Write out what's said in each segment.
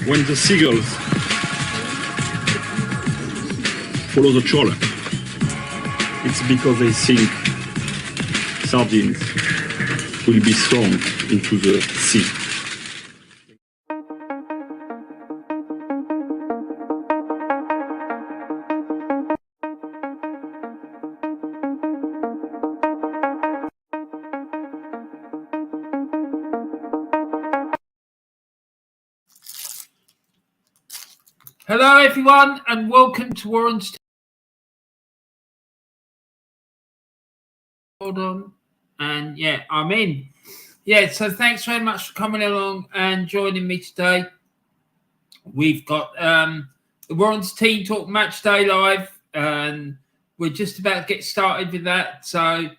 When the seagulls follow the trawler, it's because they think sardines will be thrown into the sea. Hello, everyone, and welcome to Warren's. Hold on, and yeah, I'm in. Yeah, so thanks very much for coming along and joining me today. We've got the Warren's Team Talk Match Day live, and we're just about to get started with that. So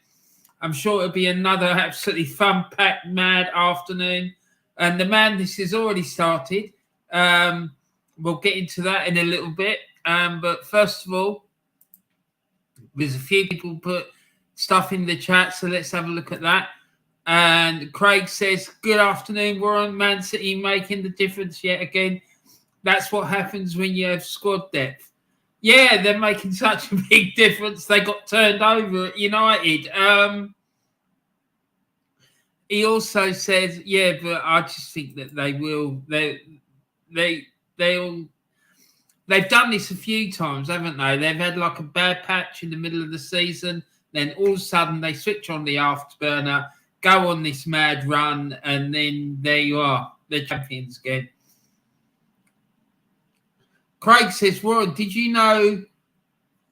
I'm sure it'll be another absolutely fun-packed, mad afternoon. And the madness has already started. We'll get into that in a little bit. But first of all, there's a few people put stuff in the chat, so let's have a look at that. And Craig says, good afternoon, Warren. Man City making the difference yet again. That's what happens when you have squad depth. Yeah, they're making such a big difference. They got turned over at United. He also says, yeah, but I just think that they will. They've done this a few times, haven't they? They've had like a bad patch in the middle of the season. Then all of a sudden they switch on the afterburner, go on this mad run, and then there you are. They're champions again. Craig says, Warren, did you know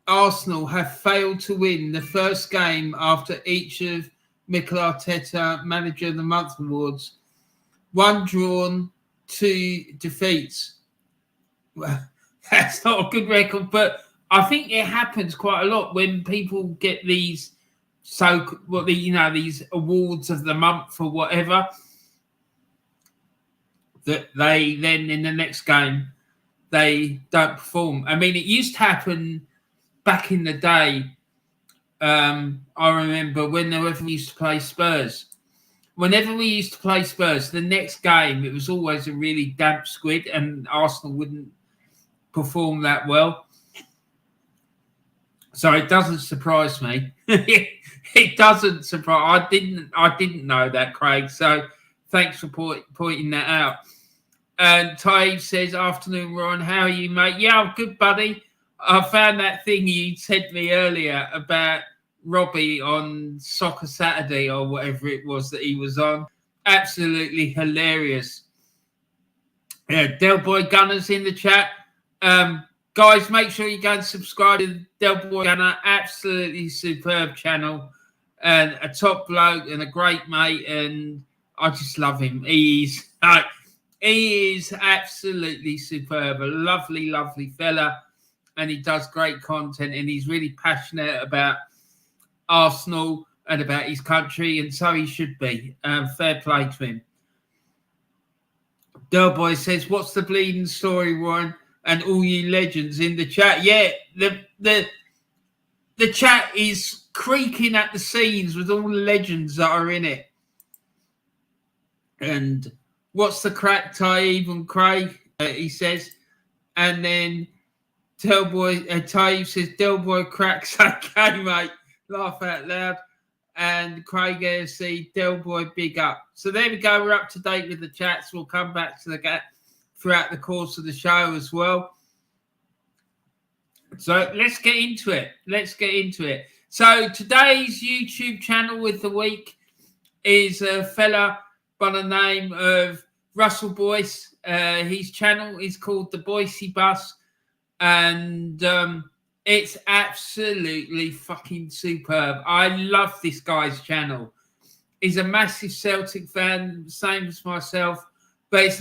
Arsenal have failed to win the first game after each of Mikel Arteta Manager of the Month awards? 1 drawn, 2 defeats. Well, that's not a good record, but I think it happens quite a lot when people get these these awards of the month or whatever, that they then in the next game they don't perform. I mean, it used to happen back in the day. I remember whenever we used to play Spurs. Whenever we used to play Spurs, the next game, it was always a really damp squid and Arsenal wouldn't perform that well. So it doesn't surprise me. It doesn't surprise. I didn't know that, Craig. So thanks for pointing that out. And Taib says, afternoon, Ron. How are you, mate? Yeah, I'm good, buddy. I found that thing you sent me earlier about Robbie on Soccer Saturday or whatever it was that he was on. Absolutely hilarious. Yeah, Del Boy Gunners in the chat. Guys, make sure you go and subscribe to Del Boy Gunner. Absolutely superb channel. And a top bloke and a great mate. And I just love him. He is absolutely superb. A lovely, lovely fella. And he does great content. And he's really passionate about Arsenal and about his country, and so he should be. Fair play to him. Del Boy says, what's the bleeding story, Warren? And all you legends in the chat. Yeah, the chat is creaking at the seams with all the legends that are in it. And what's the crack, Taib and Craig? He says. And then Del Boy, Taib says, Del Boy cracks. Okay, mate. Laugh out loud. And Craig AFC, Del Boy, big up. So there we go. We're up to date with the chats. We'll come back to the gap throughout the course of the show as well. So let's get into it. So today's YouTube channel with the week is a fella by the name of Russell Boyce. His channel is called the Bhoycie Bus. And it's absolutely fucking superb. I love this guy's channel. He's a massive Celtic fan, same as myself. But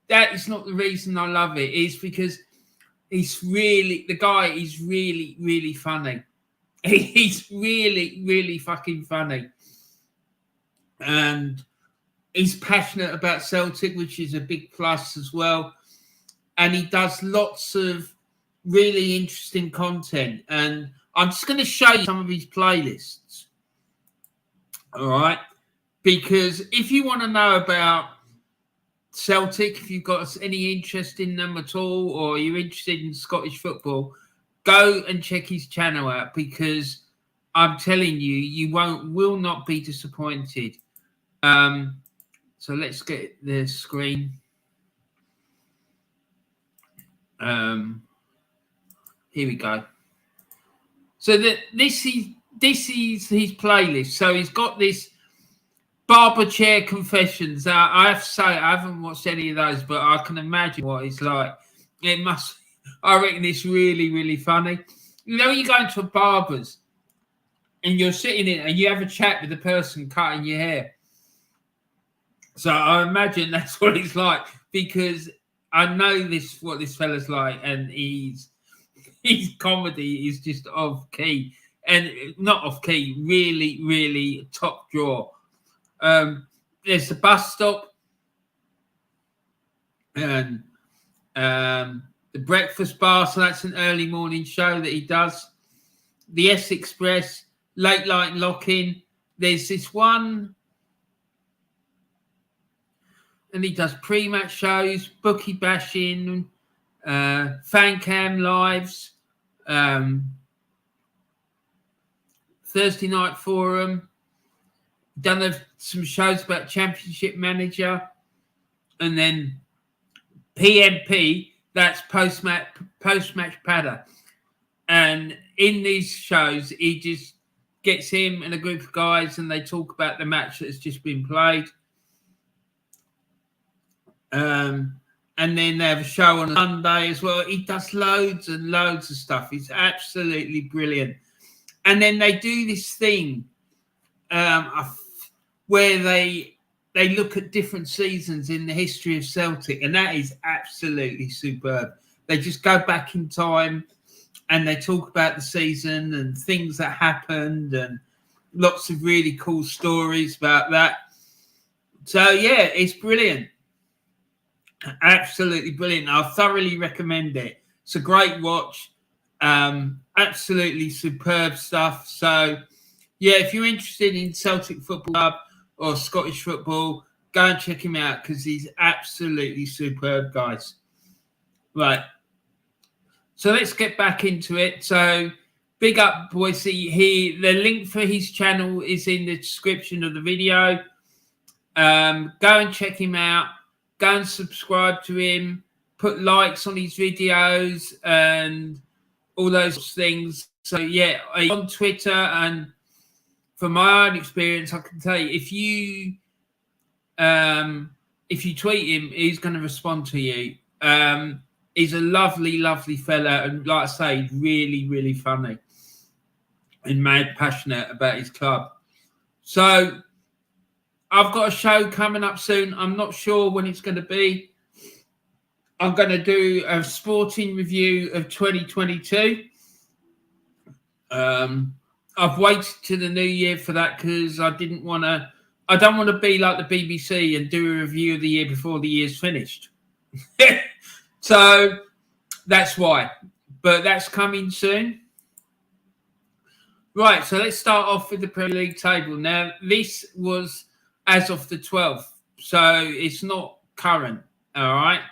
that is not the reason I love it. It's because the guy is really, really funny. He's really, really fucking funny. And he's passionate about Celtic, which is a big plus as well. And he does lots of really interesting content. And I'm just going to show you some of his playlists. All right. Because if you want to know about Celtic, if you've got any interest in them at all, or you're interested in Scottish football, go and check his channel out, because I'm telling you, you will not be disappointed. So let's get the screen. Here we go. So this is his playlist. So he's got this barber chair confessions. I have to say, I haven't watched any of those, but I can imagine what it's like. It must. I reckon it's really, really funny. You know, you go into a barber's and you're sitting in and you have a chat with the person cutting your hair. So I imagine that's what it's like, because I know what this fella's like, and his comedy is just off key, and not off key, really, really top drawer. There's the bus stop, and the breakfast bar, so that's an early morning show that he does. The S Express, late night lock-in. There's this one, and he does pre-match shows, bookie bashing, fan cam lives, Thursday night forum. Done some shows about Championship Manager, and then PMP, that's post-match padder. And in these shows, he just gets him and a group of guys, and they talk about the match that's just been played. And then they have a show on a Sunday as well. He does loads and loads of stuff. It's absolutely brilliant. And then they do this thing where they look at different seasons in the history of Celtic, and that is absolutely superb. They just go back in time and they talk about the season and things that happened, and lots of really cool stories about that. So, yeah, it's brilliant. Absolutely brilliant. I thoroughly recommend it. It's a great watch. Absolutely superb stuff. So, yeah, if you're interested in Celtic Football Club or Scottish football, go and check him out, because he's absolutely superb, guys. Right. So let's get back into it. So big up Bhoycie. The link for his channel is in the description of the video. Go and check him out. Go and subscribe to him. Put likes on his videos and all those things. So yeah, on Twitter, and from my own experience, I can tell you, if you tweet him, he's going to respond to you. He's a lovely, lovely fella, and like I say, really, really funny and mad passionate about his club. So I've got a show coming up soon. I'm not sure when it's going to be. I'm going to do a sporting review of 2022. I've waited to the new year for that, because I don't want to be like the BBC and do a review of the year before the year's finished. So that's why. But that's coming soon. Right, so let's start off with the Premier League table. Now, this was as of the 12th, so it's not current, all right?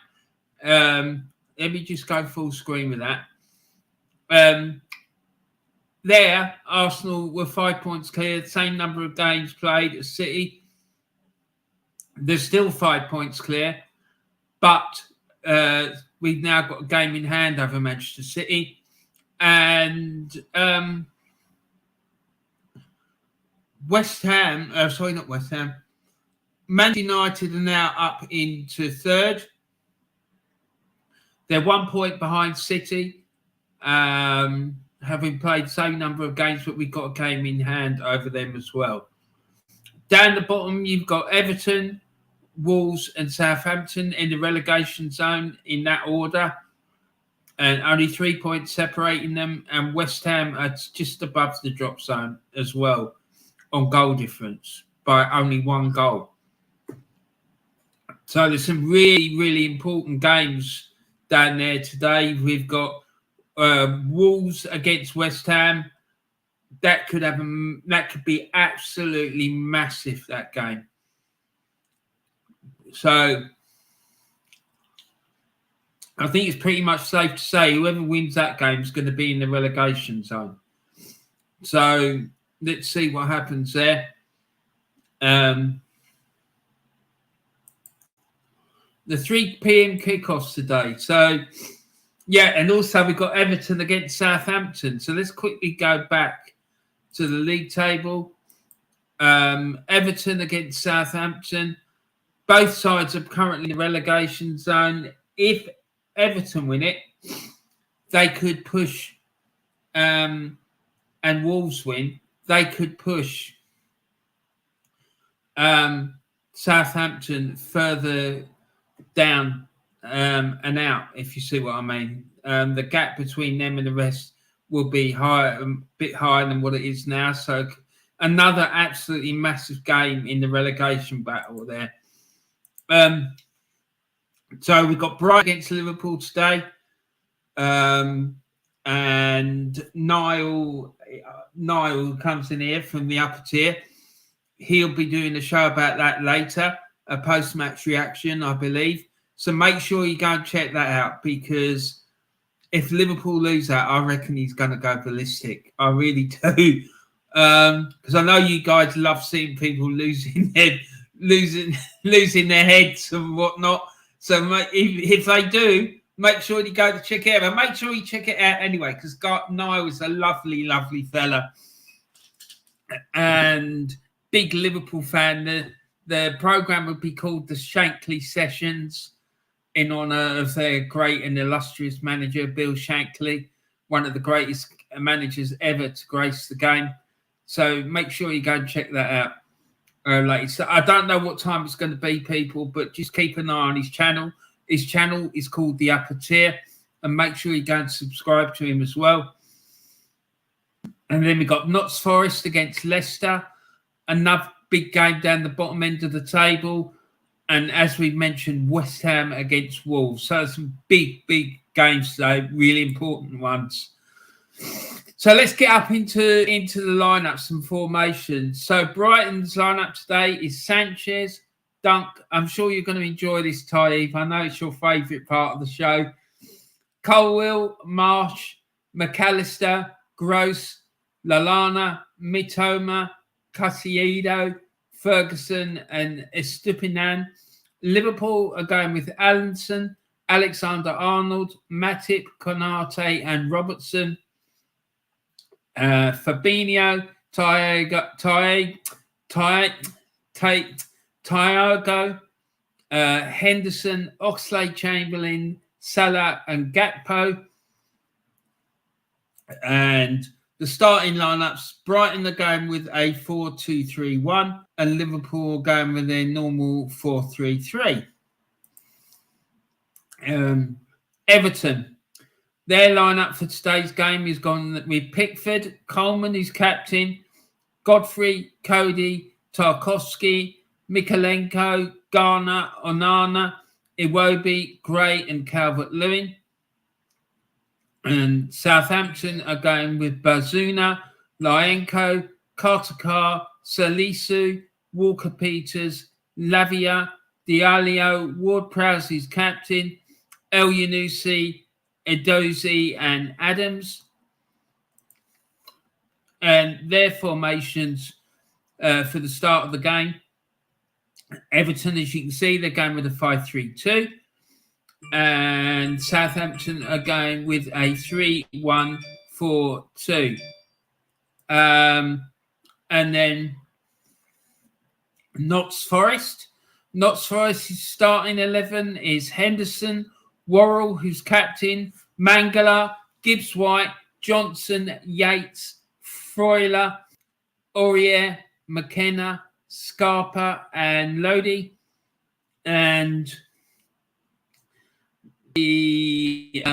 Let me just go full screen with that. There, Arsenal were 5 points clear, same number of games played as City. They're still 5 points clear, but we've now got a game in hand over Manchester City. And West Ham, not West Ham, Man United are now up into third. They're 1 point behind City, having played the same number of games, but we've got a game in hand over them as well. Down the bottom, you've got Everton, Wolves and Southampton in the relegation zone in that order, and only 3 points separating them. And West Ham are just above the drop zone as well on goal difference by only 1 goal. So there's some really, really important games down there today. We've got Wolves against West Ham. That could be absolutely massive, that game. So I think it's pretty much safe to say whoever wins that game is going to be in the relegation zone. So let's see what happens there. The 3 p.m. kickoffs today. So, yeah, and also we've got Everton against Southampton. So let's quickly go back to the league table. Everton against Southampton. Both sides are currently in the relegation zone. If Everton win it, they could push, and Wolves win, they could push Southampton further down and out, if you see what I mean. The gap between them and the rest will be higher, a bit higher than what it is now. So another absolutely massive game in the relegation battle there. So we've got Brighton against Liverpool today. And Niall comes in here from the upper tier. He'll be doing a show about that later, a post-match reaction, I believe. So make sure you go and check that out, because if Liverpool lose that, I reckon he's going to go ballistic. I really do. Because I know you guys love seeing people losing their heads and whatnot. So if they do, make sure you go to check it out. But make sure you check it out anyway, because Niall is a lovely, lovely fella. And big Liverpool fan. The programme would be called the Shankly Sessions, in honour of their great and illustrious manager, Bill Shankly, one of the greatest managers ever to grace the game. So make sure you go and check that out. So I don't know what time it's going to be, people, but just keep an eye on his channel. His channel is called The Upper Tier, and make sure you go and subscribe to him as well. And then we got Notts Forest against Leicester, another big game down the bottom end of the table. And as we mentioned, West Ham against Wolves. So some big, big games today, really important ones. So let's get up into the lineups and formations. So Brighton's lineup today is Sanchez, Dunk. I'm sure you're going to enjoy this, Taib. I know it's your favourite part of the show. Colwill, Marsh, McAllister, Gross, Lallana, Mitoma, Casiado, Ferguson and Estupinan. Liverpool are going with Allinson, Alexander-Arnold, Matip, Konate and Robertson. Fabinho, Thiago, Henderson, Oxlade-Chamberlain, Salah and Gakpo. And the starting lineups, Brighton are going with a 4-2-3-1 and Liverpool are going with their normal 4-3-3. Everton, their lineup for today's game is gone with Pickford, Coleman, who's captain, Godfrey, Cody, Tarkowski, Mikalenko, Garner, Onana, Iwobi, Gray and Calvert-Lewin. And Southampton are going with Bazuna, Lyenko, Carter, Salisu, Walker-Peters, Lavia, Diallo, Ward-Prowse, who's captain, El Yunusi, Edozie and Adams. And their formations for the start of the game. Everton, as you can see, they're going with a 5-3-2. And Southampton are going with a 3-1-4-2. And then Notts Forest. Notts Forest's starting 11 is Henderson, Worrell, who's captain, Mangala, Gibbs-White, Johnson, Yates, Freuler, Aurier, McKenna, Scarpa and Lodi. And the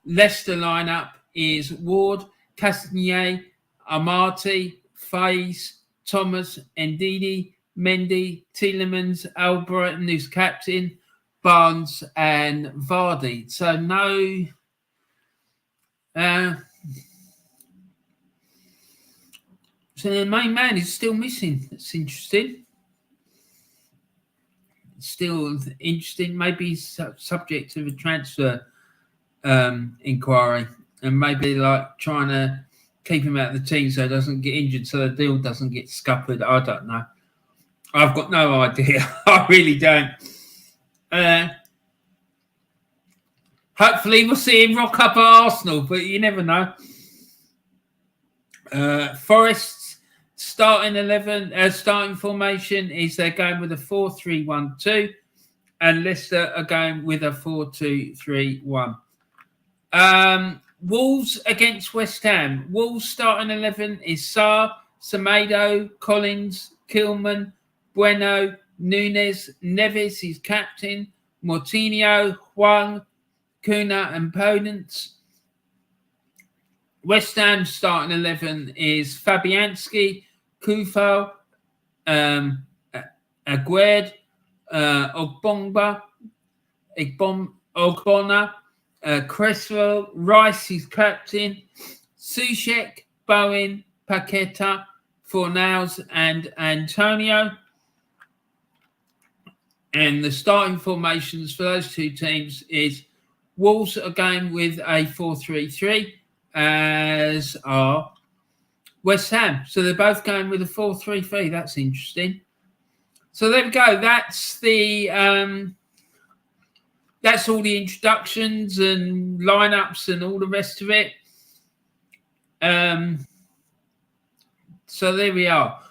Leicester lineup is Ward, Castagnier, Amati, Faes, Thomas, Ndidi, Mendy, Tielemans, Albrighton, who's captain, Barnes and Vardy. So no... so the main man is still missing. That's interesting. Still interesting. Maybe he's subject to a transfer inquiry, and maybe like trying to keep him out of the team so he doesn't get injured, so the deal doesn't get scuppered. I don't know. I've got no idea. I really don't. Hopefully we'll see him rock up at Arsenal, but you never know. Forest's starting 11, starting formation is they're going with a 4-3-1-2, and Leicester are going with a 4-2-3-1. Wolves against West Ham. Wolves starting 11 is Sarr, Semedo, Collins, Kilman, Bueno, Nunes, Neves is captain, Moutinho, Huang, Kuna and Podence. West Ham starting 11 is Fabianski, Kufo, Aguerd, Ogbonna, Cresswell, Rice is captain, Soucek, Bowen, Paqueta, Fornals and Antonio. And the starting formations for those two teams is Wolves are going with a 4-3-3, as are West Ham. So they're both going with a 4-3-3. That's interesting. So there we go. That's the that's all the introductions and lineups and all the rest of it. So there we are.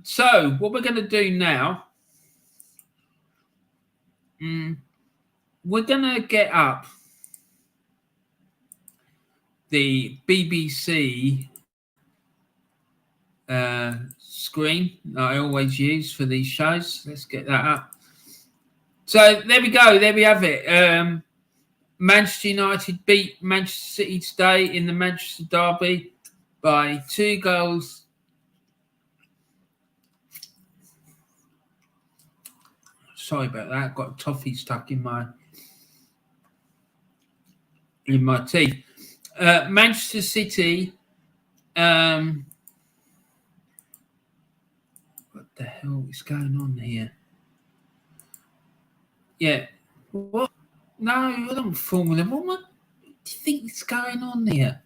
So what we're going to do now, we're going to get up the BBC screen that I always use for these shows. Let's get that up. So there we go. There we have it. Manchester United beat Manchester City today in the Manchester Derby by 2 goals. Sorry about that. I've got toffee stuck in my teeth. Manchester City. What the hell is going on here? Yeah. What? No, I don't Formula 1. What do you think is going on here?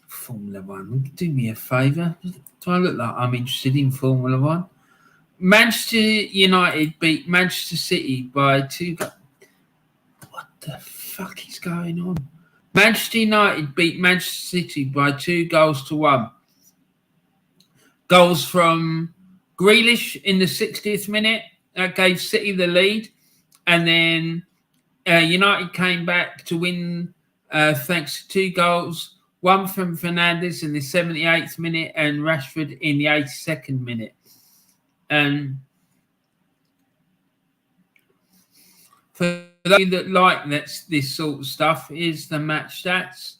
Formula 1. Do me a favour. Do I look like I'm interested in Formula 1? Manchester United beat Manchester City by 2 goals. What the fuck is going on? Manchester United beat Manchester City by 2-1. Goals from Grealish in the 60th minute. That gave City the lead. And then United came back to win thanks to 2 goals. One from Fernandes in the 78th minute and Rashford in the 82nd minute. For those that like this sort of stuff, is the match stats.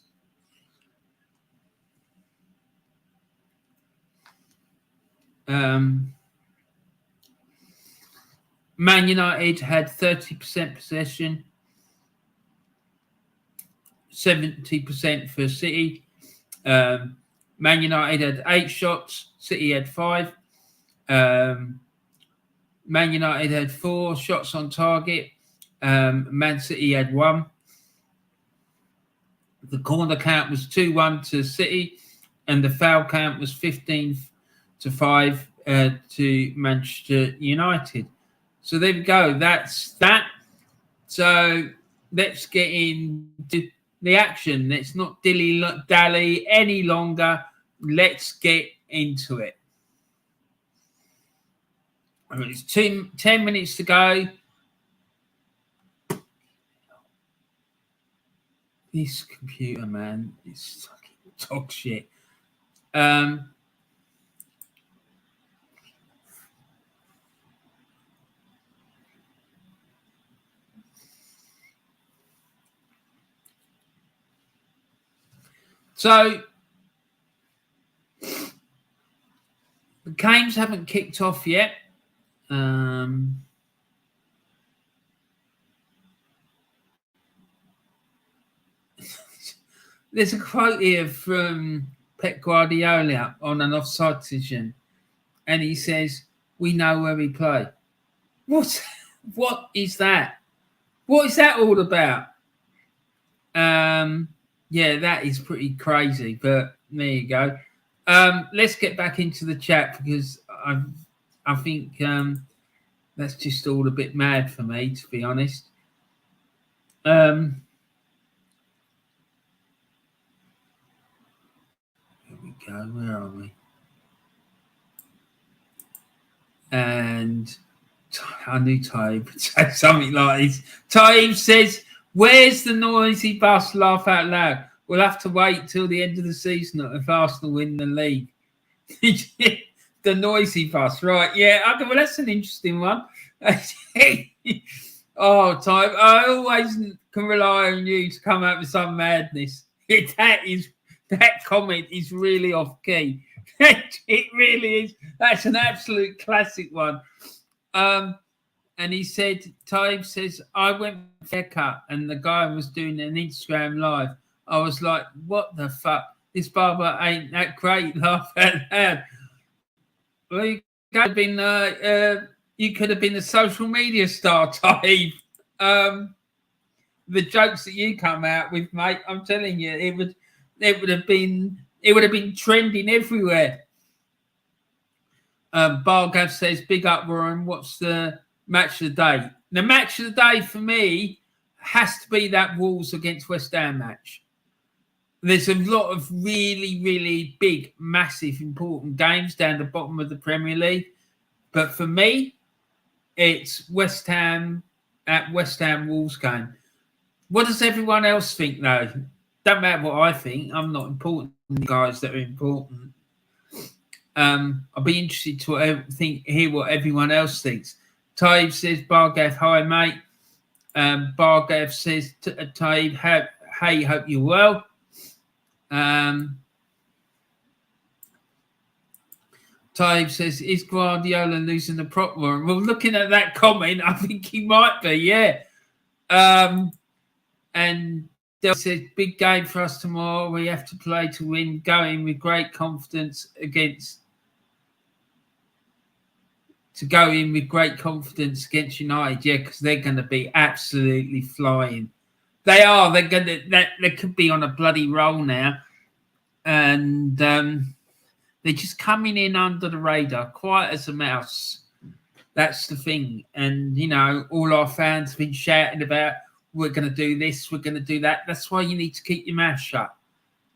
Man United had 30% possession, 70% for City. Man United had 8 shots, City had 5. Man United had 4 shots on target. Man City had 1. The corner count was 2-1 to City, and the foul count was 15-5 to Manchester United. So there we go. That's that. So let's get into the action. Let's not dilly-dally any longer. Let's get into it. It's 10 minutes to go. This computer, man, is fucking dog shit. So the games haven't kicked off yet. There's a quote here from Pep Guardiola on an offside decision, and he says, "We know where we play." What is that? What is that all about? Yeah, that is pretty crazy, but there you go. Let's get back into the chat because I think that's just all a bit mad for me, to be honest. Here we go. Where are we? And I knew Taib would say something like this. Taib says, "Where's the noisy bus? Laugh out loud. We'll have to wait till the end of the season if Arsenal win the league." The noisy bus, right? Yeah. Okay, well, that's an interesting one. Oh, Taib, I always can rely on you to come out with some madness. That comment is really off key. It really is. That's an absolute classic one. And he said, Taib says, I went for a haircut and the guy was doing an Instagram live. I was like, what the fuck? This barber ain't that great. Laugh out loud. Well, you could have been a social media star, Taib. The jokes that you come out with, mate, I'm telling you, it would have been trending everywhere. Bargav says, big up, Warren. What's the match of the day? The match of the day for me has to be that Wolves against West Ham match. There's a lot of really, really big, massive, important games down the bottom of the Premier League. But for me, it's West Ham at West Ham Wolves game. What does everyone else think, though? Don't matter what I think. I'm not important, guys that are important. I'll be interested to hear what everyone else thinks. Taib says, Bargav, hi, mate. Bargav says, Taib, hey, hope you're well. Taib says, is Guardiola losing the prop war? Well, looking at that comment, I think he might be, yeah. And Del says, big game for us tomorrow. We have to play to win, going with great confidence against United, yeah, because they're going to be absolutely flying. They are. They could be on a bloody roll now, and they're just coming in under the radar, quiet as a mouse. That's the thing, and you know, all our fans have been shouting about, we're going to do this, we're going to do that. That's why you need to keep your mouth shut.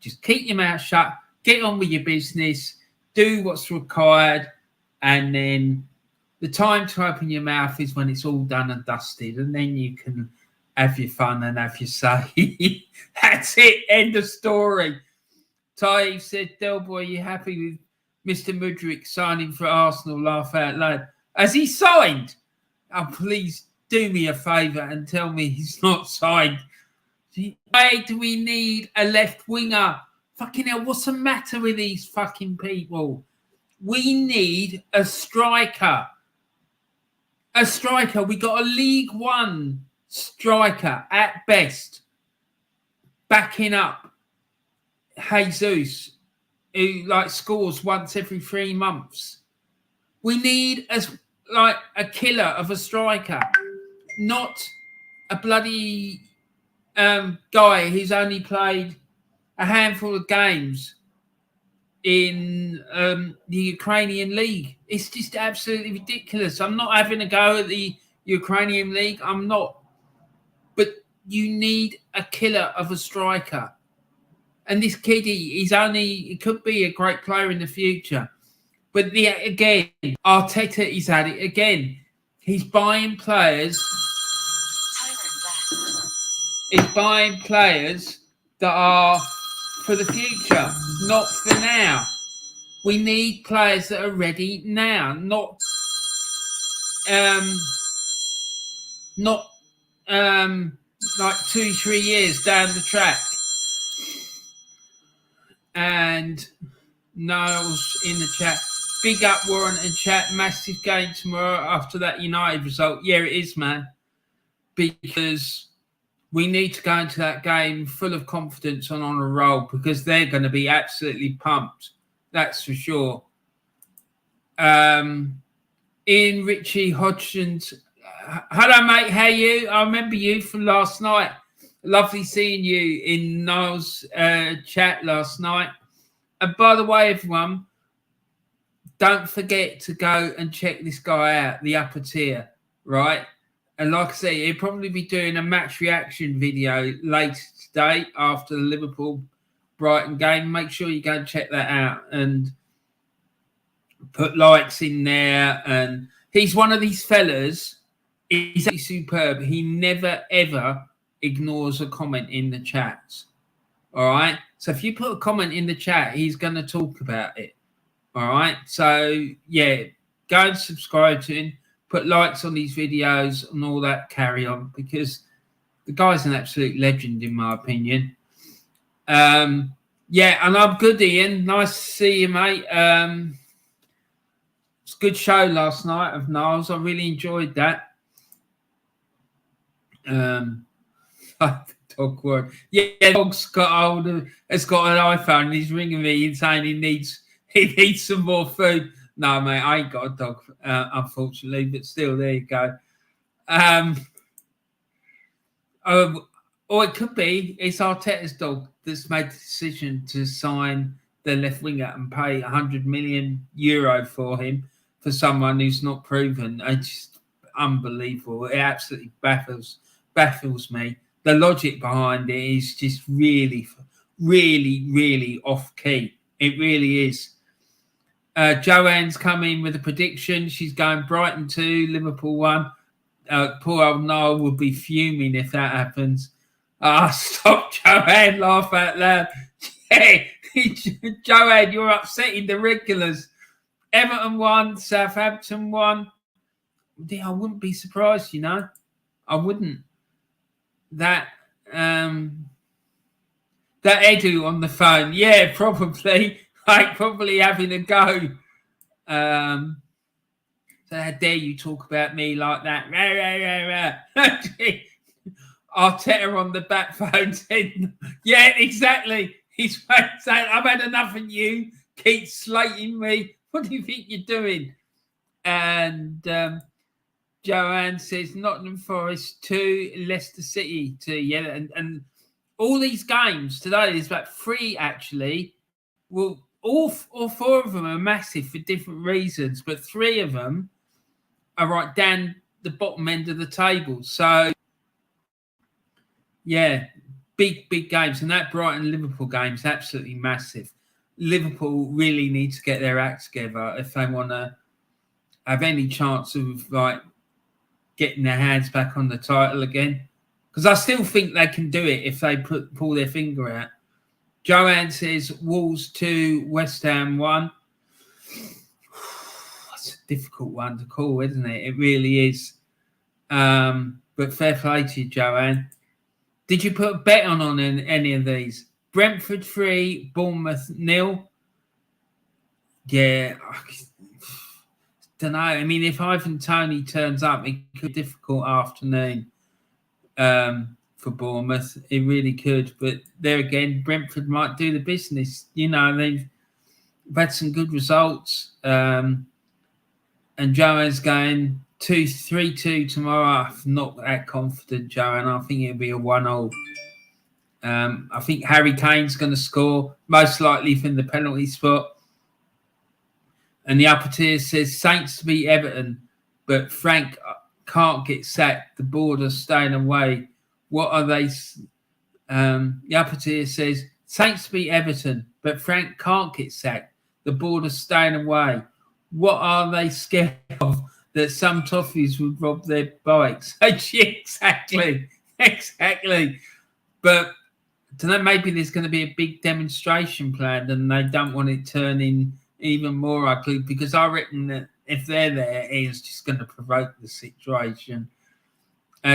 Just keep your mouth shut. Get on with your business. Do what's required, and then the time to open your mouth is when it's all done and dusted, and then you can have your fun and have your say. That's it. End of story. Taib said, Del Boy, you happy with Mr. Mudryk signing for Arsenal? Laugh out loud. Has he signed? Oh, please do me a favour and tell me he's not signed. Why do we need a left winger? Fucking hell, what's the matter with these fucking people? We need a striker. A striker. We got a League One striker at best, backing up Jesus, who scores once every 3 months. We need a killer of a striker, not a bloody guy who's only played a handful of games in the Ukrainian league. It's just absolutely ridiculous. I'm not having a go at the Ukrainian league. I'm not. But you need a killer of a striker. And this kid, he could be a great player in the future. But again, Arteta, he's had it again. He's buying players. He's buying players that are for the future, not for now. We need players that are ready now, not 2-3 years down the track. And Niles in the chat, big up Warren and chat, massive game tomorrow after that United result. Yeah, it is, man, because we need to go into that game full of confidence and on a roll, because they're going to be absolutely pumped. That's for sure. Ian Richie Hodgson's, hello, mate. How are you? I remember you from last night. Lovely seeing you in Niall's chat last night. And by the way, everyone, don't forget to go and check this guy out, the Upper Tier, right? And like I say, he'll probably be doing a match reaction video later today after the Liverpool Brighton game. Make sure you go and check that out and put likes in there. And he's one of these fellas. He's actually superb. He never, ever ignores a comment in the chats. All right? So if you put a comment in the chat, he's going to talk about it. All right? So, yeah, go and subscribe to him. Put likes on these videos and all that carry on, because the guy's an absolute legend, in my opinion. Yeah, and I'm good, Ian. Nice to see you, mate. It's a good show last night of Niall's. I really enjoyed that. Dog word. Yeah, dog's got older. Has got an iPhone. And he's ringing me and saying he needs some more food. No, mate, I ain't got a dog, unfortunately, but still, there you go. Or it could be it's Arteta's dog that's made the decision to sign the left winger and pay €100 million for him, for someone who's not proven. It's just unbelievable. It absolutely baffles me. The logic behind it is just really, really, really off key. It really is. Joanne's come in with a prediction. She's going Brighton 2, Liverpool 1. Poor old Niall would be fuming if that happens. Stop, Joanne, laugh out loud. Yeah, Joanne, you're upsetting the regulars. Everton 1, Southampton 1. I wouldn't be surprised, you know. I wouldn't. That Edu on the phone, yeah, probably. Like, probably having a go. So how dare you talk about me like that? Arteta on the back phone said, yeah, exactly. He's saying, I've had enough of you. Keep slating me. What do you think you're doing? And Joanne says Nottingham Forest 2, Leicester City 2. Yeah, and all these games today, there's about 3 actually. Well, all 4 of them are massive for different reasons, but 3 of them are right down the bottom end of the table. So, yeah, big games. And that Brighton-Liverpool game is absolutely massive. Liverpool really need to get their act together if they want to have any chance of, like, getting their hands back on the title again. Because I still think they can do it if they pull their finger out. Joanne says Wolves 2, West Ham 1. That's a difficult one to call, isn't it? It really is. But fair play to you, Joanne. Did you put a bet on any of these? Brentford 3, Bournemouth 0. Yeah, I don't know. I mean, if Ivan Toney turns up, it could be a difficult afternoon. For Bournemouth, it really could, but there again, Brentford might do the business. You know, they've had some good results, and Joanne's going 3-2 tomorrow. I'm not that confident, Joanne. I think it'll be a 1-0. I think Harry Kane's going to score, most likely from the penalty spot. And the Upper Tier says Saints to beat Everton, but Frank can't get sacked. The board are staying away. What are they? The Upper Tier says Saints beat Everton, but Frank can't get sacked. The board are staying away. What are they scared of? That some toffees would rob their bikes. Exactly. But I don't know, maybe there's going to be a big demonstration planned and they don't want it turning even more ugly, because I reckon that if they're there, it's just going to provoke the situation.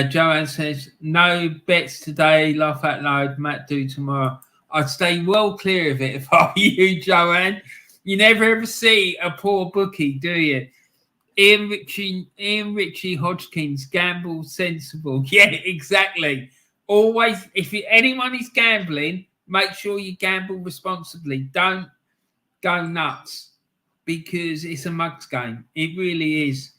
Joanne says, no bets today, laugh out loud, Matt do tomorrow. I'd stay well clear of it if I were you, Joanne. You never ever see a poor bookie, do you? Ian Ritchie Hodgkins, gamble sensible. Yeah, exactly. Always, if anyone is gambling, make sure you gamble responsibly. Don't go nuts, because it's a mugs game. It really is.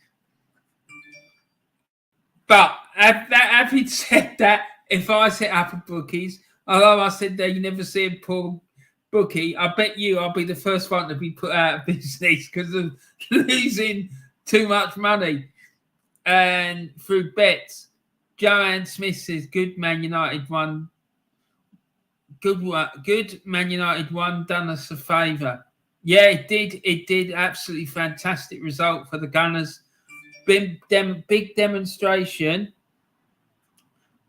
But having said that, if I set up a bookies, although I said that you never see a poor bookie, I bet you I'll be the first one to be put out of business because of losing too much money. And through bets, Joanne Smith says, good Man United won. Good Man United won, done us a favour. Yeah, it did. It did. Absolutely fantastic result for the Gunners. Big demonstration.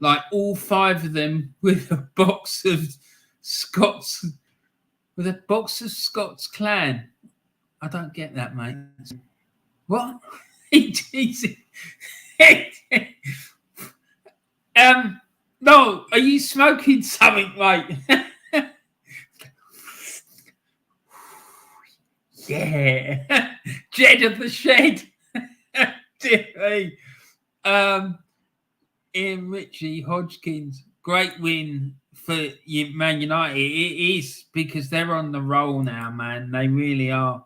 Like all 5 of them with a box of Scots, Clan. I don't get that, mate. What? No, are you smoking something, mate? Yeah. Jed of the Shed. Ian Ritchie, Hodgkins, great win for Man United. It is because they're on the roll now, man. They really are.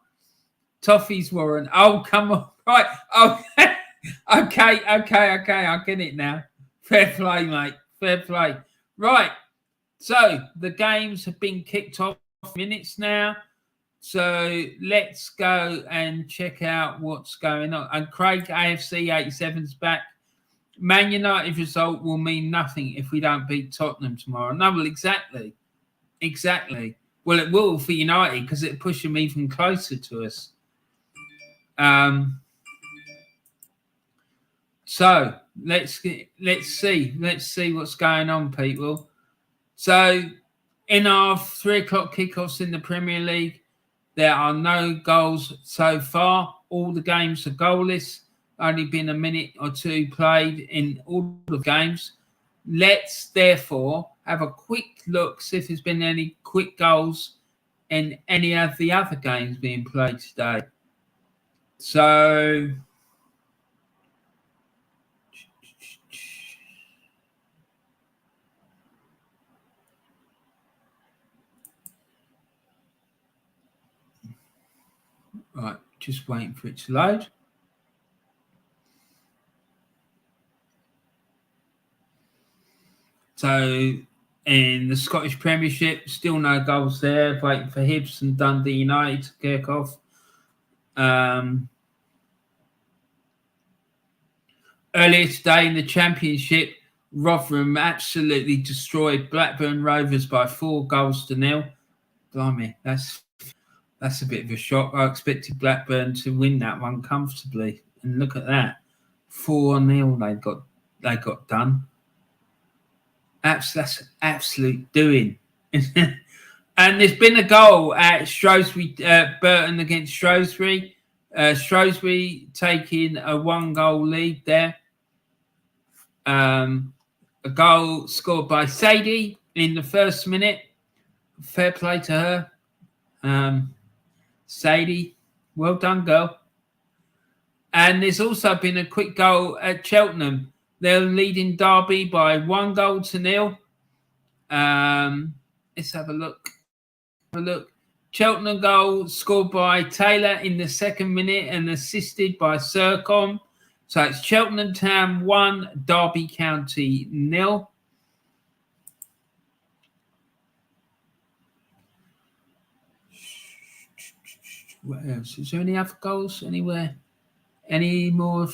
Toffees Warren. Oh, come on. Right. Oh, okay. I get it now. Fair play, mate. Fair play. Right. So the games have been kicked off minutes now. So let's go and check out what's going on. And Craig, AFC 87's back. Man United result will mean nothing if we don't beat Tottenham tomorrow. No, well, exactly. Well, it will for United because it'll push them even closer to us. So let's see what's going on, people. So in our 3 o'clock kickoffs in the Premier League, there are no goals so far. All the games are goalless. Only been a minute or 2 played in all the games. Let's therefore have a quick look, see if there's been any quick goals in any of the other games being played today. So right, just waiting for it to load. So in the Scottish Premiership, still no goals there. Waiting for Hibs and Dundee United to kick off. Earlier today in the Championship, Rotherham absolutely destroyed Blackburn Rovers by 4-0. Blimey, that's a bit of a shock. I expected Blackburn to win that one comfortably, and look at that, 4-0 they got done. That's absolute doing. And there's been a goal at Shrewsbury, Burton against Shrewsbury. Shrewsbury taking a 1-goal lead there. A goal scored by Sadie in the first minute. Fair play to her. Sadie, well done, girl. And there's also been a quick goal at Cheltenham. They're leading Derby by 1-0. Let's have a look. Cheltenham goal scored by Taylor in the 2nd minute and assisted by Sercom. So it's Cheltenham Town 1, Derby County 0. What else? Is there any other goals anywhere? Any more? I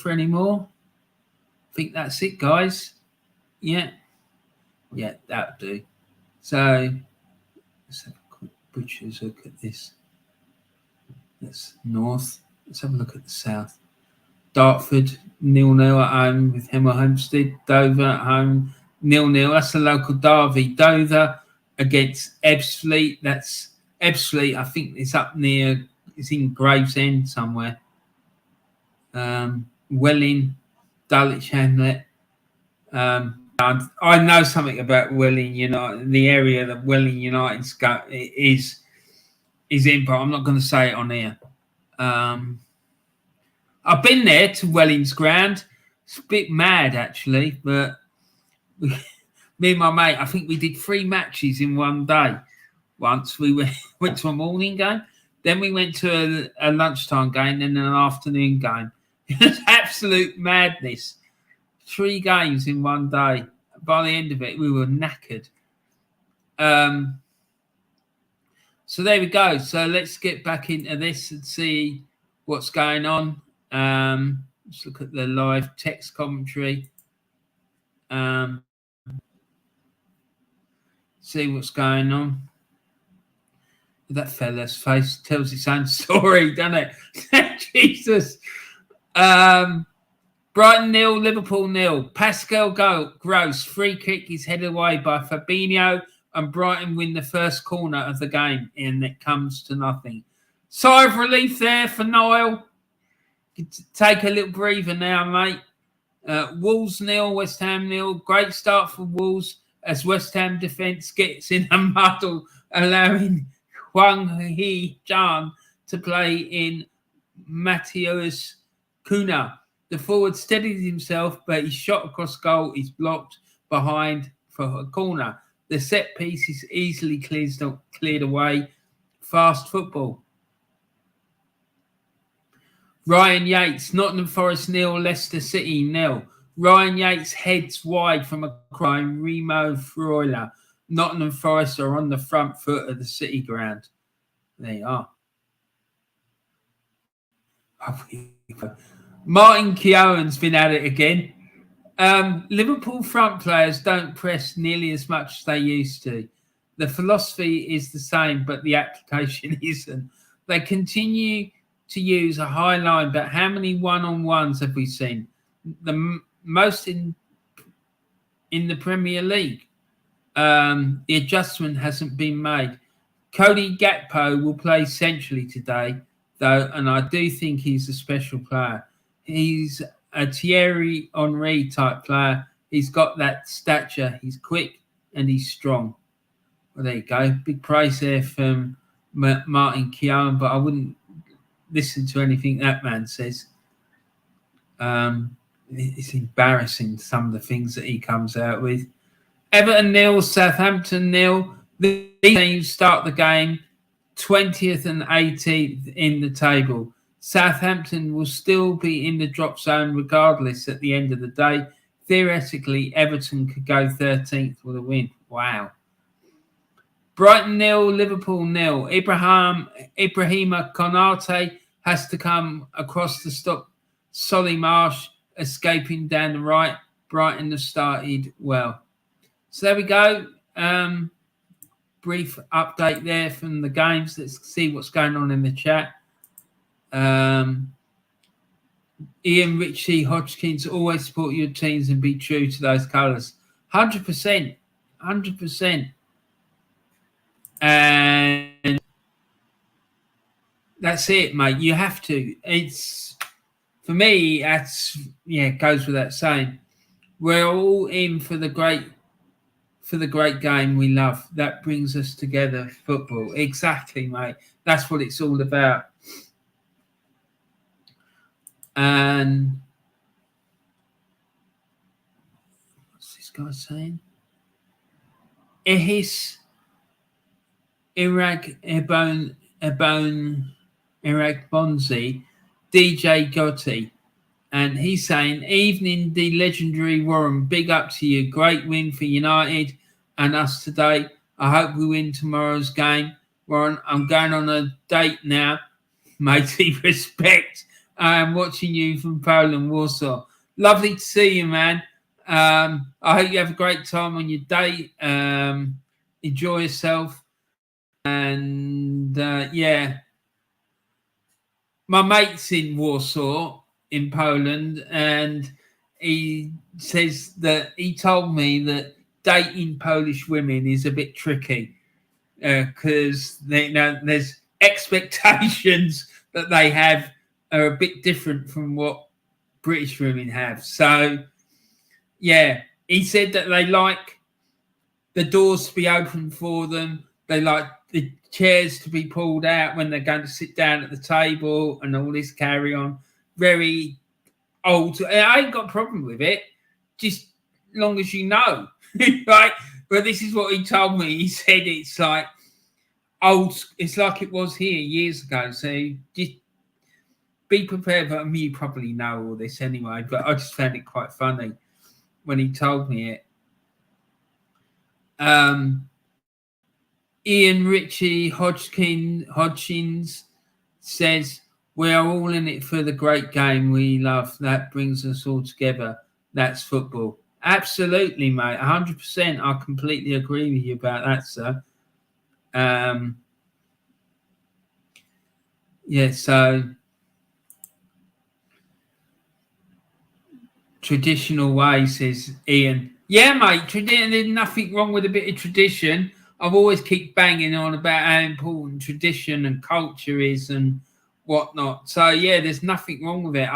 think that's it, guys. Yeah, that'll do. So let's have a quick butcher's look at this. That's north. Let's have a look at the south. Dartford 0-0 at home with Hemel Hempstead. Dover at home 0-0. That's a local derby. Dover against Ebbsfleet. That's Ebbsfleet. I think it's up near. It's in Gravesend somewhere. Welling, Dulwich Hamlet. I know something about Welling United. The area that Welling United's got is in, but I'm not going to say it on here. I've been there to Welling's ground. It's a bit mad actually, but me and my mate, I think we did 3 matches in one day. Once we went to a morning game, then we went to a lunchtime game, then an afternoon game. It was absolute madness. 3 games in one day. by the end of it, we were knackered. So there we go. So let's get back into this and see what's going on. Let's look at the live text commentary. See what's going on. That fella's face tells its own story, doesn't it? Jesus. Brighton 0, Liverpool 0. Pascal Gross free kick is headed away by Fabinho, and Brighton win the first corner of the game, and it comes to nothing. Sigh of relief there for Niall. Take a little breather now, mate. Wolves 0, West Ham 0. Great start for Wolves as West Ham defence gets in a muddle, allowing Hwang Hee-chan to play in Matheus Cunha. The forward steadied himself, but his shot across goal is blocked behind for a corner. The set piece is easily cleared away. Fast football. Ryan Yates, Nottingham Forest 0, Leicester City 0. Ryan Yates heads wide from a crime. Remo Freuler. Nottingham Forest are on the front foot of the City ground. There you are. Martin Keown's been at it again. Liverpool front players don't press nearly as much as they used to. The philosophy is the same, but the application isn't. They continue to use a high line, but how many one-on-ones have we seen? The most in the Premier League. The adjustment hasn't been made. Cody Gakpo will play centrally today, though, and I do think he's a special player. He's a Thierry Henry type player. He's got that stature. He's quick and he's strong. Well, there you go. Big praise there from Martin Keown, but I wouldn't listen to anything that man says. It's embarrassing, some of the things that he comes out with. Everton 0, Southampton 0. These teams start the game 20th and 18th in the table. Southampton will still be in the drop zone regardless at the end of the day. Theoretically, Everton could go 13th with a win. Wow. Brighton 0, Liverpool 0. Ibrahima Konate has to come across to stop Solly Marsh escaping down the right. Brighton have started well. So there we go. Brief update there from the games. Let's see what's going on in the chat. Ian Ritchie Hodgkins, always support your teams and be true to those colours. 100%. 100%. And that's it, mate. You have to. It's, for me, that's, yeah, it goes without saying. We're all in for the great game we love. That brings us together, football. Exactly, mate. That's what it's all about. And what's this guy saying? Ehis Irag Bonzi, DJ Gotti. And he's saying, evening, the legendary Warren, big up to you. Great win for United and us today. I hope we win tomorrow's game. Warren, I'm going on a date now. Matey, respect. I'm watching you from Poland, Warsaw. Lovely to see you, man. I hope you have a great time on your date. Enjoy yourself. And, yeah. My mate's in Warsaw, in Poland, and he says that he told me that dating Polish women is a bit tricky because there's expectations that they have are a bit different from what British women have. So, yeah, he said that they like the doors to be open for them. They like the chairs to be pulled out when they're going to sit down at the table and all this carry on. Very old. I ain't got a problem with it, just long as you know. Right? But this is what he told me. He said it's like old. It's like it was here years ago. So just be prepared. But I mean, you probably know all this anyway. But I just found it quite funny when he told me it. Ian Ritchie Hodgkins says, we are all in it for the great game we love. That brings us all together. That's football. Absolutely, mate. 100%. I completely agree with you about that, sir. Yeah, so traditional way, says Ian. Yeah, mate, there's nothing wrong with a bit of tradition. I've always keep banging on about how important tradition and culture is and whatnot. So, yeah, there's nothing wrong with it.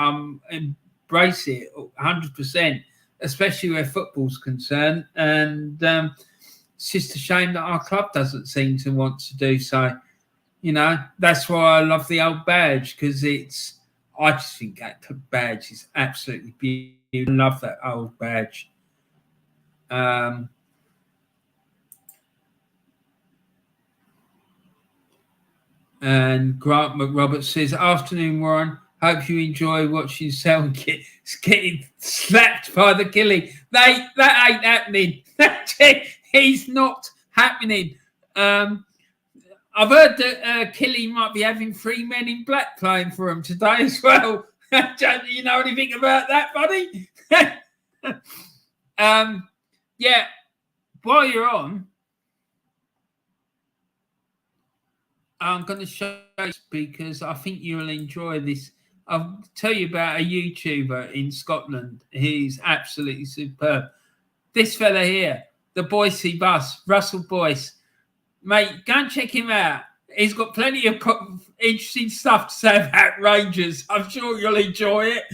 Embrace it 100%, especially where football's concerned. And it's just a shame that our club doesn't seem to want to do so. You know, that's why I love the old badge, because I just think that badge is absolutely beautiful. I love that old badge. And Grant McRoberts says, afternoon, Warren. Hope you enjoy watching Selwyn getting slapped by the killie. That ain't happening. He's not happening. I've heard that Killy might be having 3 men in black playing for him today as well. You know anything about that, buddy? Yeah, while you're on, I'm going to show you because I think you'll enjoy this. I'll tell you about a YouTuber in Scotland. He's absolutely superb. This fella here, the Bhoycie Bus, Russell Boyce. Mate, go and check him out. He's got plenty of interesting stuff to say about Rangers. I'm sure you'll enjoy it.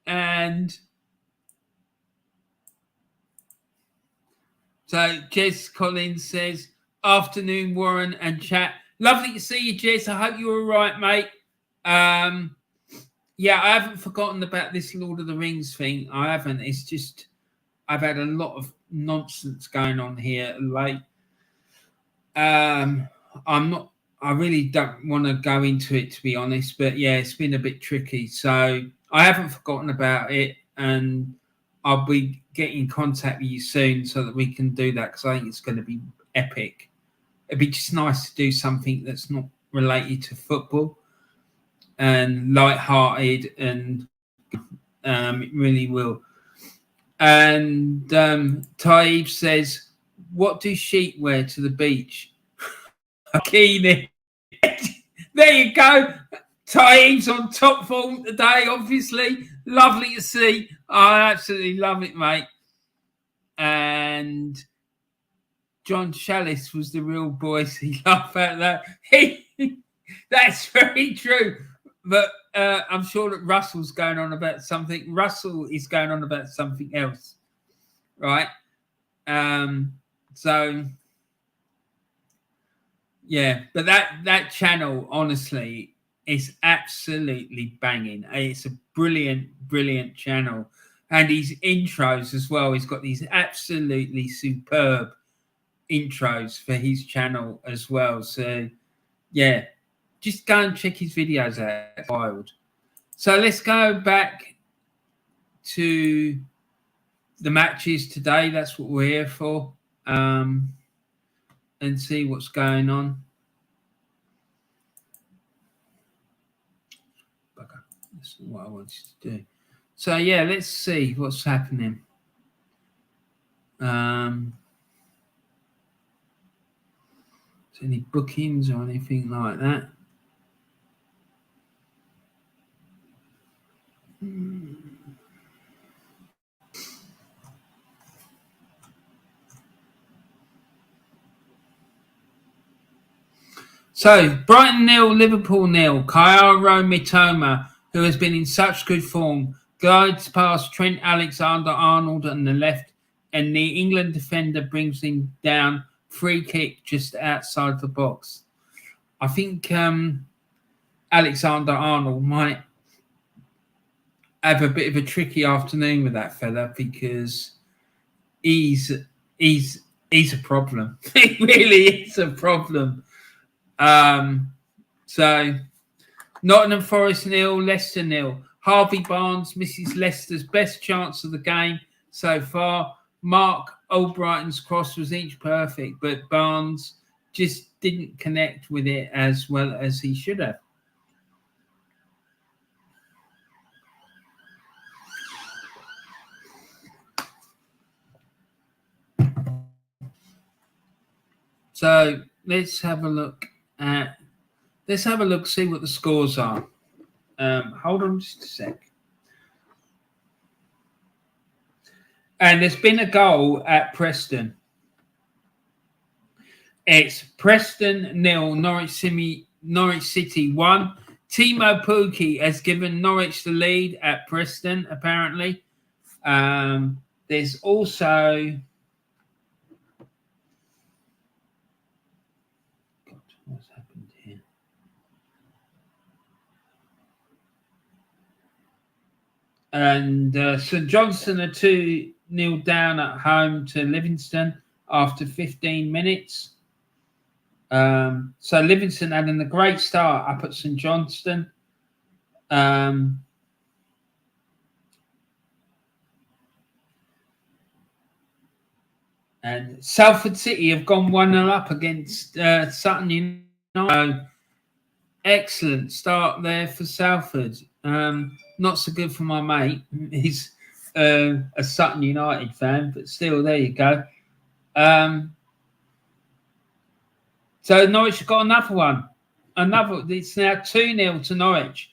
And so Jez Collins says, afternoon, Warren and chat. Lovely to see you, Jez. I hope you're all right, mate. Yeah, I haven't forgotten about this Lord of the Rings thing. I haven't. It's just I've had a lot of nonsense going on here late. I really don't want to go into it, to be honest, but yeah, it's been a bit tricky. So I haven't forgotten about it, and I'll be getting in contact with you soon so that we can do that, because I think it's going to be epic. It'd be just nice to do something that's not related to football and light-hearted, and it really will. And Taib says, what do sheep wear to the beach? A bikini. There you go. Taib's on top form today, obviously. Lovely to see. I absolutely love it, mate. And John Chalice was the real Bhoycie. Laugh at that. That's very true. But I'm sure that Russell's going on about something. Russell is going on about something else, right? So, yeah. But that channel, honestly, is absolutely banging. It's a brilliant, brilliant channel. And his intros as well. He's got these absolutely superb intros for his channel as well. So, yeah. Just go and check his videos out. It's wild. So let's go back to the matches today. That's what we're here for. And see what's going on. That's not what I wanted to do. So, yeah, let's see what's happening. Any bookings or anything like that? So, Brighton 0, Liverpool 0. Kairo Mitoma, who has been in such good form, glides past Trent Alexander-Arnold on the left, and the England defender brings him down. Free kick just outside the box. I think Alexander-Arnold might have a bit of a tricky afternoon with that fella, because he's a problem. He really is a problem. So Nottingham Forest 0, Leicester 0. Harvey Barnes misses Leicester's best chance of the game so far. Mark Albrighton's cross was inch perfect, but Barnes just didn't connect with it as well as he should have. So let's have a look, see what the scores are. Hold on just a sec. And there's been a goal at Preston. It's Preston 0, Norwich City 1. Timo Pukki has given Norwich the lead at Preston, apparently. There's also... God, what's happened here? And St Johnstone are 2-0 down at home to Livingston after 15 minutes. So Livingston having a great start up at St Johnstone. And Salford City have gone 1-0 up against Sutton United. Excellent start there for Salford. Not so good for my mate. He's a Sutton United fan, but still, there you go. So Norwich have got another one. It's now 2-0 to Norwich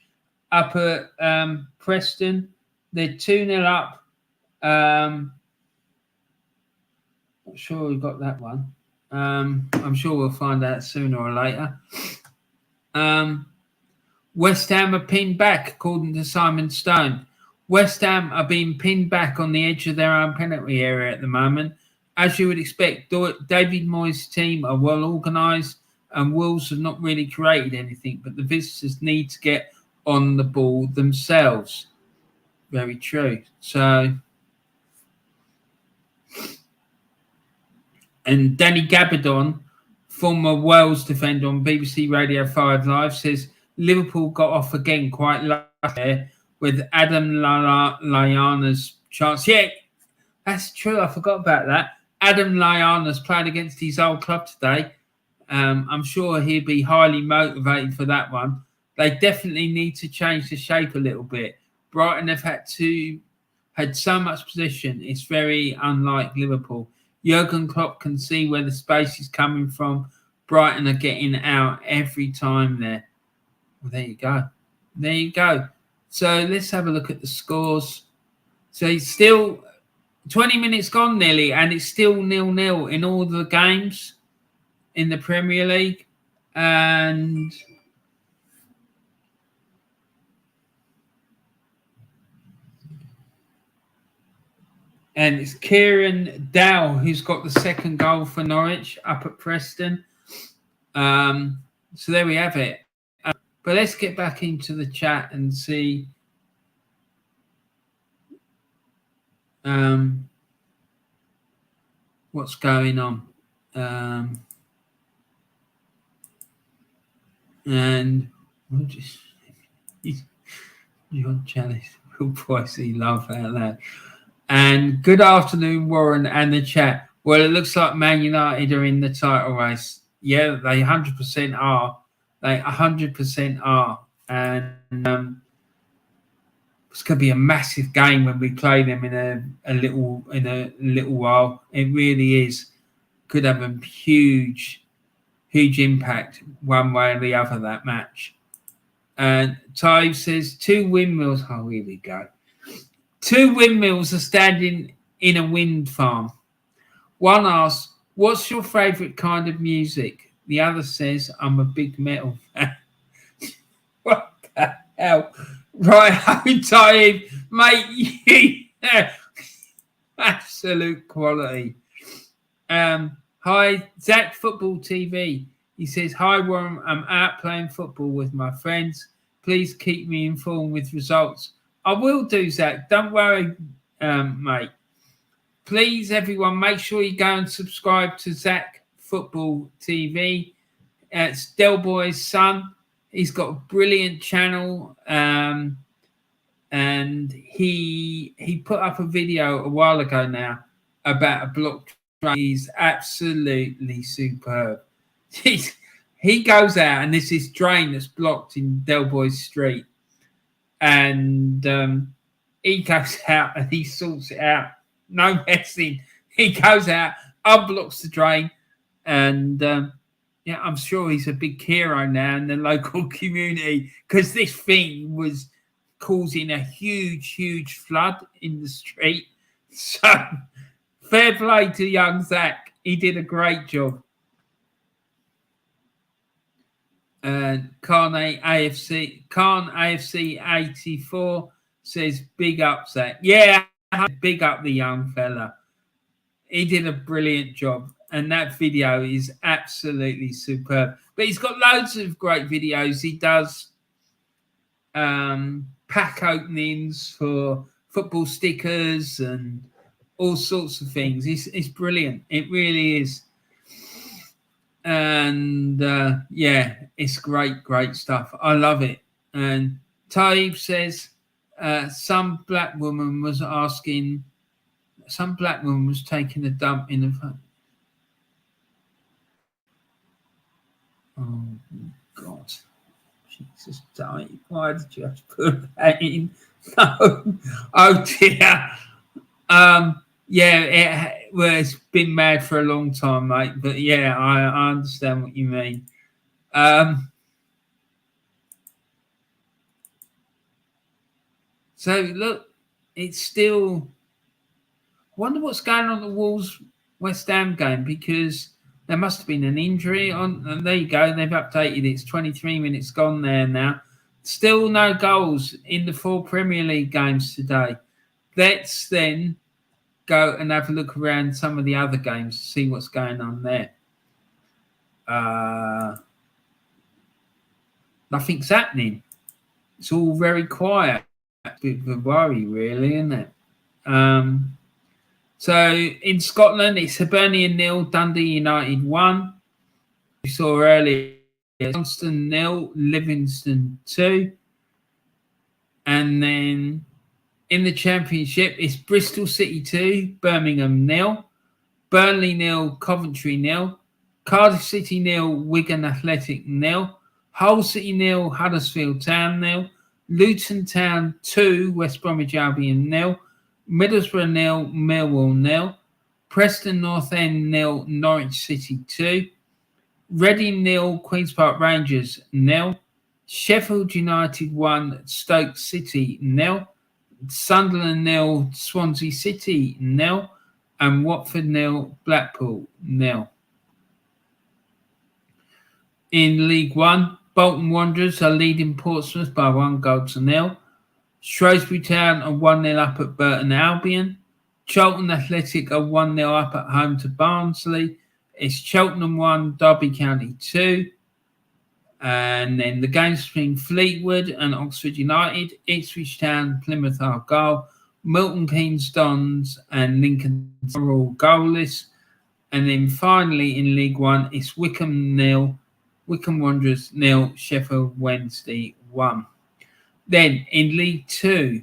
up at Preston. They're 2-0 up. Not sure we got that one. I'm sure we'll find out sooner or later. West Ham are pinned back, according to Simon Stone. West Ham are being pinned back on the edge of their own penalty area at the moment. As you would expect, David Moyes' team are well organised and Wolves have not really created anything, but the visitors need to get on the ball themselves. Very true. So, and Danny Gabardon, former Wales defender on BBC Radio 5 Live, says Liverpool got off again quite lucky there with Adam Lallana's chance. Yeah, that's true. I forgot about that. Adam Lallana's played against his old club today. I'm sure he'll be highly motivated for that one. They definitely need to change the shape a little bit. Brighton have had so much possession. It's very unlike Liverpool. Jurgen Klopp can see where the space is coming from. Brighton are getting out every time there. Well, there you go. There you go. So let's have a look at the scores. So it's still 20 minutes gone nearly, and it's still 0-0 in all the games in the Premier League. And it's Kieran Dow who's got the second goal for Norwich up at Preston. So there we have it. But let's get back into the chat and see what's going on. And we'll just John Chalice, real Bhoycie, laugh out loud. And good afternoon, Warren and the chat. Well, it looks like Man United are in the title race. Yeah, they 100% are. They 100% are. And it's going to be a massive game when we play them in a little while. It really is. Could have a huge impact one way or the other, that match. And Ty says 2 windmills. Oh, here we go. 2 windmills are standing in a wind farm. One asks, what's your favourite kind of music? The other says, I'm a big metal fan. What the hell? Right, Ty, mate, absolute quality. Hi, Zach Football TV. He says, hi, Warren, I'm out playing football with my friends. Please keep me informed with results. I will do, Zach. Don't worry, mate. Please, everyone, make sure you go and subscribe to Zach Football TV. It's Del Boy's son. He's got a brilliant channel, and he put up a video a while ago now about a block train. He's absolutely superb. He goes out, and there's this drain that's blocked in Del Boy Street, and he goes out and he sorts it out. No messing. He goes out, unblocks the drain, and yeah, I'm sure he's a big hero now in the local community, because this thing was causing a huge flood in the street. So fair play to young Zach. He did a great job. Khan AFC 84 says, big up, Zach. Yeah, big up the young fella. He did a brilliant job, and that video is absolutely superb. But he's got loads of great videos. He does pack openings for football stickers and all sorts of things. It's brilliant. It really is. And yeah, it's great stuff. I love it. And Taib says some black woman was taking a dump in the front. Oh God, Jesus, Taib, why did you have to put that in? No. Oh dear. Yeah, it's been mad for a long time, mate. But yeah, I understand what you mean. So look, it's still. I wonder what's going on at the Wolves West Ham game, because there must have been an injury on. And there you go, they've updated it. It's 23 minutes gone there now. Still no goals in the 4 Premier League games today. Let's then go and have a look around some of the other games to see what's going on there. Nothing's happening. It's all very quiet. A bit of a worry, really, isn't it? So in Scotland, it's Hibernian 0, Dundee United 1. We saw earlier Johnston 0, Livingston 2. And then in the Championship, it's Bristol City 2, Birmingham 0, Burnley 0, Coventry 0, Cardiff City 0, Wigan Athletic 0, Hull City 0, Huddersfield Town 0, Luton Town 2, West Bromwich Albion 0, Middlesbrough 0, Millwall 0, Preston North End 0, Norwich City 2, Reading 0, Queen's Park Rangers 0, Sheffield United 1, Stoke City 0, Sunderland 0, Swansea City 0, and Watford 0, Blackpool 0. In League One, Bolton Wanderers are leading Portsmouth by 1-0. Shrewsbury Town are 1-0 up at Burton Albion. Charlton Athletic are 1-0 up at home to Barnsley. It's Cheltenham 1, Derby County 2. And then the games between Fleetwood and Oxford United, Ipswich Town, Plymouth Argyle, Milton Keynes Dons and Lincoln are all goalless. And then finally in League One, it's Wycombe 0, Wycombe Wanderers 0, Sheffield Wednesday 1. Then in League Two,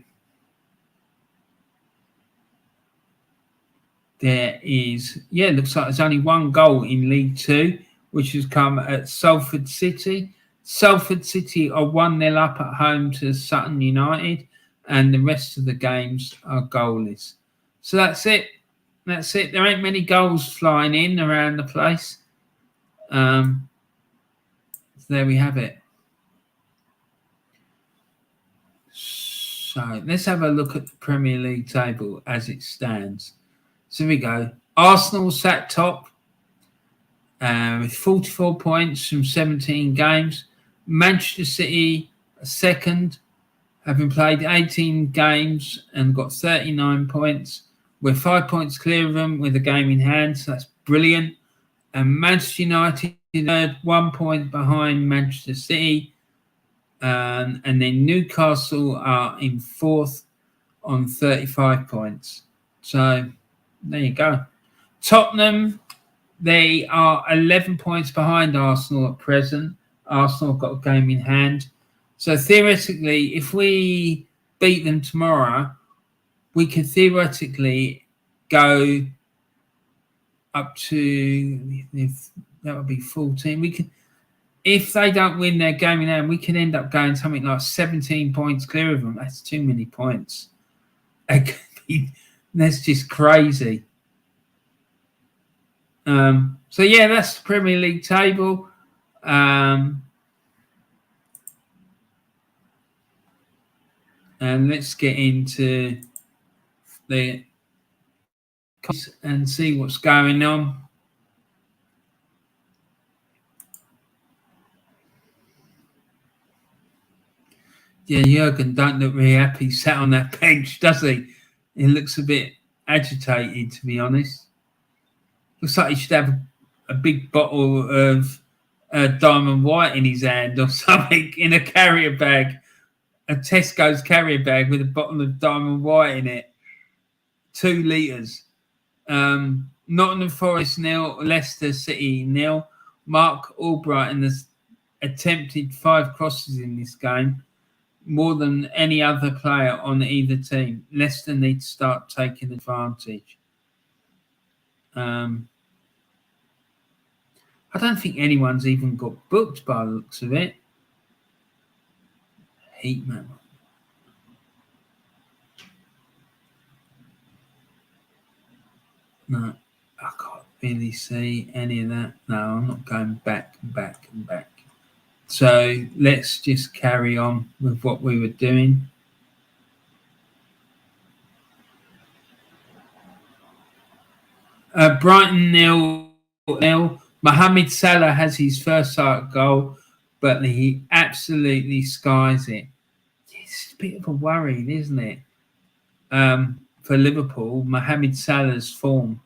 there is, looks like there's only one goal in League Two, which has come at Salford City. Salford City are 1-0 up at home to Sutton United, and the rest of the games are goalless. So that's it. That's it. There ain't many goals flying in around the place. So there we have it. So let's have a look at the Premier League table as it stands. So here we go. Arsenal sat top with 44 points from 17 games. Manchester City second, having played 18 games and got 39 points. We're 5 points clear of them with a game in hand, so that's brilliant. And Manchester United third, 1 point behind Manchester City. And then Newcastle are in fourth on 35 points. So there you go. Tottenham, they are 11 points behind Arsenal at present Arsenal have got a game in hand. So theoretically, if we beat them tomorrow, we could theoretically go up to, if that would be 14. We could, if they don't win their game in hand, we can end up going something like 17 points clear of them. That's too many points. That's just crazy. So yeah, that's the Premier League table. And let's get into the and see what's going on. Yeah, Jurgen don't look really happy sat on that bench, does he? He looks a bit agitated, to be honest. Looks like he should have a big bottle of Diamond White in his hand or something in a carrier bag, a Tesco's carrier bag with a bottle of Diamond White in it. 2 litres. Nottingham Forest 0, Leicester City 0. Mark Albrighton has attempted 5 crosses in this game, more than any other player on either team. Leicester need to start taking advantage. I don't think anyone's even got booked by the looks of it. Heat map. No, I can't really see any of that. No, I'm not going back and back and back. So let's just carry on with what we were doing. Brighton 0-0. Mohamed Salah has his first sight goal, but he absolutely skies it. It's a bit of a worry, isn't it? For Liverpool, Mohamed Salah's form.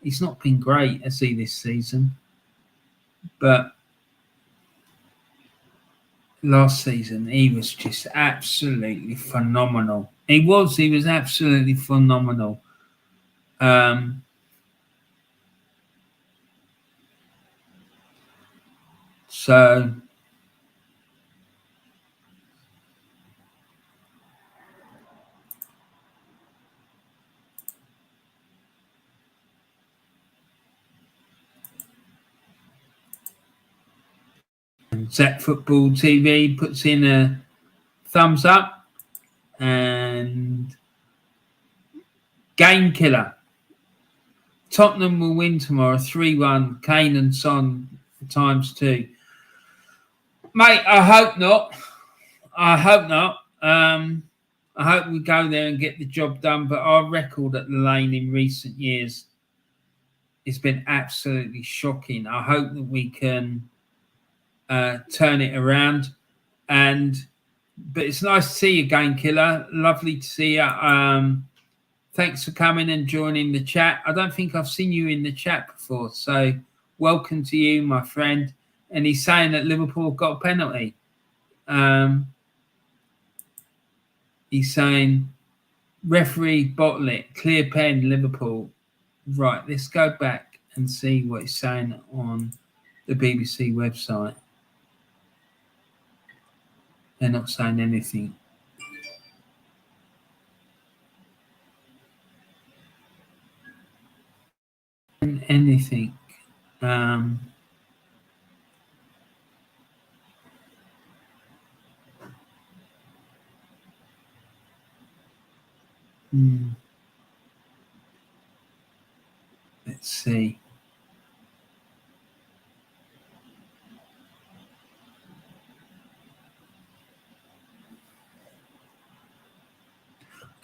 He's not been great, has he, this season? But last season, he was just absolutely phenomenal. He was absolutely phenomenal. So Zach Football TV puts in a thumbs up, and Game Killer. Tottenham will win tomorrow 3-1. Kane and Son ×2. Mate, I hope not. I hope not. I hope we go there and get the job done. But our record at the Lane in recent years has been absolutely shocking. I hope that we can turn it around. But it's nice to see you, Game Killer. Lovely to see you. Thanks for coming and joining the chat. I don't think I've seen you in the chat before, so welcome to you, my friend. And he's saying that Liverpool got a penalty. He's saying, referee bottle it, clear pen, Liverpool. Right, let's go back and see what he's saying on the BBC website. They're not saying anything. Anything. Let's see.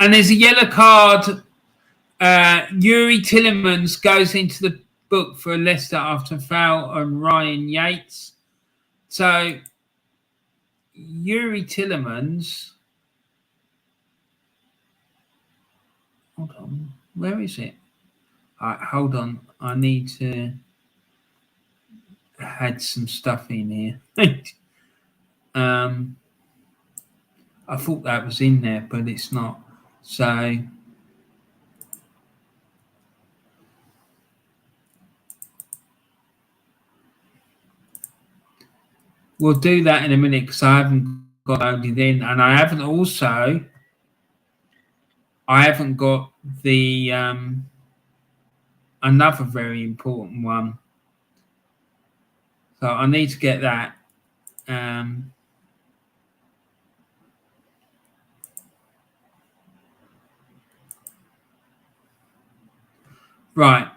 And there's a yellow card. Yuri Tillemans goes into the book for Leicester after a foul on Ryan Yates. So Yuri Tillemans. Hold on. Where is it? Hold on. I need to add some stuff in here. I thought that was in there, but it's not. So we'll do that in a minute because I haven't got loaded in, and I haven't got the another very important one. So I need to get that. Right,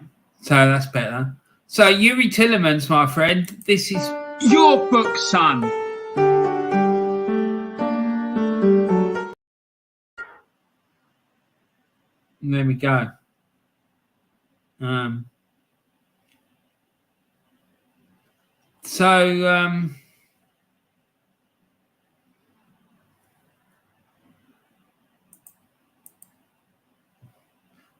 so that's better. So Yuri Tillemans, my friend, this is your book, son. And there we go.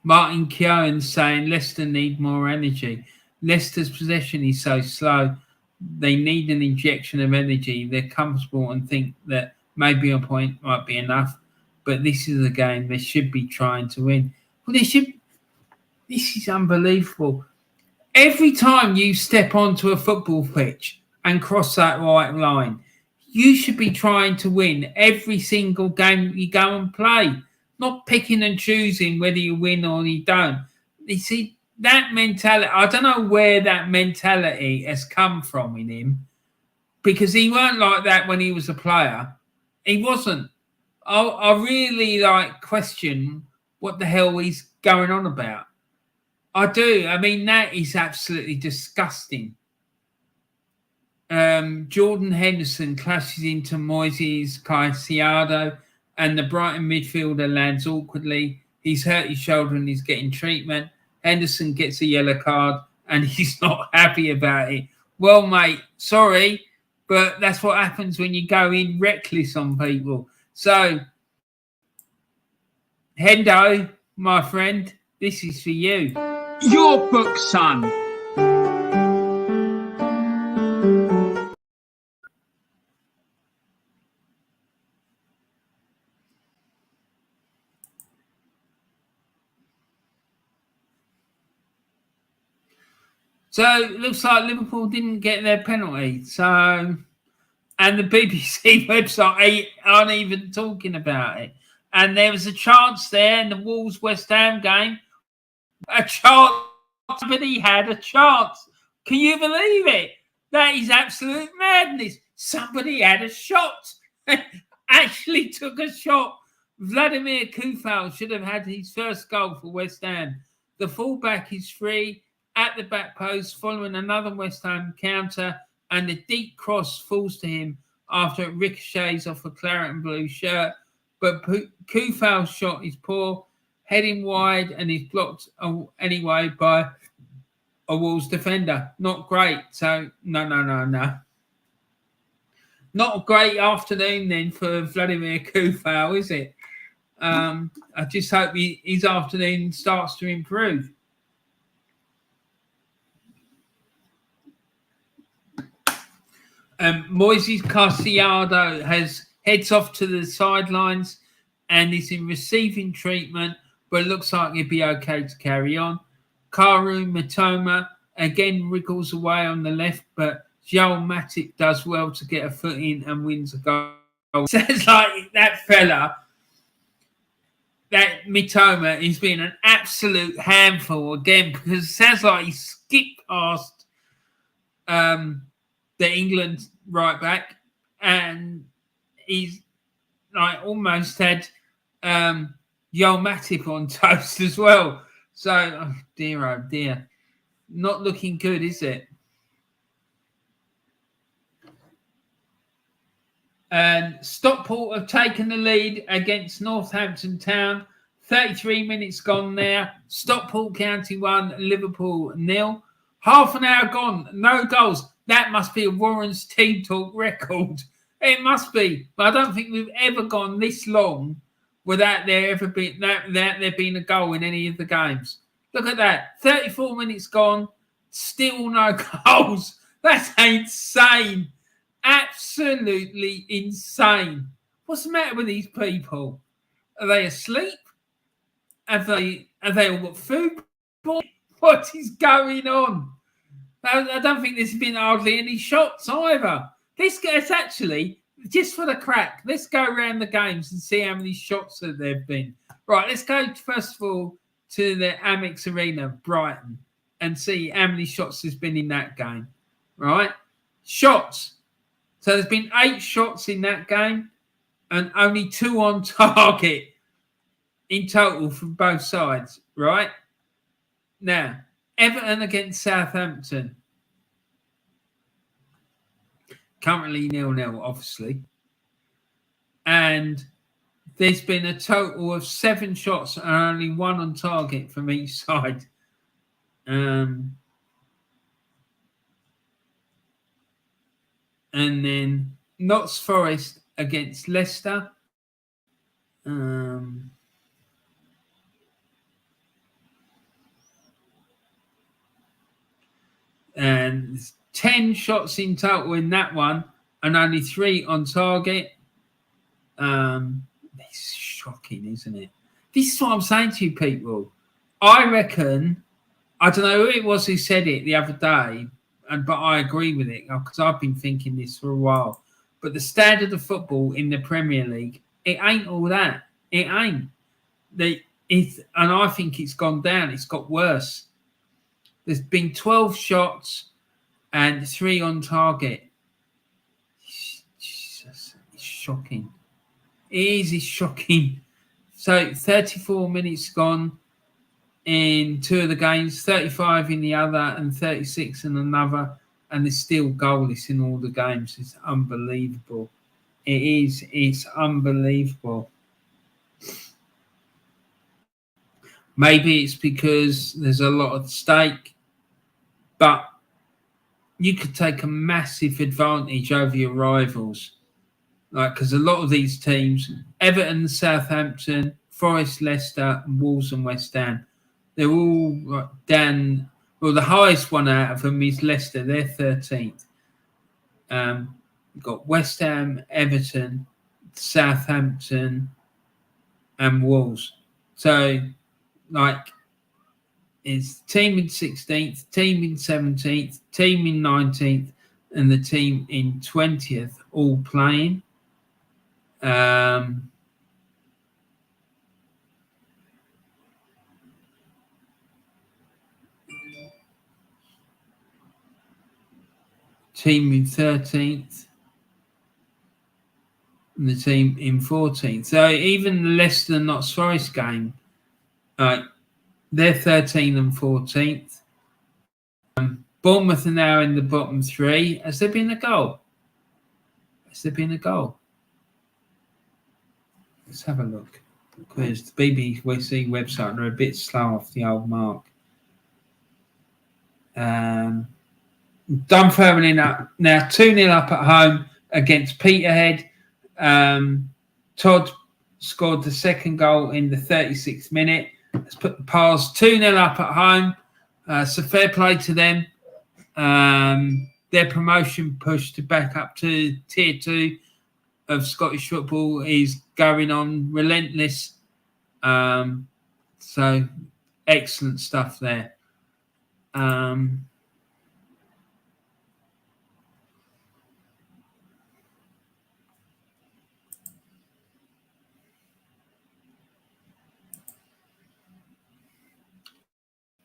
Martin Keown saying Leicester need more energy. Leicester's possession is so slow. They need an injection of energy. They're comfortable and think that maybe a point might be enough. But this is a game they should be trying to win. Well, they should. This is unbelievable. Every time you step onto a football pitch and cross that white line, you should be trying to win every single game you go and play. Not picking and choosing whether you win or you don't. You see, that mentality, I don't know where that mentality has come from in him, because he weren't like that when he was a player. He wasn't. I really question what the hell he's going on about. I do. I mean, that is absolutely disgusting. Jordan Henderson clashes into Moises Caicedo, and the Brighton midfielder lands awkwardly. He's hurt his shoulder and he's getting treatment. Henderson gets a yellow card and he's not happy about it. Well, mate, sorry, but that's what happens when you go in reckless on people. So, Hendo, my friend, this is for you. Your book, son. So it looks like Liverpool didn't get their penalty. So, and the BBC website aren't even talking about it. And there was a chance there in the Wolves West Ham game. A chance. Somebody had a chance. Can you believe it? That is absolute madness. Somebody had a shot. Actually took a shot. Vladimir Kufal should have had his first goal for West Ham. The fullback is free at the back post following another West Ham counter, and the deep cross falls to him after it ricochets off a claret and blue shirt. But Kufal's shot is poor, heading wide, and is blocked anyway by a Wolves defender. Not great. So, no. Not a great afternoon then for Vladimir Kufal, is it? I just hope his afternoon starts to improve. Moises Caicedo heads off to the sidelines and is in receiving treatment, but it looks like he'll be okay to carry on. Karu Mitoma again wriggles away on the left, but Joel Matip does well to get a foot in and wins a goal. Sounds like that fella, that Mitoma, is being an absolute handful again, because it sounds like he skipped past the England right back, and he's almost had Joel Matip on toast as well. So, oh dear. Not looking good, is it? And Stockport have taken the lead against Northampton Town. 33 minutes gone there. Stockport County 1, Liverpool 0. Half an hour gone, no goals. That must be a Warren's Team Talk record. It must be. But I don't think we've ever gone this long without there being a goal in any of the games. Look at that. 34 minutes gone, still no goals. That's insane. Absolutely insane. What's the matter with these people? Are they asleep? Have they all got food? What is going on? I don't think there's been hardly any shots either. It's actually just for the crack. Let's go around the games and see how many shots that there've been. Right, let's go first of all to the Amex Arena, Brighton, and see how many shots there's been in that game. Right, shots. So there's been 8 shots in that game, and only 2 on target in total from both sides. Right now, Everton against Southampton. Currently 0-0, obviously. And there's been a total of 7 shots and only 1 on target from each side. And then Notts Forest against Leicester. And 10 shots in total in that one, and only 3 on target. It's shocking, isn't it? This is what I'm saying to you people. I reckon, I don't know who it was who said it the other day, but I agree with it because I've been thinking this for a while. But the standard of football in the Premier League, it ain't all that. It ain't. And I think it's gone down. It's got worse. There's been 12 shots and 3 on target. Jesus, it's shocking. It's shocking. So 34 minutes gone in 2 of the games, 35 in the other, and 36 in another, and there's still goalless in all the games. It's unbelievable. It is. It's unbelievable. Maybe it's because there's a lot at stake, but you could take a massive advantage over your rivals. Like, because a lot of these teams, Everton, Southampton, Forest, Leicester, Wolves and West Ham, they're all down. Well, the highest one out of them is Leicester. They're 13th. You've got West Ham, Everton, Southampton and Wolves. So, like, it's team in 16th, team in 17th, team in 19th, and the team in 20th all playing. Team in 13th, and the team in 14th. So even the Leicester Notts Forest game, they're 13th and 14th. Bournemouth are now in the bottom 3. Has there been a goal? Has there been a goal? Let's have a look. Because the BBC website are a bit slow off the old mark. Dunfermline up now 2-0 up at home against Peterhead. Todd scored the second goal in the 36th minute. Let's put the Pars 2-0 up at home. So fair play to them. Their promotion push to back up to Tier 2 of Scottish football is going on relentless. So excellent stuff there.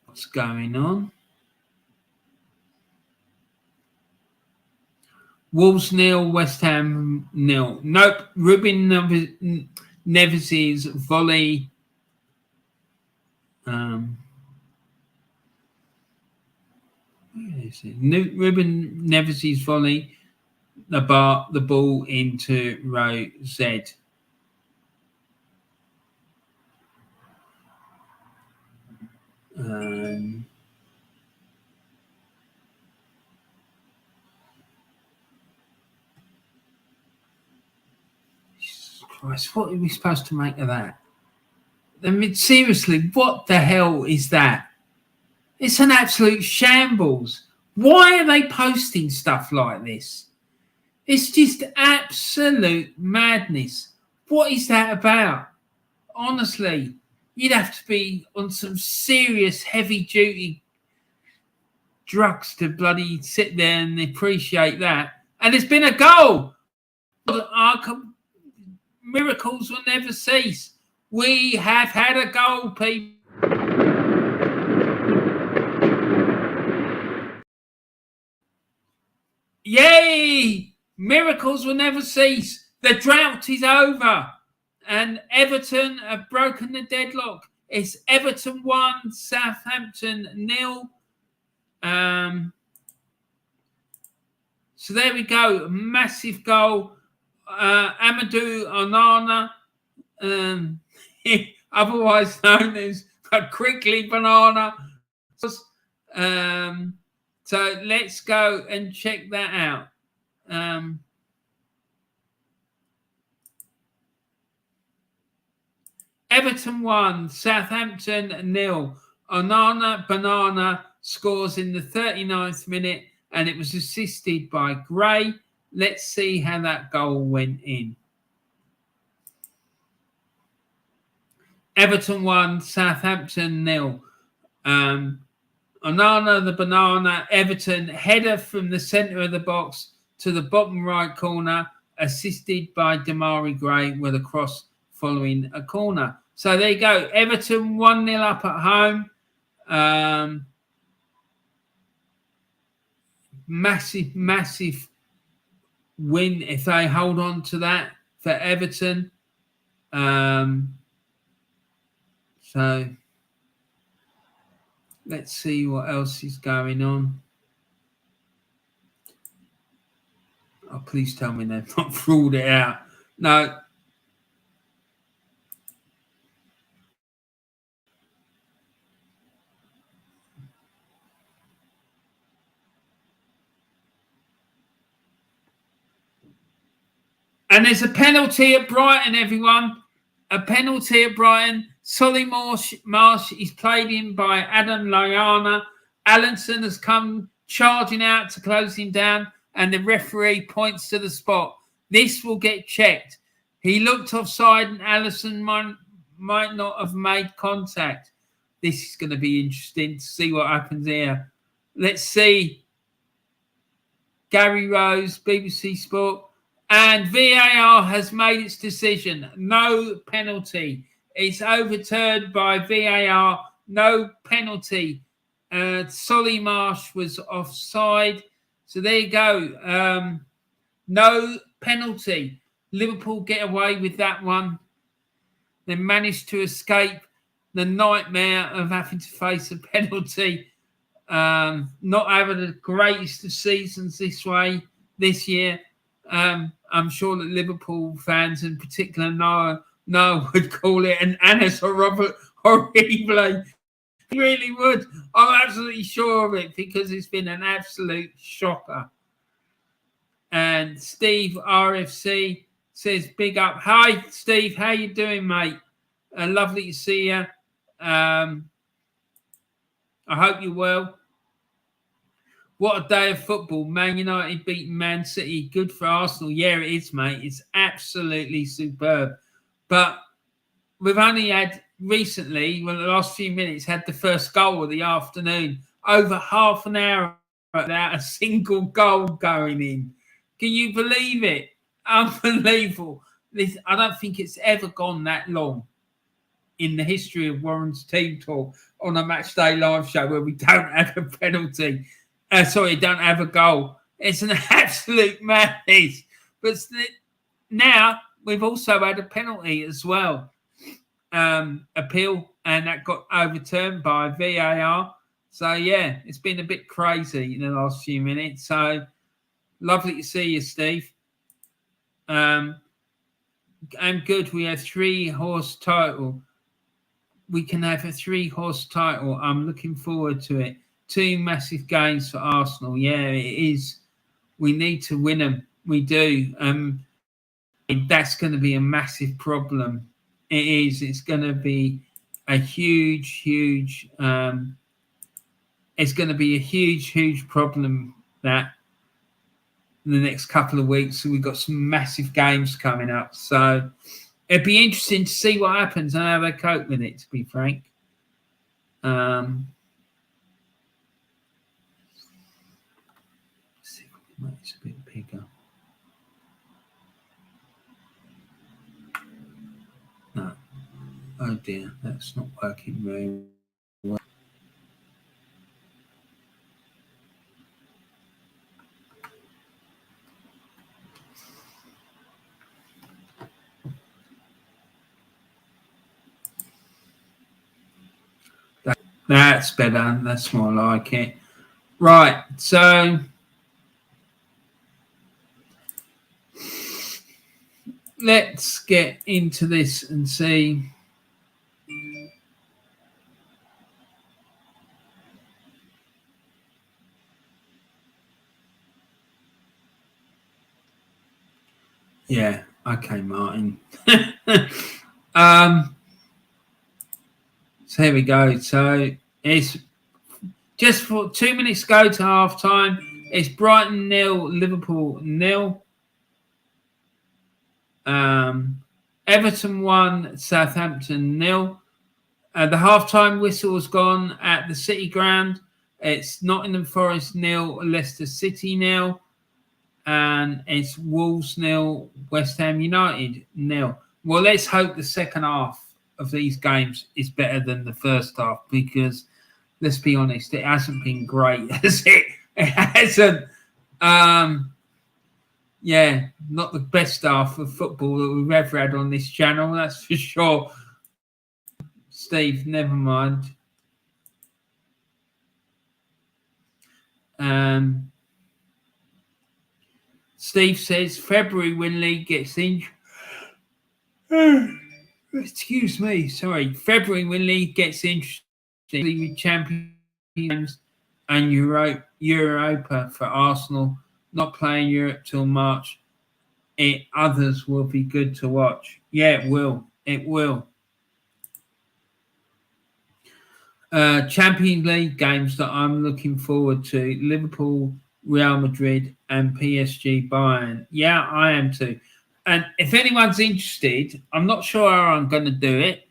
What's going on? Wolves 0, West Ham 0. Nope. Ruben Neves' volley. Where is it? Ruben Neves' volley. The ball into row Z. Jesus Christ, what are we supposed to make of that? I mean, seriously, what the hell is that? It's an absolute shambles. Why are they posting stuff like this? It's just absolute madness. What is that about? Honestly, you'd have to be on some serious heavy-duty drugs to bloody sit there and appreciate that. And there's been a goal. Miracles will never cease. We have had a goal, people. Yay! Miracles will never cease. The drought is over. And Everton have broken the deadlock. It's Everton 1, Southampton 0. So there we go. Massive goal. Amadou Onana, otherwise known as a Quickly Banana. So let's go and check that out. Everton 1, Southampton 0. Onana Banana scores in the 39th minute, and it was assisted by Gray. Let's see how that goal went in. Everton 1, Southampton 0. Onana the Banana, Everton header from the centre of the box to the bottom right corner, assisted by Damari Gray with a cross following a corner. So there you go. Everton 1-0 up at home. Massive win if they hold on to that for Everton. So let's see what else is going on. Oh, please tell me they've not ruled it out. No. And there's a penalty at Brighton, everyone. A penalty at Brighton. Solly Marsh is played in by Adam Lallana. Allinson has come charging out to close him down, and the referee points to the spot. This will get checked. He looked offside, and Allison might not have made contact. This is going to be interesting to see what happens here. Let's see. Gary Rose, BBC Sport. And VAR has made its decision. No penalty. It's overturned by VAR. No penalty. Solly Marsh was offside. So there you go. No penalty. Liverpool get away with that one. They managed to escape the nightmare of having to face a penalty. Not having the greatest of seasons this year. I'm sure that Liverpool fans in particular Noah would call it an annus horrible. He really would. I'm absolutely sure of it because it's been an absolute shocker. And Steve RFC says, big up. Hi, Steve. How you doing, mate? Lovely to see you. I hope you're well. What a day of football. Man United beating Man City. Good for Arsenal. Yeah, it is, mate. It's absolutely superb. But we've only had recently, well, the last few minutes, had the first goal of the afternoon. Over half an hour without a single goal going in. Can you believe it? Unbelievable. I don't think it's ever gone that long in the history of Warren's Team Talk on a Matchday live show where we don't have a penalty. Don't have a goal. It's an absolute madness. But now we've also had a penalty as well. Appeal, and that got overturned by VAR. So, yeah, it's been a bit crazy in the last few minutes. So, lovely to see you, Steve. I'm good. We have 3-horse title. We can have a 3-horse title. I'm looking forward to it. 2 massive games for Arsenal. Yeah, it is. We need to win them. We do. That's going to be a massive problem. It is. It's going to be a huge it's going to be a huge problem that in the next couple of weeks. So we've got some massive games coming up. So it'd be interesting to see what happens and how they cope with it, to be frank. See if we can make this a bit bigger. Oh dear, that's not working very well. That's better. That's more like it. Right, so let's get into this and see. Yeah, okay, Martin. So here we go. So it's just for 2 minutes go to half time. It's Brighton 0, Liverpool 0. Everton 1, Southampton 0. The half-time whistle has gone at the City Ground. It's Nottingham Forest 0, Leicester City 0. And it's Wolves 0, West Ham United 0. Well, let's hope the second half of these games is better than the first half, because let's be honest, it hasn't been great, has it? It hasn't. Yeah, not the best half of football that we've ever had on this channel, that's for sure. Steve, never mind. Steve says February when league gets injured. Excuse me, sorry. February when league gets interesting with Champions and Europa for Arsenal. Not playing Europe till March. Others will be good to watch. Yeah, it will. It will. Champions League games that I'm looking forward to: Liverpool, Real Madrid, and PSG Bayern. Yeah, I am too. And if anyone's interested, I'm not sure how I'm going to do it,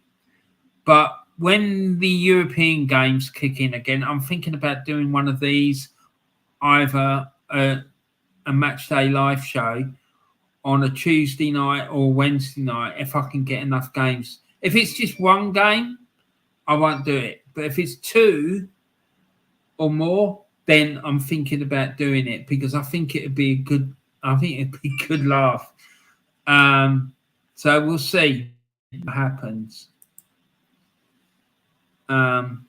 but when the European games kick in again, I'm thinking about doing one of these, either a match day live show on a Tuesday night or Wednesday night, if I can get enough games. If it's just one game, I won't do it. But if it's two or more, then I'm thinking about doing it, because I think it'd be a good laugh. So we'll see what happens. And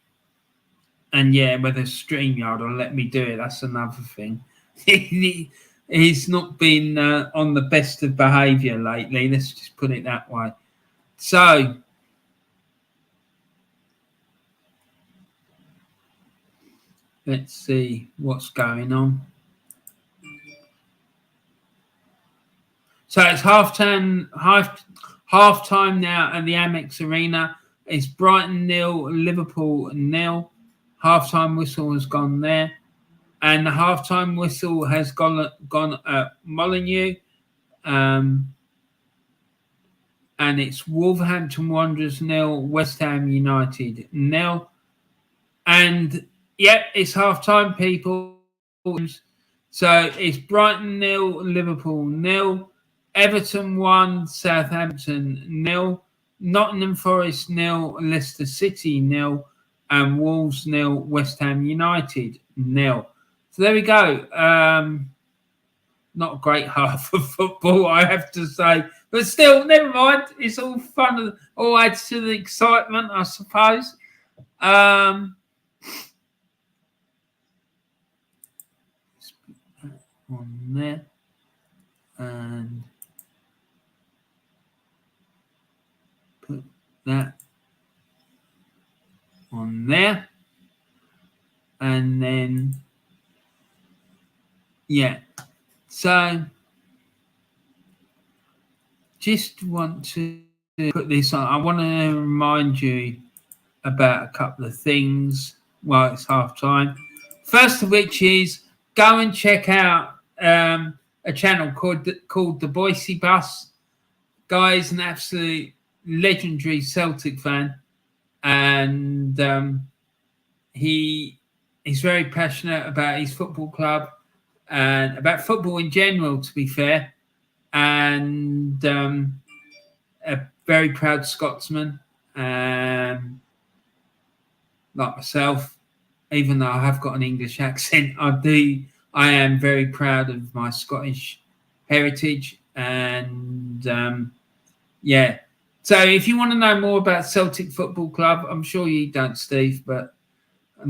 yeah, whether StreamYard will let me do it, that's another thing. He's not been on the best of behaviour lately. Let's just put it that way. So let's see what's going on. So it's half time now at the Amex Arena. It's Brighton 0, Liverpool 0. Half-time whistle has gone there. And the half-time whistle has gone at Molineux. And it's Wolverhampton Wanderers 0, West Ham United 0. And, yeah, it's half-time, people. So it's Brighton 0, Liverpool 0. Everton 1, Southampton 0. Nottingham Forest 0, Leicester City 0. And Wolves 0, West Ham United 0. So there we go. Not a great half of football, I have to say. But still, never mind. It's all fun. All adds to the excitement, I suppose. Let's put that on there. And put that on there. And then, yeah. So, just want to put this on. I want to remind you about a couple of things while it's half time. First of which is go and check out a channel called the Bhoycie Bus. Guy's an absolute legendary Celtic fan, and he's very passionate about his football club and about football in general, to be fair, and a very proud Scotsman. like myself, even though I have got an English accent, I am very proud of my Scottish heritage. And yeah. So if you want to know more about Celtic Football Club, I'm sure you don't, Steve, but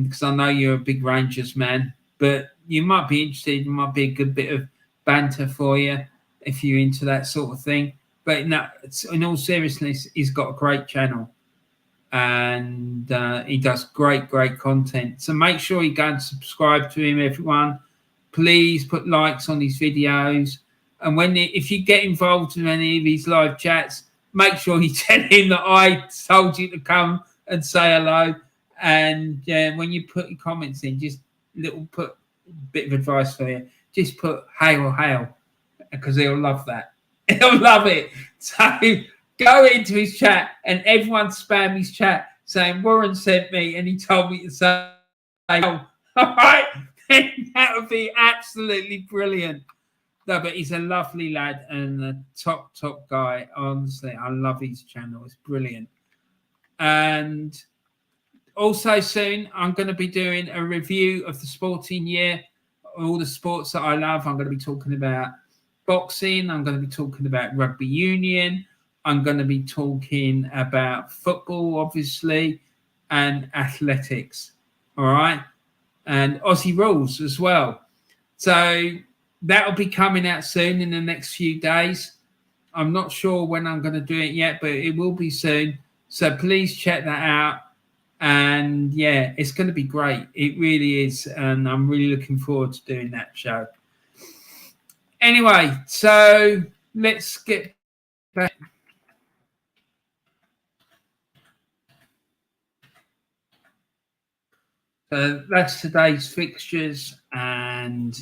because I know you're a big Rangers man, but you might be interested. It might be a good bit of banter for you if you're into that sort of thing. But no, in all seriousness, he's got a great channel, and he does great content. So make sure you go and subscribe to him, everyone. Please put likes on his videos, and if you get involved in any of his live chats, make sure you tell him that I told you to come and say hello. And when you put your comments in, just put a bit of advice for you. Just put hail, because he'll love that. He'll love it. So go into his chat and everyone spam his chat saying Warren sent me and he told me to say hail. All right, that would be absolutely brilliant. No, but he's a lovely lad and a top guy. Honestly, I love his channel. It's brilliant. And also soon, I'm going to be doing a review of the sporting year, all the sports that I love. I'm going to be talking about boxing. I'm going to be talking about rugby union. I'm going to be talking about football, obviously, and athletics. All right. And Aussie rules as well. So that'll be coming out soon in the next few days. I'm not sure when I'm going to do it yet, but it will be soon. So please check that out. And yeah, it's going to be great. It really is. And I'm really looking forward to doing that show. Anyway, so let's get back. So that's today's fixtures. And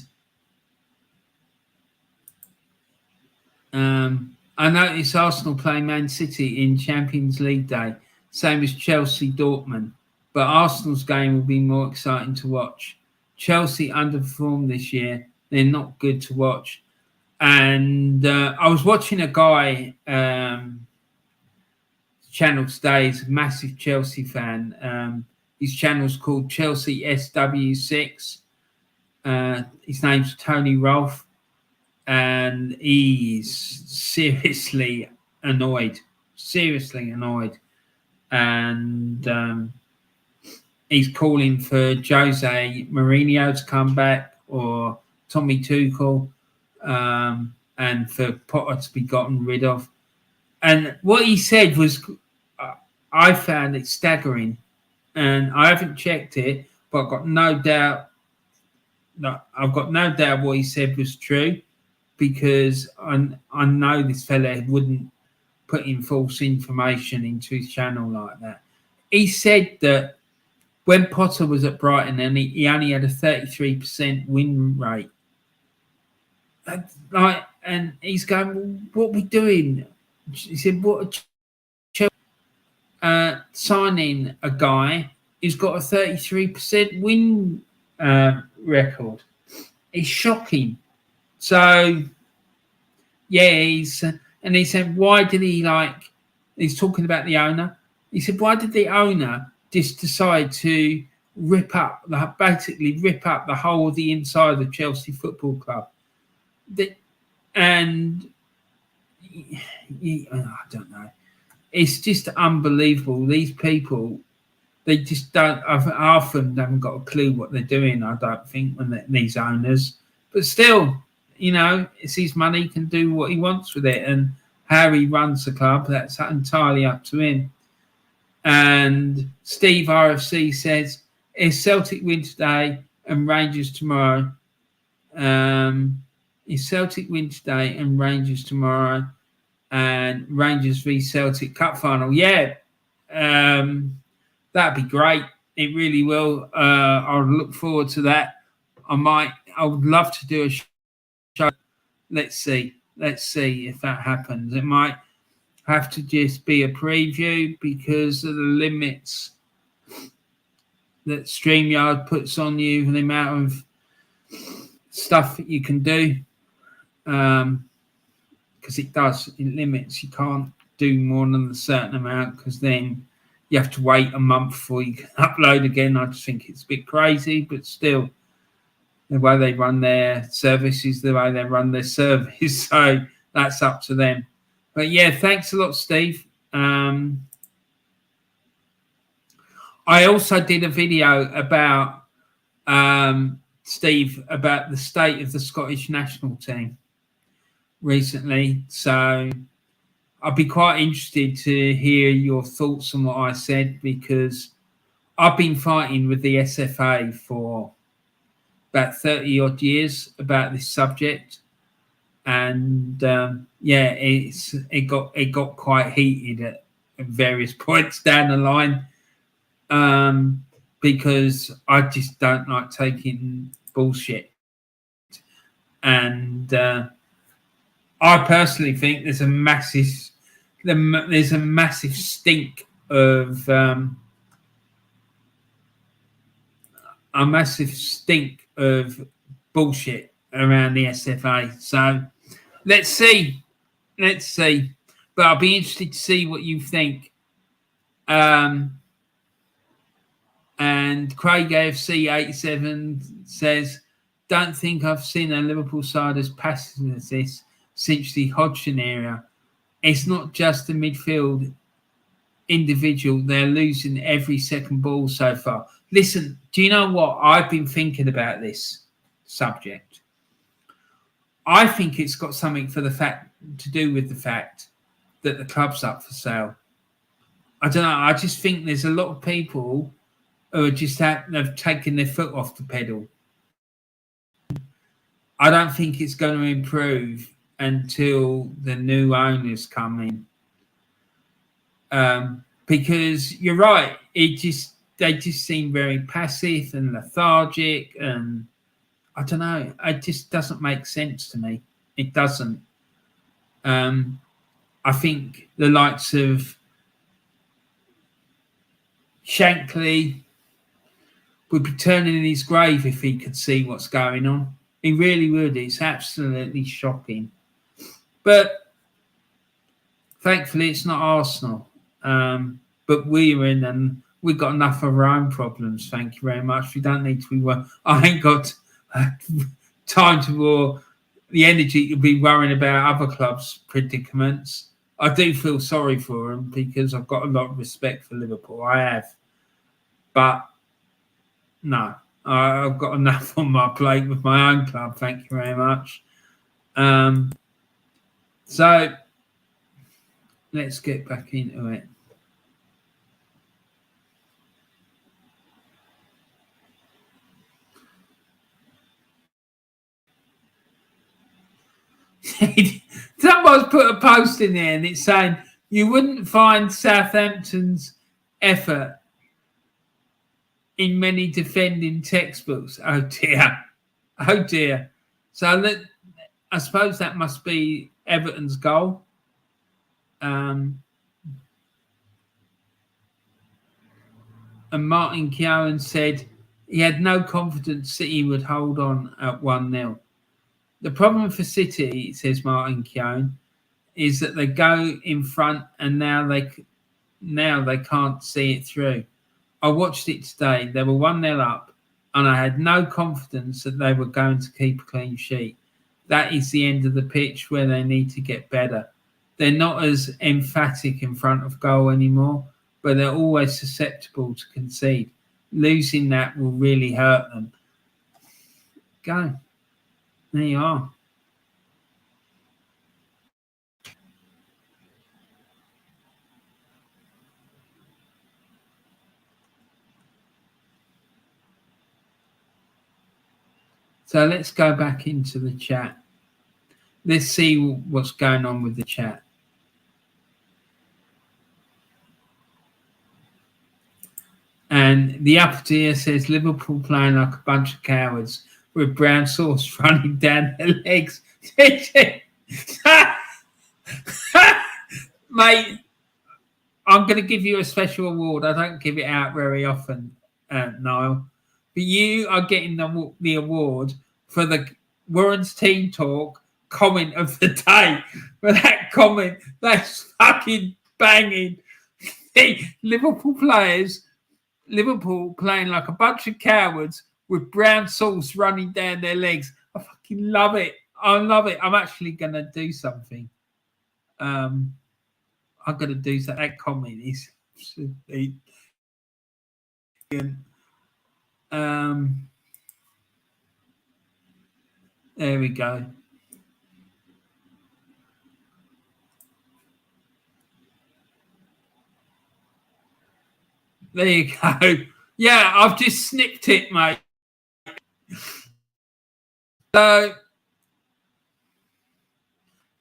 I noticed Arsenal playing Man City in Champions League day, same as Chelsea Dortmund. But Arsenal's game will be more exciting to watch. Chelsea underperformed this year. They're not good to watch. And I was watching a guy channel today. He's a massive Chelsea fan. His channel's called Chelsea SW6. His name's Tony Rolfe. And he's seriously annoyed. And he's calling for Jose Mourinho to come back or Tommy Tuchel, and for Potter to be gotten rid of. And what he said was, I found it staggering. And I haven't checked it, but I've got no doubt what he said was true, because I know this fella wouldn't put in false information into his channel like that. He said that when Potter was at Brighton and he only had a 33% win rate. And he's going, well, what are we doing? He said, what signing a guy who's got a 33% win record. It's shocking. So, yeah, he said, why did he's talking about the owner. He said, why did the owner just decide to basically rip up the whole of the inside of Chelsea Football Club? And I don't know. It's just unbelievable. These people, they just don't, half of them haven't got a clue what they're doing, I don't think, these owners. But still, it's his money, he can do what he wants with it. And how he runs the club, that's entirely up to him. And Steve RFC says, if Celtic win today and Rangers tomorrow, if Celtic win today and Rangers tomorrow, and Rangers v Celtic Cup final, that'd be great. It really will. I'll look forward to that. I would love to do a show. Let's see if that happens. It might have to just be a preview because of the limits that StreamYard puts on you and the amount of stuff that you can do. Because it limits. You can't do more than a certain amount, because then you have to wait a month before you can upload again. I just think it's a bit crazy, but still, the way they run their service is the way they run their service. So that's up to them. But yeah, thanks a lot, Steve. I also did a video about, Steve, about the state of the Scottish national team recently. So I'd be quite interested to hear your thoughts on what I said, because I've been fighting with the SFA for about 30 odd years about this subject. And yeah, it got quite heated at various points down the line, because I just don't like taking bullshit. And I personally think there's a massive stink of bullshit around the SFA. So let's see. But I'll be interested to see what you think. And Craig AFC 87 says, don't think I've seen a Liverpool side as passive as this since the Hodgson era. It's not just the midfield individual. They're losing every second ball so far. Listen, do you know what? I've been thinking about this subject. I think it's got something to do with the fact that the club's up for sale. I don't know. I just think there's a lot of people who are just have taken their foot off the pedal. I don't think it's going to improve until the new owners come in. Because you're right, they just seem very passive and lethargic, and I don't know, it just doesn't make sense to me. It doesn't. I think the likes of Shankly would be turning in his grave if he could see what's going on. He really would. It's absolutely shocking. But thankfully, it's not Arsenal. But we're in, and we've got enough of our own problems. Thank you very much. We don't need to be worried. I ain't got time or the energy to be worrying about other clubs' predicaments. I do feel sorry for them because I've got a lot of respect for Liverpool. I have. But no, I've got enough on my plate with my own club. Thank you very much. So let's get back into it. Someone's put a post in there and it's saying you wouldn't find Southampton's effort in many defending textbooks. Oh dear. Oh dear. So I suppose that must be Everton's goal. And Martin Keown said he had no confidence City would hold on at 1-0. The problem for City, says Martin Keown, is that they go in front and now they can't see it through. I watched it today. They were 1-0 up and I had no confidence that they were going to keep a clean sheet. That is the end of the pitch where they need to get better. They're not as emphatic in front of goal anymore, but they're always susceptible to concede. Losing that will really hurt them. Go. There you are. So let's go back into the chat. Let's see what's going on with the chat. And the upper tier says Liverpool playing like a bunch of cowards with brown sauce running down their legs. Mate, I'm going to give you a special award. I don't give it out very often, Niall. But you are getting the award for the Warren's Team Talk comment of the day. For that comment, that's fucking banging. Liverpool players, Liverpool playing like a bunch of cowards with brown sauce running down their legs. I fucking love it. I love it. I'm actually going to do something. I'm going to do something. That comment is absolutely... there we go. There you go. Yeah, I've just snipped it, mate. So,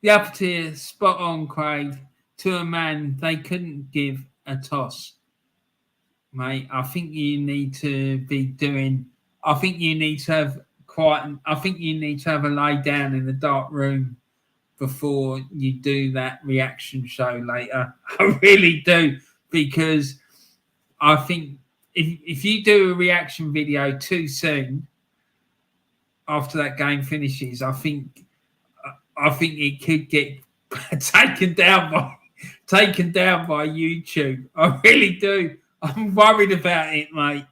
the upper tier, spot on, Craig. To a man, they couldn't give a toss, mate. I think you need to be doing... I think you need to have I think you need to have a lay down in the dark room before you do that reaction show later. I really do, because I think if you do a reaction video too soon after that game finishes, I think it could get taken down by YouTube. I really do. I'm worried about it, mate.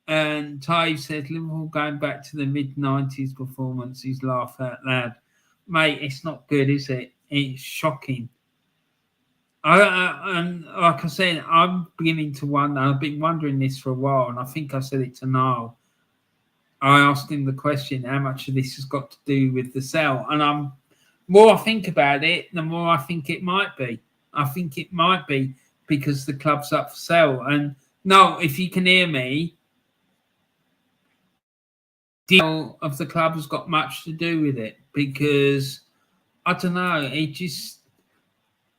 And Ty said Liverpool going back to the mid-90s performances, laugh out loud. Mate, it's not good, is it? It's shocking. And like I said, I'm beginning to wonder. I've been wondering this for a while, and I think I said it to Niall. I asked him the question, how much of this has got to do with the sell? And more I think about it, the more I think it might be. I think it might be because the club's up for sale. And no, if you can hear me, the deal of the club has got much to do with it, because I don't know, it just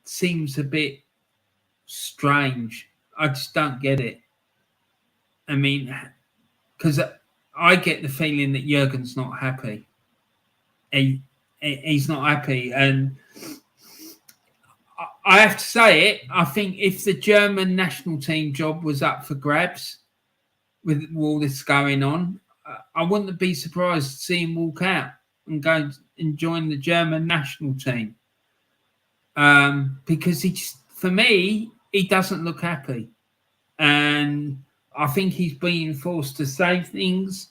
seems a bit strange. I just don't get it. I mean, because I get the feeling that Jurgen's not happy. He's not happy, and I have to say it. I think if the German national team job was up for grabs with all this going on, I wouldn't be surprised to see him walk out and go and join the German national team. Because for me, he doesn't look happy. And I think he's being forced to say things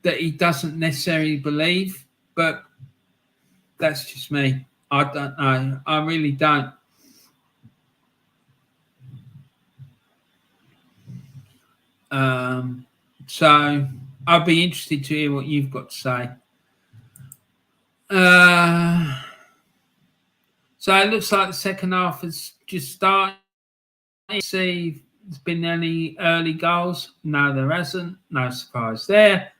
that he doesn't necessarily believe. But that's just me. I don't know. I really don't. So I'll be interested to hear what you've got to say. So it looks like the second half has just started. See if there's been any early goals. No, there hasn't. No surprise there.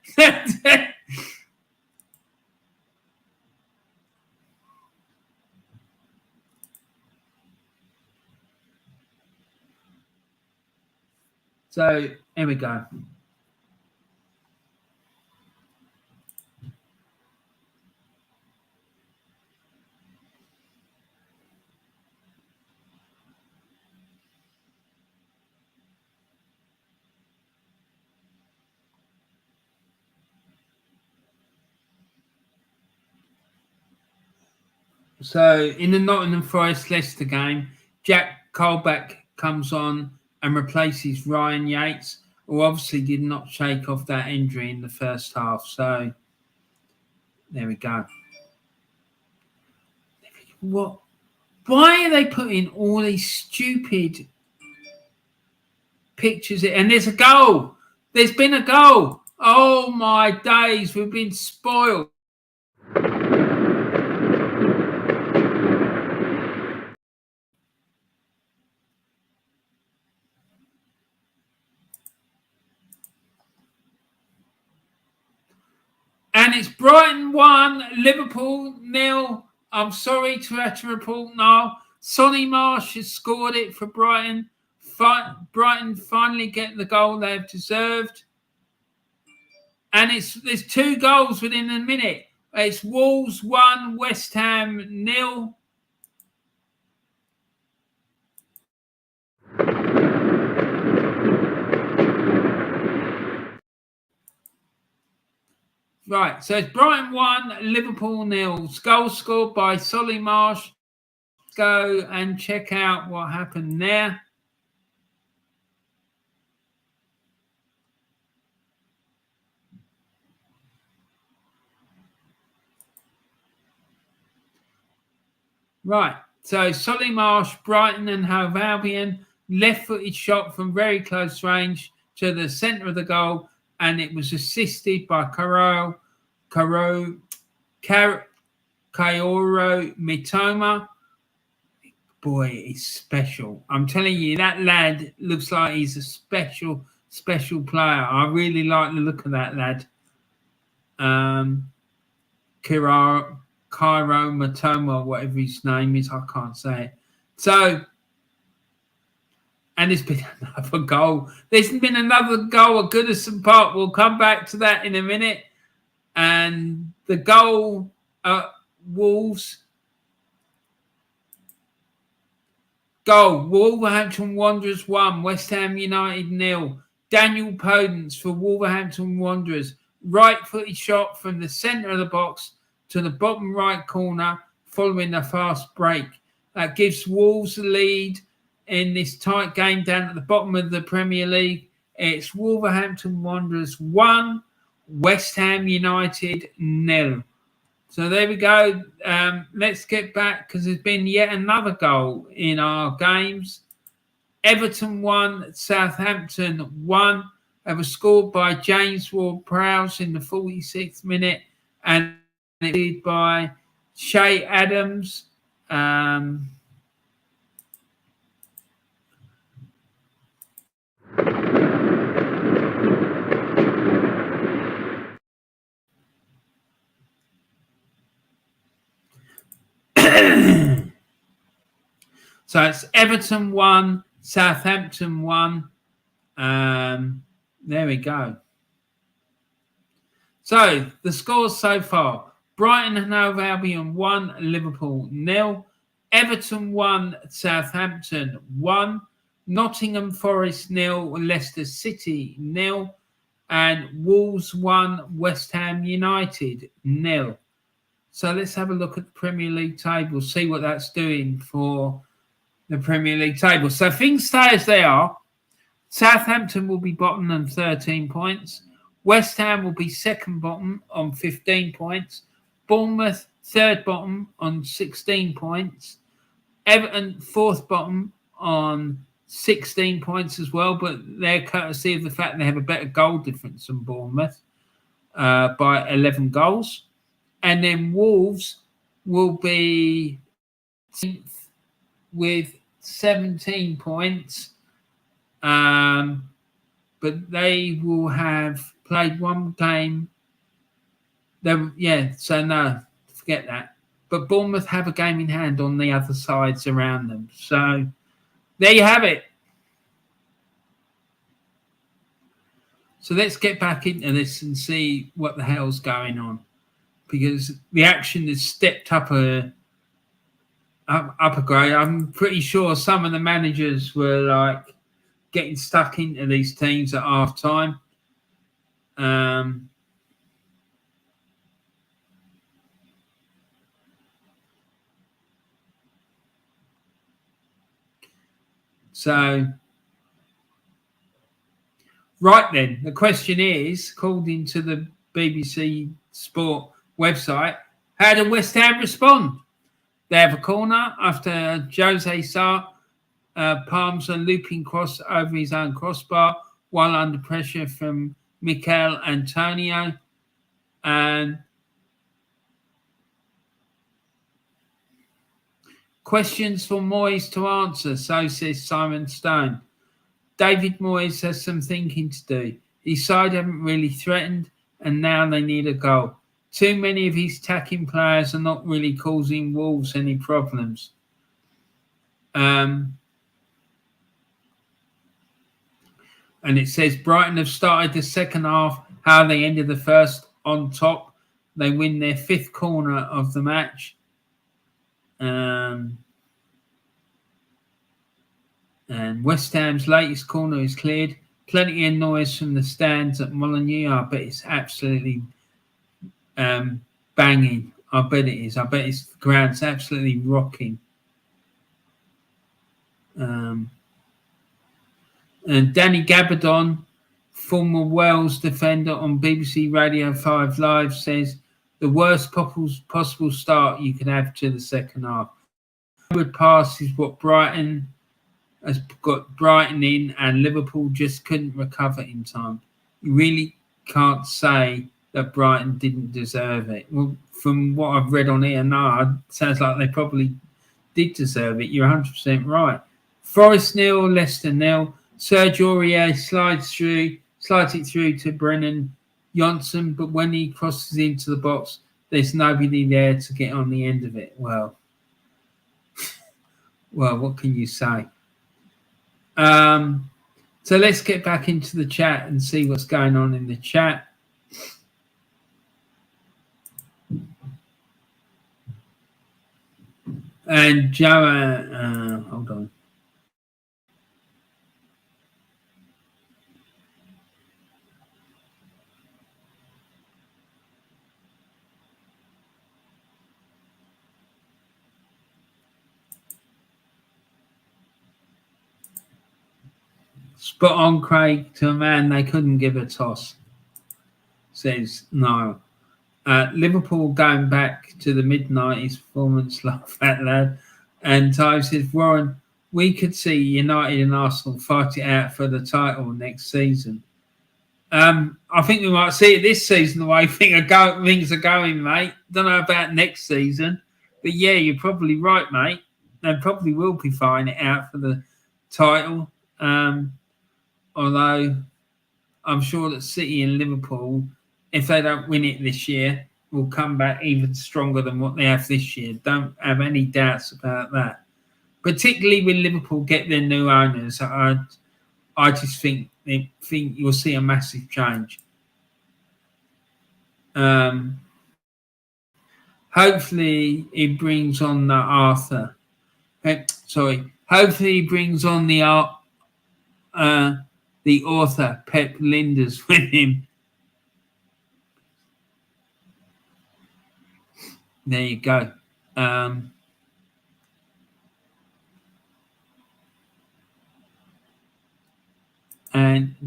So here we go. So in the Nottingham Forest Leicester game, Jack Colback comes on and replaces Ryan Yates, who obviously did not shake off that injury in the first half. So there we go. What? Why are they putting all these stupid pictures in? And there's a goal. There's been a goal. Oh my days, we've been spoiled. And it's Brighton 1, Liverpool 0. I'm sorry to have to report now. Sonny Marsh has scored it for Brighton. Brighton finally get the goal they've deserved. And there's 2 goals within a minute. It's Wolves 1, West Ham 0. Right, so it's Brighton 1, Liverpool 0. Goal scored by Solly Marsh. go and check out what happened there. Right, so Solly Marsh, Brighton and Hove Albion, left-footed shot from very close range to the centre of the goal, and it was assisted by Kaoro Mitoma. Boy, he's special. I'm telling you, that lad looks like he's a special player. I really like the look of that lad. Cairo Matoma, whatever his name is, I can't say it. So, and there's been another goal. There's been another goal at Goodison Park. We'll come back to that in a minute. And the goal at Wolves. Goal, Wolverhampton Wanderers 1, West Ham United 0. Daniel Podence for Wolverhampton Wanderers. Right-footed shot from the centre of the box to the bottom right corner following a fast break. That gives Wolves the lead in this tight game down at the bottom of the Premier League. It's Wolverhampton Wanderers 1, West Ham United 0. So there we go. Let's get back because there's been yet another goal in our games. Everton 1, Southampton 1. They were scored by James Ward-Prowse in the 46th minute and it by Shay Adams. So it's Everton 1, Southampton 1. There we go. So the scores so far: Brighton and Hove Albion 1, Liverpool 0. Everton 1, Southampton 1. Nottingham Forest 0, Leicester City 0. And Wolves 1, West Ham United 0. So let's have a look at the Premier League table, see what that's doing for the Premier League table. So things stay as they are. Southampton will be bottom on 13 points. West Ham will be second bottom on 15 points. Bournemouth, third bottom on 16 points. Everton, fourth bottom on 16 points as well, but they're courtesy of the fact they have a better goal difference than Bournemouth by 11 goals. And then Wolves will be 10th with 17 points. But they will have played one game. So no, forget that. But Bournemouth have a game in hand on the other sides around them. So there you have it. So let's get back into this and see what the hell's going on. Because the action has stepped up a grade. I'm pretty sure some of the managers were like getting stuck into these teams at half time. So, right then, the question is, according to the BBC Sport website, how did West Ham respond? They have a corner after Jose Sarr palms a looping cross over his own crossbar while under pressure from Mikel Antonio. And questions for Moyes to answer, so says Simon Stone. David Moyes has some thinking to do. His side haven't really threatened, and now they need a goal. Too many of his attacking players are not really causing Wolves any problems. And it says Brighton have started the second half how they ended the first on top. They win their fifth corner of the match. And West Ham's latest corner is cleared. Plenty of noise from the stands at Molineux. I bet it's absolutely banging. I bet it is. I bet the ground's absolutely rocking. And Danny Gabardon, former Wales defender on BBC Radio 5 Live, says the worst possible start you could have to the second half. Forward pass is what Brighton has got Brighton in, and Liverpool just couldn't recover in time. You really can't say that Brighton didn't deserve it. Well, from what I've read on here, no, it sounds like they probably did deserve it. You're 100% right. Forest 0, Leicester 0. Serge Aurier slides it through to Brennan Johnson, but when he crosses into the box, there's nobody there to get on the end of it. Well, what can you say? So let's get back into the chat and see what's going on in the chat. And Joe, hold on. Spot on, Craig, to a man they couldn't give a toss. Says no. Liverpool going back to the mid-90s performance, love that lad. And Ty says, Warren, we could see United and Arsenal fight it out for the title next season. I think we might see it this season the way things are going, mate. Don't know about next season. But yeah, you're probably right, mate. They probably will be fighting it out for the title. Although I'm sure that City and Liverpool, if they don't win it this year, will come back even stronger than what they have this year. Don't have any doubts about that. Particularly when Liverpool get their new owners, I just think you'll see a massive change. Hopefully, it brings on the Arthur. Hopefully, he brings on the author Pep Linders with him. There you go. And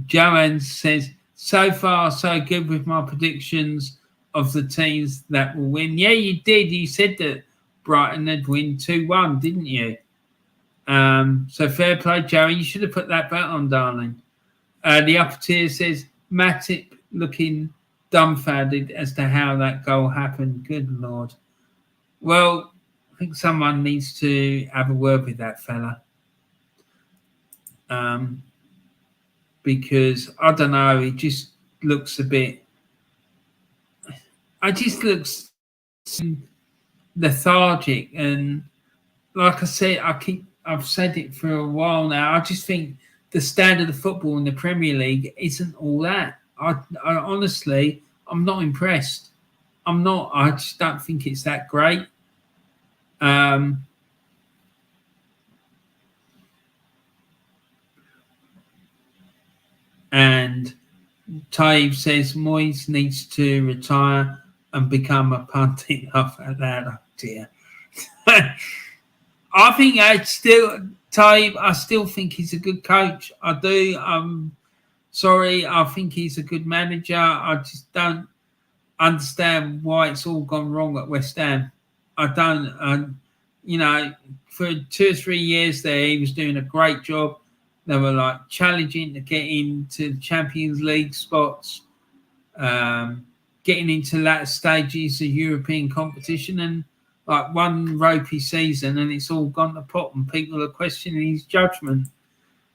Joanne says, so far, so good with my predictions of the teams that will win. Yeah, you did. You said that Brighton would win 2-1, didn't you? So fair play, Joey. You should have put that bet on, darling. The upper tier says, Matip looking dumbfounded as to how that goal happened. Good Lord. Well, I think someone needs to have a word with that fella. Because, I don't know, he just looks a bit... I just looks lethargic. And like I said, I've said it for a while now. I just think the standard of football in the Premier League isn't all that. I honestly, I'm not impressed. I'm not. I just don't think it's that great. And Taib says Moyes needs to retire and become a pundit after that. Oh dear. I think Taib, I still think he's a good coach. I do. I'm sorry. I think he's a good manager. I just don't understand why it's all gone wrong at West Ham. I don't. For 2 or 3 years there, he was doing a great job. They were like challenging to get into the Champions League spots, getting into latter stages of European competition, and like one ropey season, and it's all gone to pot, and people are questioning his judgment.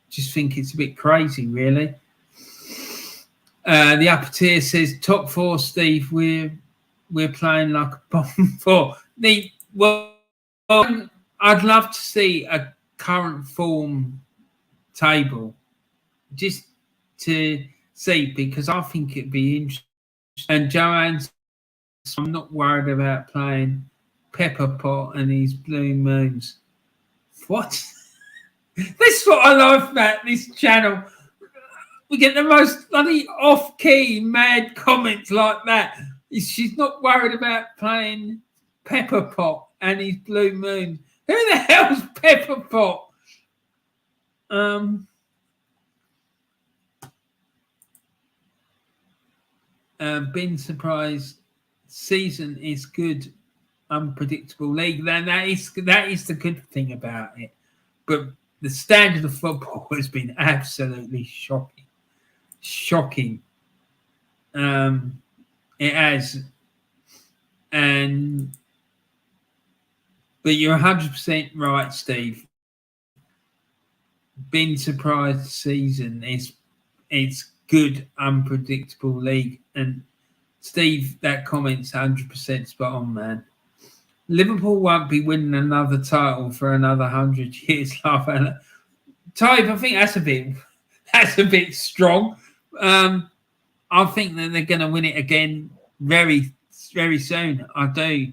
Just think it's a bit crazy, really. The upper tier says top 4, Steve. We're playing like a bottom 4. I'd love to see a current form table just to see, because I think it'd be interesting. And Joanne's, I'm not worried about playing Pepper Pot and his Blue Moons. What? This is what I love about this channel. We get the most bloody off-key, mad comments like that. She's not worried about playing Pepper Pot and his Blue Moon. Who the hell's Pepper Pot? Been surprised. Season is good, unpredictable league. That is the good thing about it. But the standard of football has been absolutely shocking. Shocking. It has. But you're 100% right, Steve. Been surprised season it's good, unpredictable league. And Steve, that comment's 100% spot on, man. Liverpool won't be winning another title for another 100 years. Type, I think that's a bit strong. I think that they're going to win it again very, very soon. I do.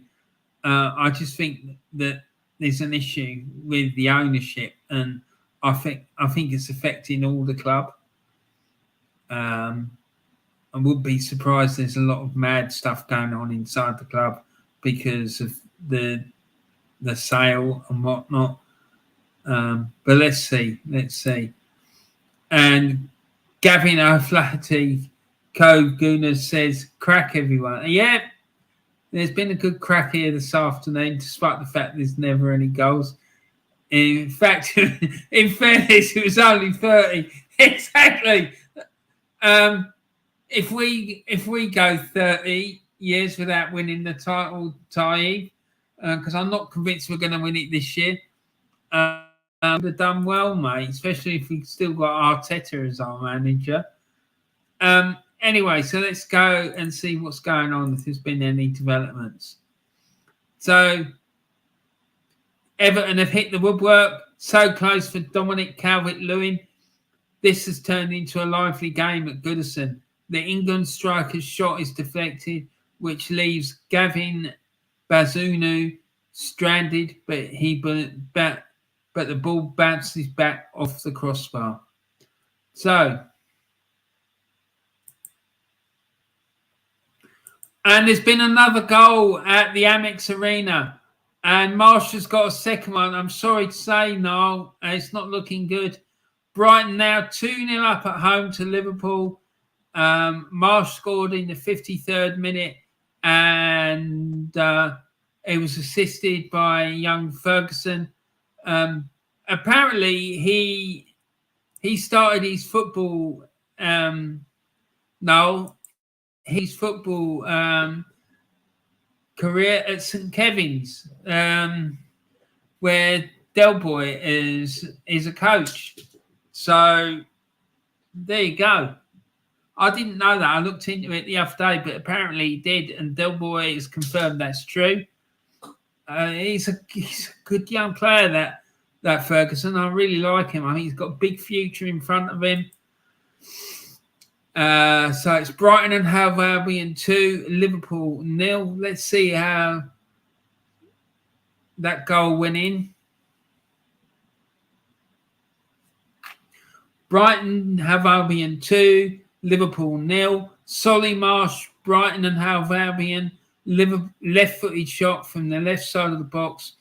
I just think that there's an issue with the ownership, and I think it's affecting all the club. I would be surprised. There's a lot of mad stuff going on inside the club because of the sale and whatnot. But let's see. And Gavin O'Flaherty, Hove Gooner says, "Crack everyone." Yeah, there's been a good crack here this afternoon, despite the fact there's never any goals. In fact, in fairness, it was only 30. Exactly. If we go 30 years without winning the title, Taib, because I'm not convinced we're going to win it this year, would have done well, mate, especially if we've still got Arteta as our manager. Anyway, so let's go and see what's going on, if there's been any developments. So Everton have hit the woodwork, so close for Dominic Calvert-Lewin. This has turned into a lively game at Goodison. The England striker's shot is deflected, which leaves Gavin Bazunu stranded, but the ball bounces back off the crossbar. So, and there's been another goal at the Amex Arena, and Marshall's got a second one. I'm sorry to say, Niall, it's not looking good. Brighton now 2-0 up at home to Liverpool. Marsh scored in the 53rd minute, and it was assisted by young Ferguson. Apparently, he started his football career at St Kevin's, where Del Boy is a coach. So there you go. I didn't know that. I looked into it the other day, but apparently he did, and Del Boy has confirmed that's true. He's a good young player, that Ferguson. I really like him. I think he's got a big future in front of him. So it's Brighton and Hove Albion 2, Liverpool 0. Let's see how that goal went in. Brighton Hove Albion 2, Liverpool 0. Solly Marsh, Brighton and Hove Albion. Left-footed shot from the left side of the box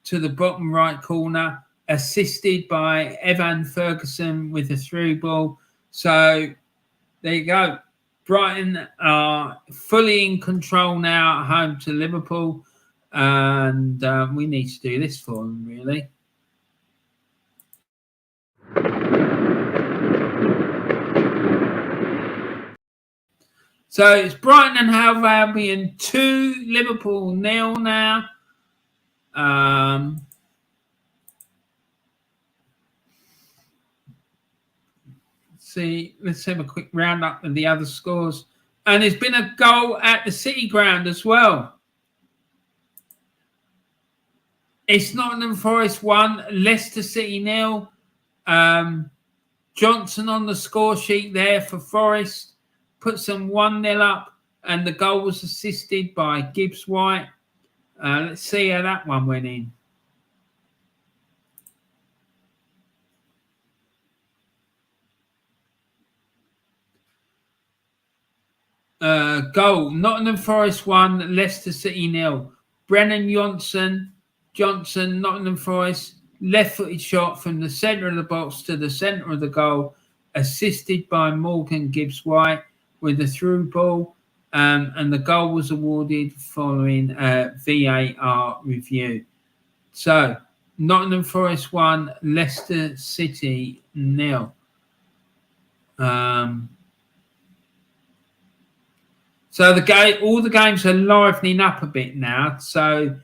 to the bottom right corner, assisted by Evan Ferguson with a through ball. So there you go. Brighton are fully in control now at home to Liverpool, and we need to do this for them, really. So it's Brighton and Hove Albion 2, Liverpool 0 now. Let's have a quick roundup of the other scores. And there's been a goal at the City Ground as well. It's Nottingham Forest 1, Leicester City 0. Johnson on the score sheet there for Forest. Puts them 1-0 up, and the goal was assisted by Gibbs White. Let's see how that one went in. Goal, Nottingham Forest 1, Leicester City 0. Brennan Johnson, Nottingham Forest, left-footed shot from the centre of the box to the centre of the goal, assisted by Morgan Gibbs-White with a through ball, and the goal was awarded following a VAR review. So, Nottingham Forest 1, Leicester City 0. So all the games are livening up a bit now. So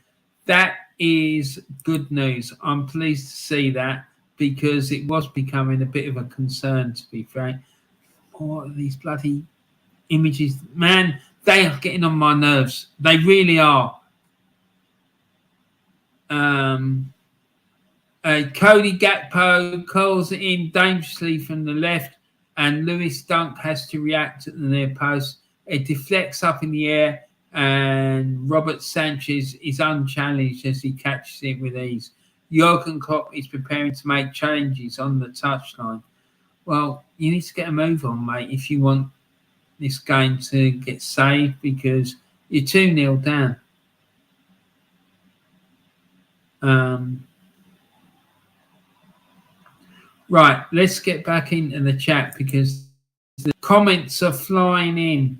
that is good news. I'm pleased to see that, because it was becoming a bit of a concern, to be frank. What are these bloody images? Man, they are getting on my nerves. They really are. Cody Gakpo calls it in dangerously from the left, and Lewis Dunk has to react at the near post. It deflects up in the air, and Robert Sanchez is unchallenged as he catches it with ease. Jurgen Klopp is preparing to make changes on the touchline. Well, you need to get a move on, mate, if you want this game to get saved, because you're 2-0 down. Right, let's get back into the chat, because the comments are flying in.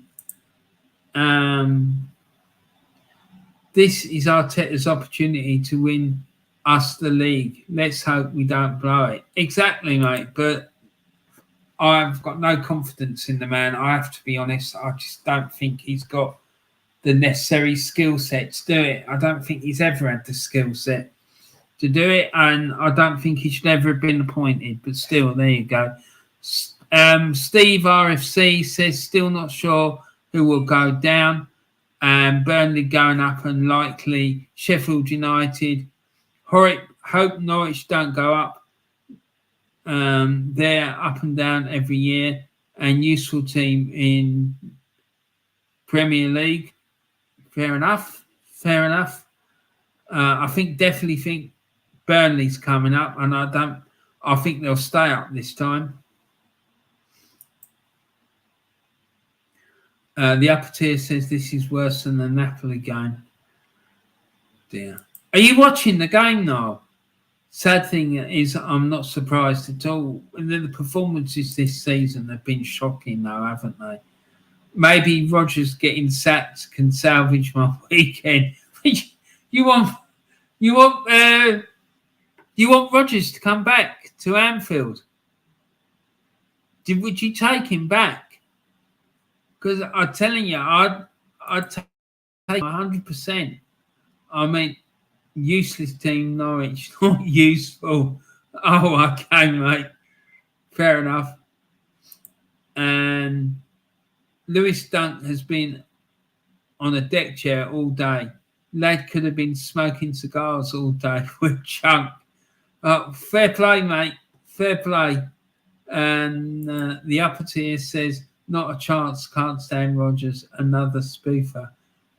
This is Arteta's opportunity to win us the league. Let's hope we don't blow it. Exactly, mate. But I've got no confidence in the man. I have to be honest. I just don't think he's got the necessary skill set to do it. I don't think he's ever had the skill set to do it, and I don't think he should ever have been appointed. But still, there you go. Steve RFC says still not sure who will go down. Burnley going up, and likely Sheffield United. Hope Norwich don't go up. They're up and down every year, and useful team in Premier League. Fair enough. I definitely think Burnley's coming up, and I think they'll stay up this time. The upper tier says this is worse than the Napoli game. Dear. Are you watching the game now? Sad thing is, I'm not surprised at all. The performances this season have been shocking, though, haven't they? Maybe Rodgers getting sacked can salvage my weekend. You want Rodgers to come back to Anfield? Would you take him back? Because I'm telling you, I'd take 100%. I mean, useless team, Norwich, not useful. Oh, okay, mate. Fair enough. And Lewis Dunk has been on a deck chair all day. Lad could have been smoking cigars all day with Chunk. Fair play, mate. Fair play. And the upper tier says, not a chance, can't stand Rodgers, another spoofer.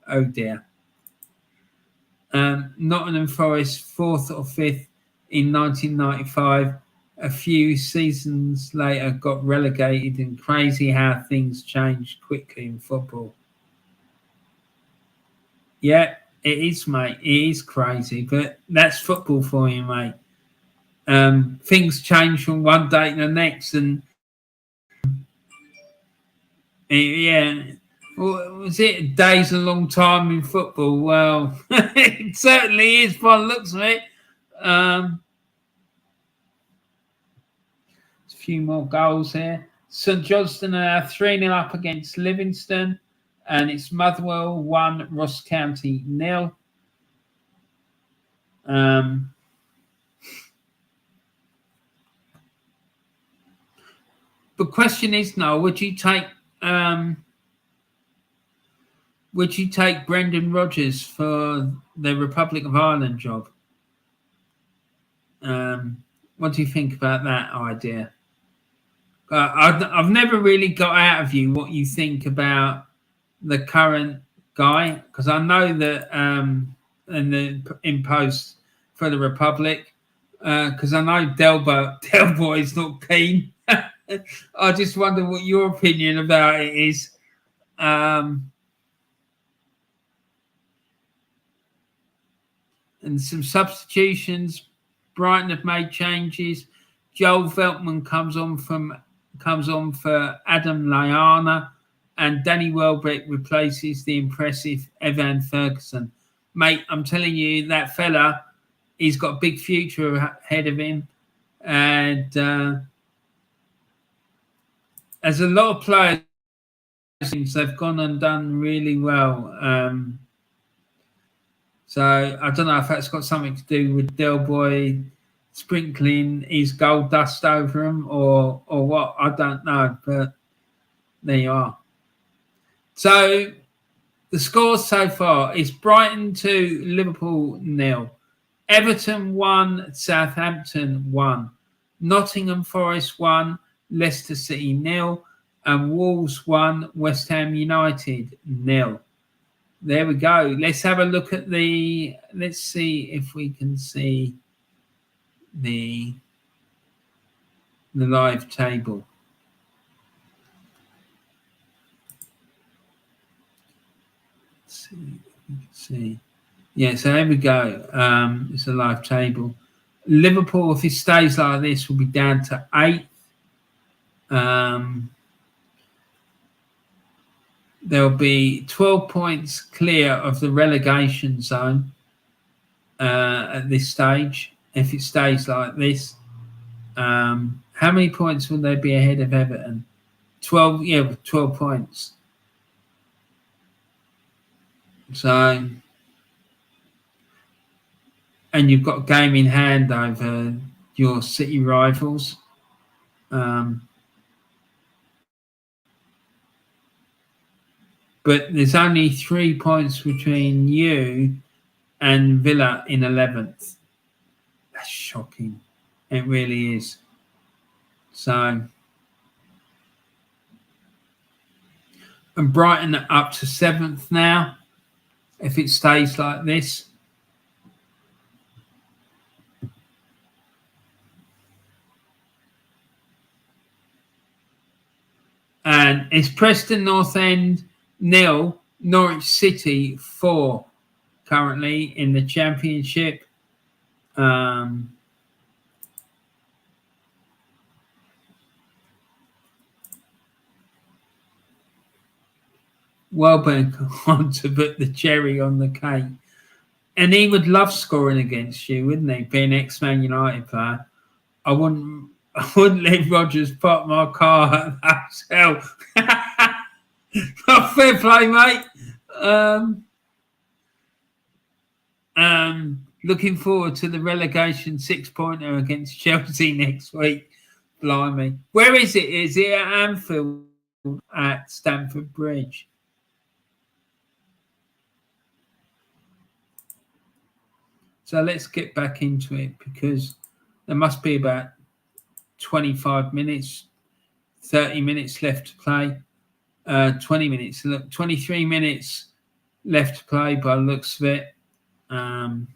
Oh, dear. Nottingham Forest, 4th or 5th in 1995. A few seasons later, got relegated, and crazy how things change quickly in football. Yeah, it is, mate. It is crazy, but that's football for you, mate. Things change from one day to the next, and yeah. Was it a day's a long time in football? Well, it certainly is by the looks of it. A few more goals here. St Johnstone are 3-0 up against Livingston, and it's Motherwell 1, Ross County 0. The question is, Noel, would you take Brendan Rodgers for the Republic of Ireland job? What do you think about that idea? I've never really got out of you what you think about the current guy, because I know that in post for the Republic, because I know Delbo is not keen. I just wonder what your opinion about it is. And some substitutions. Brighton have made changes. Joel Veltman comes on for Adam Lallana, and Danny Welbeck replaces the impressive Evan Ferguson. Mate, I'm telling you, that fella, he's got a big future ahead of him. And as a lot of players, they've gone and done really well. So I don't know if that's got something to do with Del Boy sprinkling his gold dust over him or what. I don't know, but there you are. So the scores so far is Brighton 2, Liverpool 0. Everton 1, Southampton 1. Nottingham Forest 1, Leicester City 0. And Wolves 1, West Ham United 0. There we go. Let's have a look at let's see if we can see the live table. Let's see if we can see. Yeah, so there we go. It's a live table. Liverpool, if it stays like this, will be down to 8th. There'll be 12 points clear of the relegation zone at this stage. If it stays like this, how many points will they be ahead of Everton? 12, yeah, 12 points. So, and you've got a game in hand over your city rivals. But there's only 3 points between you and Villa in 11th. That's shocking. It really is. So, and Brighton are up to 7th now, if it stays like this. And it's Preston North End 0, Norwich City 4 currently in the Championship. Welbeck on to put the cherry on the cake. And he would love scoring against you, wouldn't he? Being an ex-Man United player. I wouldn't let Rodgers park my car at the hotel. Not fair play, mate. Looking forward to the relegation 6-pointer against Chelsea next week. Blimey. Where is it? Is it at Anfield at Stamford Bridge? So let's get back into it because there must be about 25 minutes, 30 minutes left to play. 20 minutes, look, 23 minutes left to play by the looks of it. And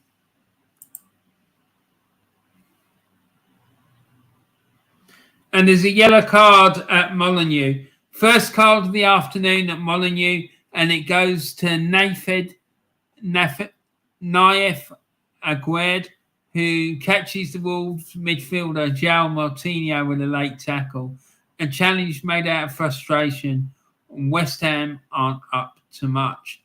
there's a yellow card at Molineux. First card of the afternoon at Molineux, and it goes to Naif Aguerd, who catches the Wolves midfielder João Moutinho with a late tackle. A challenge made out of frustration. West Ham aren't up to much.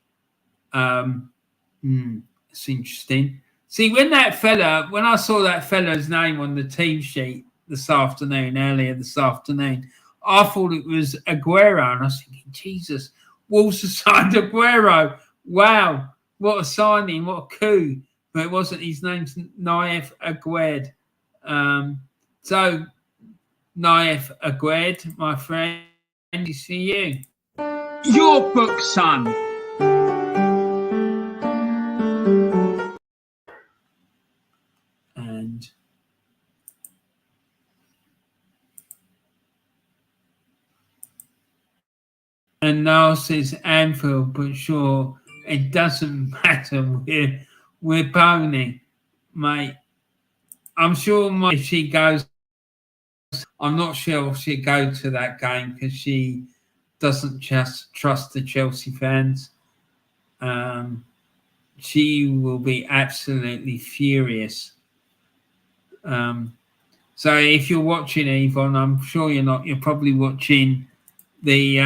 It's interesting. See, when I saw that fella's name on the team sheet earlier this afternoon, I thought it was Aguero, and I was thinking, Jesus, Wolves have signed Aguero. Wow, what a signing, what a coup. But it wasn't. His name's Naif Aguerd. So, Naif Aguerd, my friend, is for you. Your book, son. And Niall says Anfield, but sure, it doesn't matter. We're boning, mate. I'm sure if she goes, I'm not sure if she'll go to that game because she doesn't just trust the Chelsea fans. She will be absolutely furious So if you're watching, Yvonne, I'm sure you're not. You're probably watching the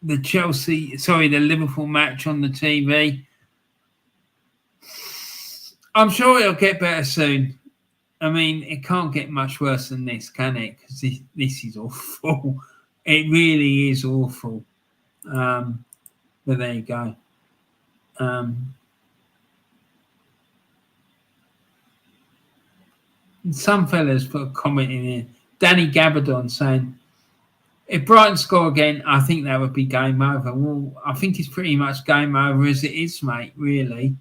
the Liverpool match on the TV. I'm sure it'll get better soon. I mean, it can't get much worse than this, can it? Because this is awful. It really is awful. But there you go. Some fellas put a comment in here. Danny Gabardon saying, if Brighton score again, I think that would be game over. Well, I think it's pretty much game over as it is, mate, really.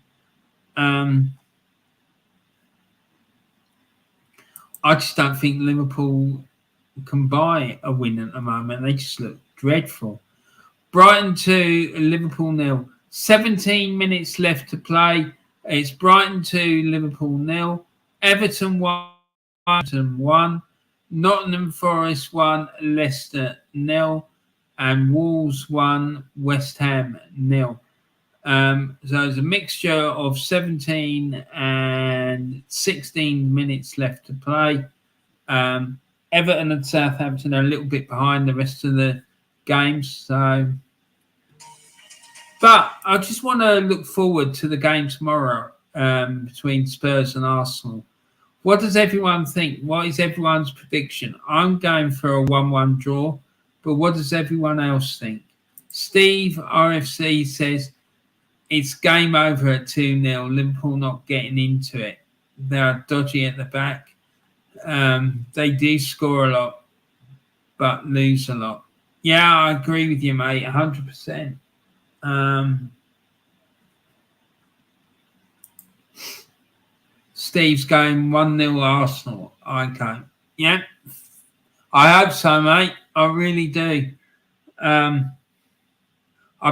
I just don't think Liverpool can buy a win at the moment. They just look dreadful. Brighton 2, Liverpool 0. 17 minutes left to play. It's Brighton 2, Liverpool 0. Everton 1, Brighton 1. Nottingham Forest 1, Leicester 0. And Wolves 1, West Ham 0. So it's a mixture of 17 and 16 minutes left to play. Everton and Southampton are a little bit behind the rest of the games. So, but I just want to look forward to the game tomorrow between Spurs and Arsenal. What does everyone think? What is everyone's prediction? I'm going for a 1-1 draw, but what does everyone else think? Steve RFC says it's game over at 2-0. Liverpool not getting into it. They are dodgy at the back. They do score a lot, but lose a lot. Yeah, I agree with you, mate, 100%. Steve's going 1-0 Arsenal. Okay. Yeah. I hope so, mate. I really do. I've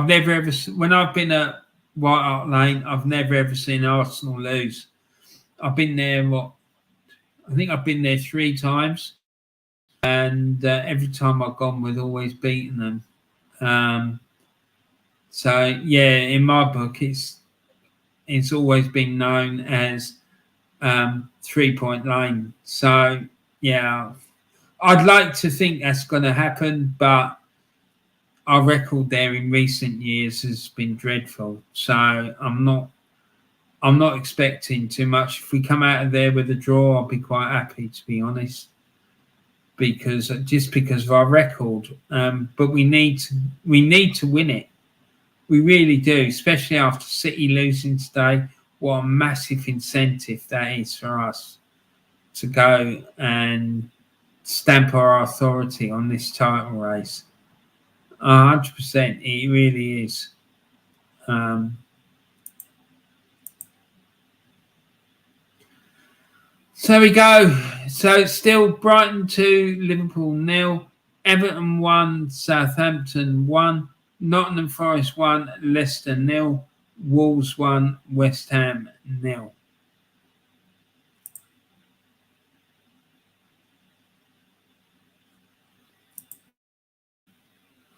never ever, when I've been at White Hart Lane, I've never ever seen Arsenal lose. I've been there, I think I've been there 3 times. And every time I've gone, we've always beaten them. So, yeah, in my book, it's always been known as 3-point lane. So, yeah, I'd like to think that's going to happen, but our record there in recent years has been dreadful. So I'm not expecting too much. If we come out of there with a draw, I'll be quite happy, to be honest, because of our record. But we need to win it. We really do, especially after City losing today. What a massive incentive that is for us to go and stamp our authority on this title race. 100%, it really is. So there we go. So it's still Brighton 2, Liverpool 0, Everton 1, Southampton 1, Nottingham Forest 1, Leicester 0, Wolves 1, West Ham 0.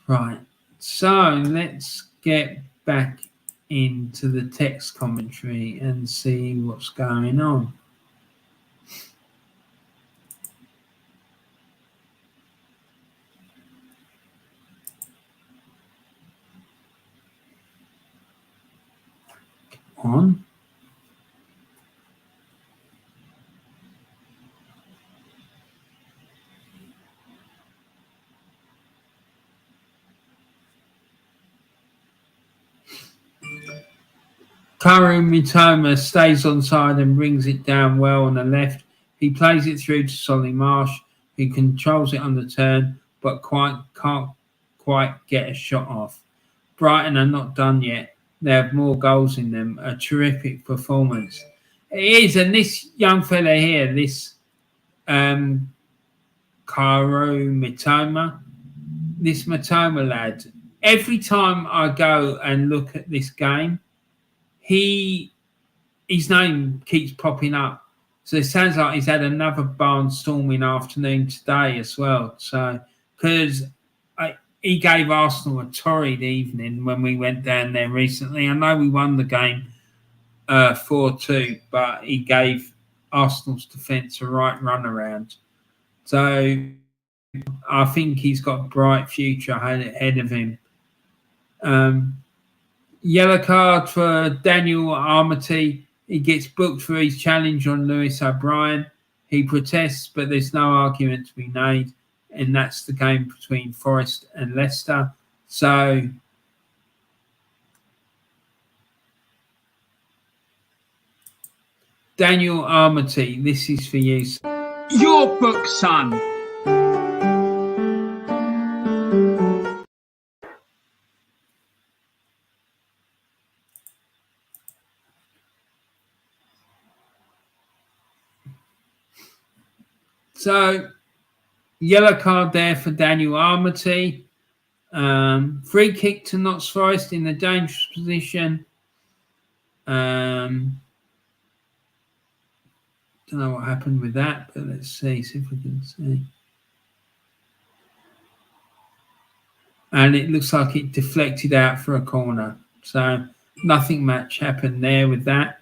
Right, so let's get back into the text commentary and see what's going on. On. Karu Mitoma stays onside and brings it down well on the left. He plays it through to Solly Marsh, who controls it on the turn, but can't quite get a shot off. Brighton are not done yet. They have more goals in them. A terrific performance. It is, and this young fella here, this Karu Mitoma, this Mitoma lad, every time I go and look at this game, his name keeps popping up. So it sounds like he's had another barnstorming afternoon today as well. So, because he gave Arsenal a torrid evening when we went down there recently. I know we won the game 4-2, but he gave Arsenal's defence a right runaround. So I think he's got a bright future ahead of him. Yellow card for Daniel Armity. He gets booked for his challenge on Lewis O'Brien. He protests, but there's no argument to be made. And that's the game between Forest and Leicester. So Daniel Armity, this is for you. Your book, son. So, yellow card there for Daniel Armity. Free kick to Notts Forest in a dangerous position. Don't know what happened with that, but let's see if we can see. And it looks like it deflected out for a corner. So nothing much happened there with that.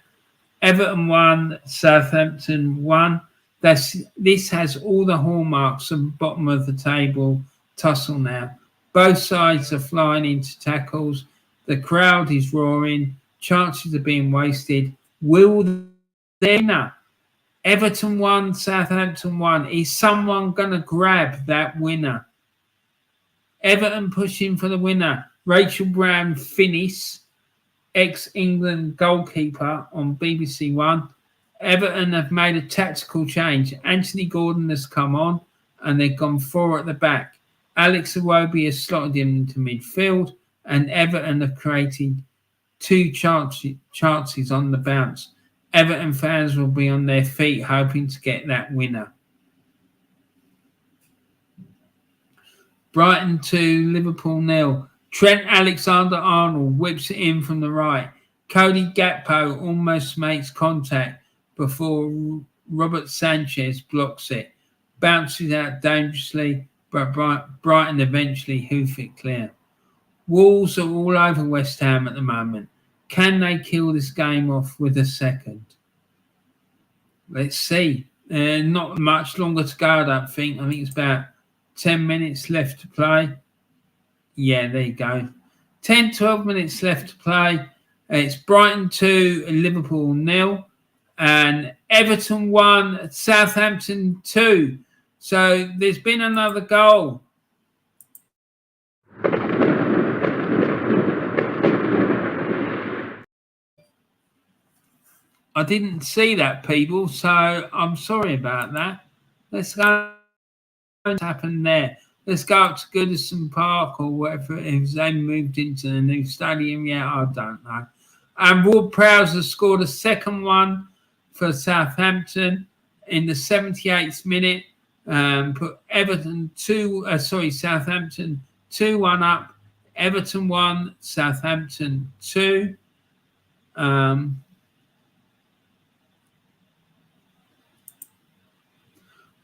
Everton 1, Southampton 1. This has all the hallmarks of bottom of the table tussle now. Both sides are flying into tackles. The crowd is roaring. Chances are being wasted. Will there? Everton 1, Southampton 1. Is someone going to grab that winner? Everton pushing for the winner. Rachel Brown Finnis, ex-England goalkeeper on BBC One. Everton have made a tactical change. Anthony Gordon has come on and they've gone 4 at the back. Alex Iwobi has slotted him into midfield and Everton have created 2 chances on the bounce. Everton fans will be on their feet hoping to get that winner. Brighton 2, Liverpool 0. Trent Alexander-Arnold whips it in from the right. Cody Gakpo almost makes contact before Robert Sanchez blocks it. Bounces out dangerously, but Brighton eventually hoof it clear. Wolves are all over West Ham at the moment. Can they kill this game off with a second? Let's see. Not much longer to go, I don't think. I think it's about 10 minutes left to play. Yeah, there you go. 10, 12 minutes left to play. It's Brighton 2, Liverpool 0. And Everton 1, Southampton 2. So there's been another goal. I didn't see that, people, so I'm sorry about that. Let's go. What's happened there? Let's go up to Goodison Park or whatever it is. They moved into the new stadium yet? I don't know. And Ward Prowse has scored a second one for Southampton in the 78th minute. Put Southampton 2-1 up. Everton 1, Southampton 2.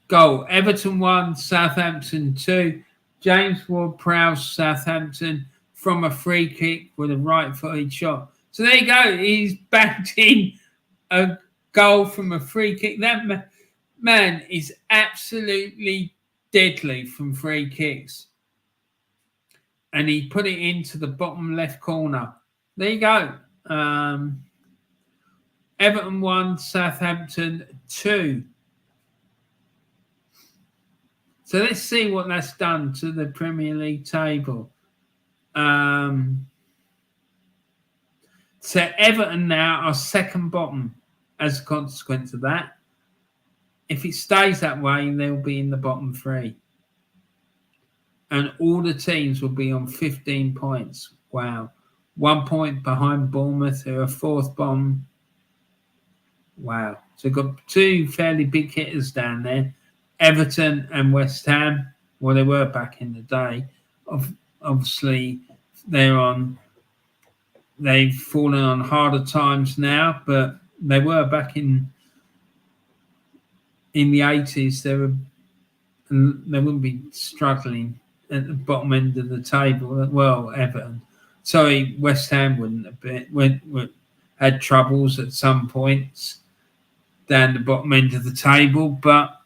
Goal. Everton 1, Southampton 2. James Ward-Prowse, Southampton, from a free kick with a right-footed shot. So there you go. He's backed in a goal from a free kick. That man is absolutely deadly from free kicks. And he put it into the bottom left corner. There you go. Everton 1, Southampton 2. So let's see what that's done to the Premier League table. So Everton now are second bottom as a consequence of that. If it stays that way, they'll be in the bottom 3. And all the teams will be on 15 points. Wow. 1 point behind Bournemouth, who are 4th bottom. Wow. So we've got 2 fairly big hitters down there. Everton and West Ham, well, they were back in the day. Obviously, they've fallen on harder times now, but they were back in the 80s. They wouldn't be struggling at the bottom end of the table. Well, Everton. Sorry, West Ham wouldn't have been. Had troubles at some points. down the bottom end of the table, but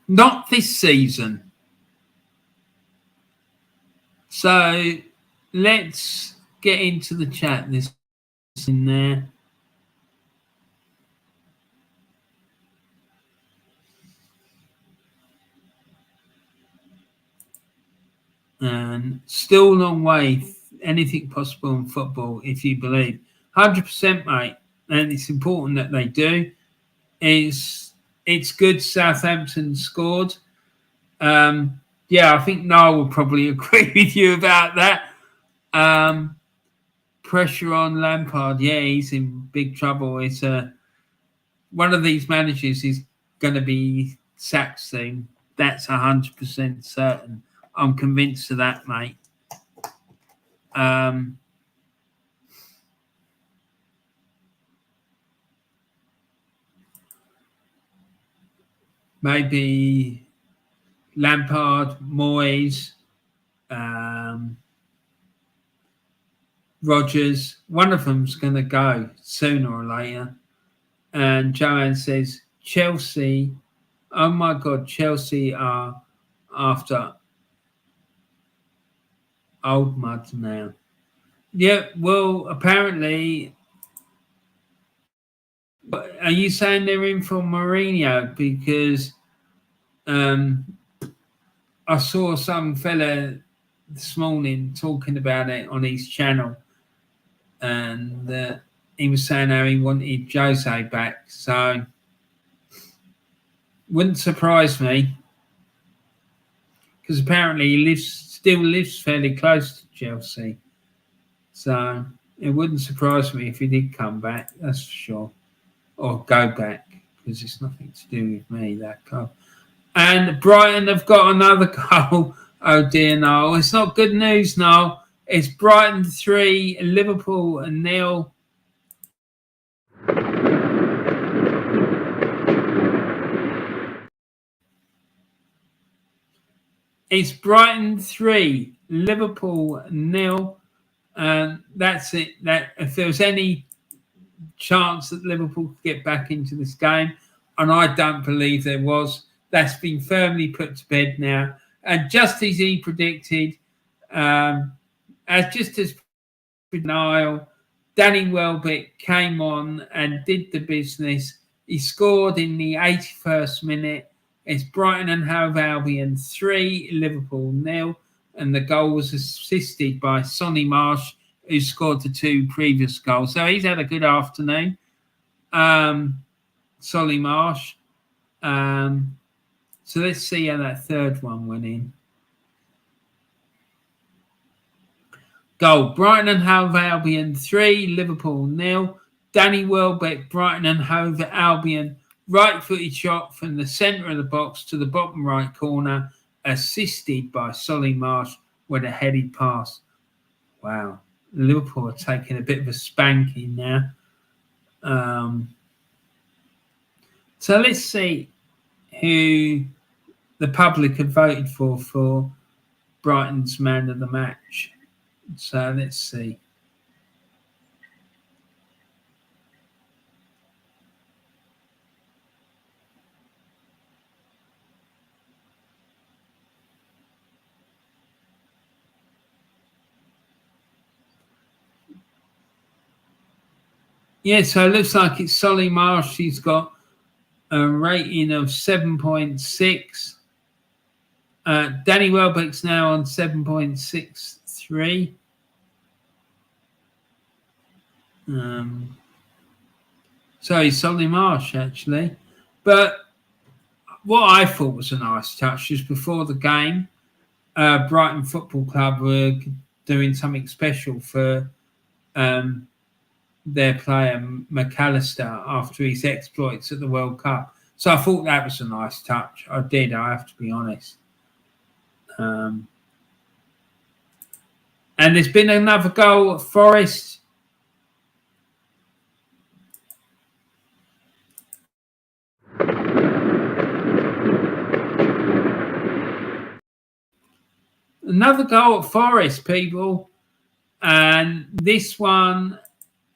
not this season. So let's get into the chat. This in there. And still a long way. Anything possible in football if you believe. 100%, mate. And it's important that they do. It's good Southampton scored. Yeah, I think Niall will probably agree with you about that. Pressure on Lampard. Yeah, he's in big trouble. It's one of these managers is going to be sacked soon. That's 100% certain. I'm convinced of that, mate. Maybe Lampard, Moyes, Rodgers. One of them's going to go sooner or later. And Joanne says, Chelsea, oh my God, Chelsea are after old mud now. Yeah, well, apparently, are you saying they're in for Mourinho? Because I saw some fella this morning talking about it on his channel, and he was saying how he wanted Jose back. So, wouldn't surprise me, because apparently he still lives fairly close to Chelsea. So it wouldn't surprise me if he did come back, that's for sure. Or go back, because it's nothing to do with me, that goal. And Brighton have got another goal. Oh dear, no. It's not good news, no. It's Brighton 3, Liverpool 0. It's Brighton 3, Liverpool 0. And that's it. That if there was any chance that Liverpool could get back into this game, and I don't believe there was, that's been firmly put to bed now. And just as he predicted, as Niall, Danny Welbeck came on and did the business. He scored in the 81st minute. It's Brighton and Hove Albion 3, Liverpool 0. And the goal was assisted by Sonny Marsh, who scored the 2 previous goals. So he's had a good afternoon. Solly Marsh. So let's see how that third one went in. Goal, Brighton and Hove Albion 3, Liverpool 0. Danny Welbeck, Brighton and Hove Albion, right-footed shot from the centre of the box to the bottom right corner, assisted by Solly Marsh with a headed pass. Wow. Liverpool are taking a bit of a spanking now. So let's see who the public have voted for Brighton's man of the match. So let's see. Yeah, so it looks like it's Solly Marsh. He's got a rating of 7.6. Danny Welbeck's now on 7.63. So he's Solly Marsh, actually. But what I thought was a nice touch is before the game, Brighton Football Club were doing something special for their player McAllister after his exploits at the World Cup. So I thought that was a nice touch. I did, I have to be honest. And there's been another goal at Forest. Another goal at Forest, people. And this one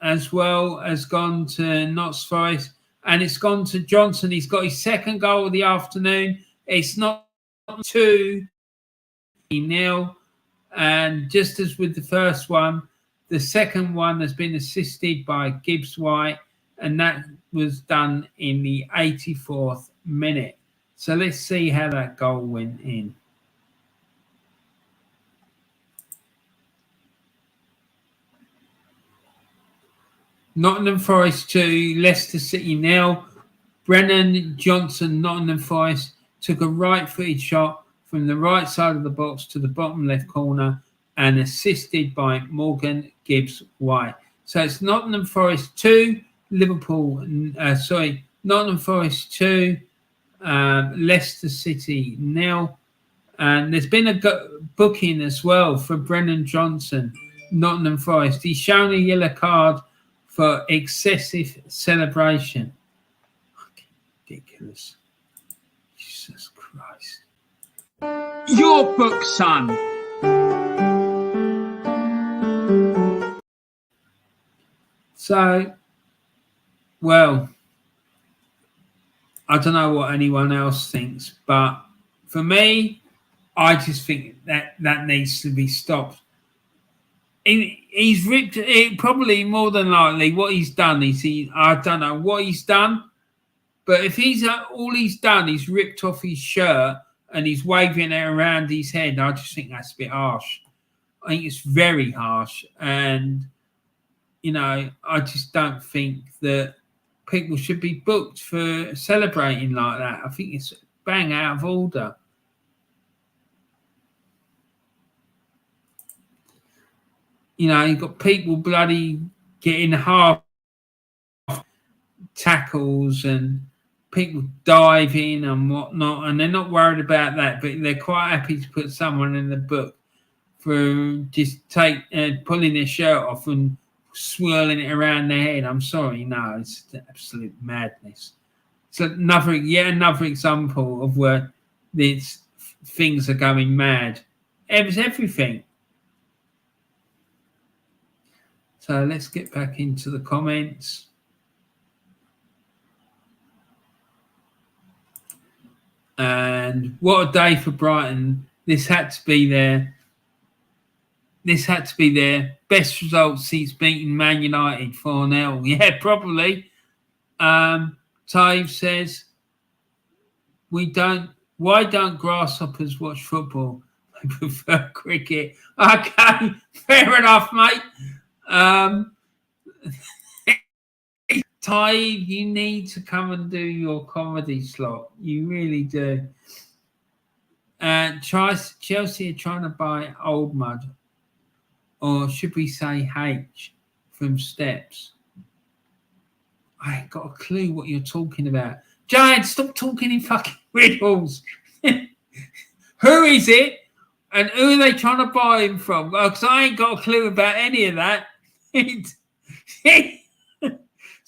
as well has gone to Notts Forest, and it's gone to Johnson. He's got his second goal of the afternoon. It's not 2-0. And just as with the first one, the second one has been assisted by Gibbs-White, and that was done in the 84th minute. So let's see how that goal went in. Nottingham Forest 2, Leicester City 0. Brennan Johnson, Nottingham Forest, took a right-footed shot from the right side of the box to the bottom left corner and assisted by Morgan Gibbs-White. So it's Nottingham Forest 2, Nottingham Forest 2, Leicester City 0. And there's been a booking as well for Brennan Johnson, Nottingham Forest. He's shown a yellow card for excessive celebration. Fucking ridiculous. Jesus Christ. Your book, son. So, well, I don't know what anyone else thinks, but for me, I just think that needs to be stopped. He's ripped it, probably more than likely what he's done is I don't know what he's done, but if all he's done is ripped off his shirt and he's waving it around his head, I just think that's a bit harsh. I think it's very harsh, and I just don't think that people should be booked for celebrating like that. I think it's bang out of order. You've got people bloody getting half tackles and people diving and whatnot, and they're not worried about that, but they're quite happy to put someone in the book for just pulling their shirt off and swirling it around their head. I'm sorry, no, it's absolute madness. It's yet another example of where these things are going mad. It's everything. So let's get back into the comments. And what a day for Brighton. This had to be their best result since beating Man United 4-0. Yeah, probably. Tave says, why don't grasshoppers watch football? They prefer cricket. Okay, fair enough, mate. Ty, you need to come and do your comedy slot. You really do. Chelsea are trying to buy Old Mud, or should we say H, from Steps. I ain't got a clue what you're talking about. Giant, stop talking in fucking riddles. Who is it? And who are they trying to buy him from? Because I ain't got a clue about any of that. It's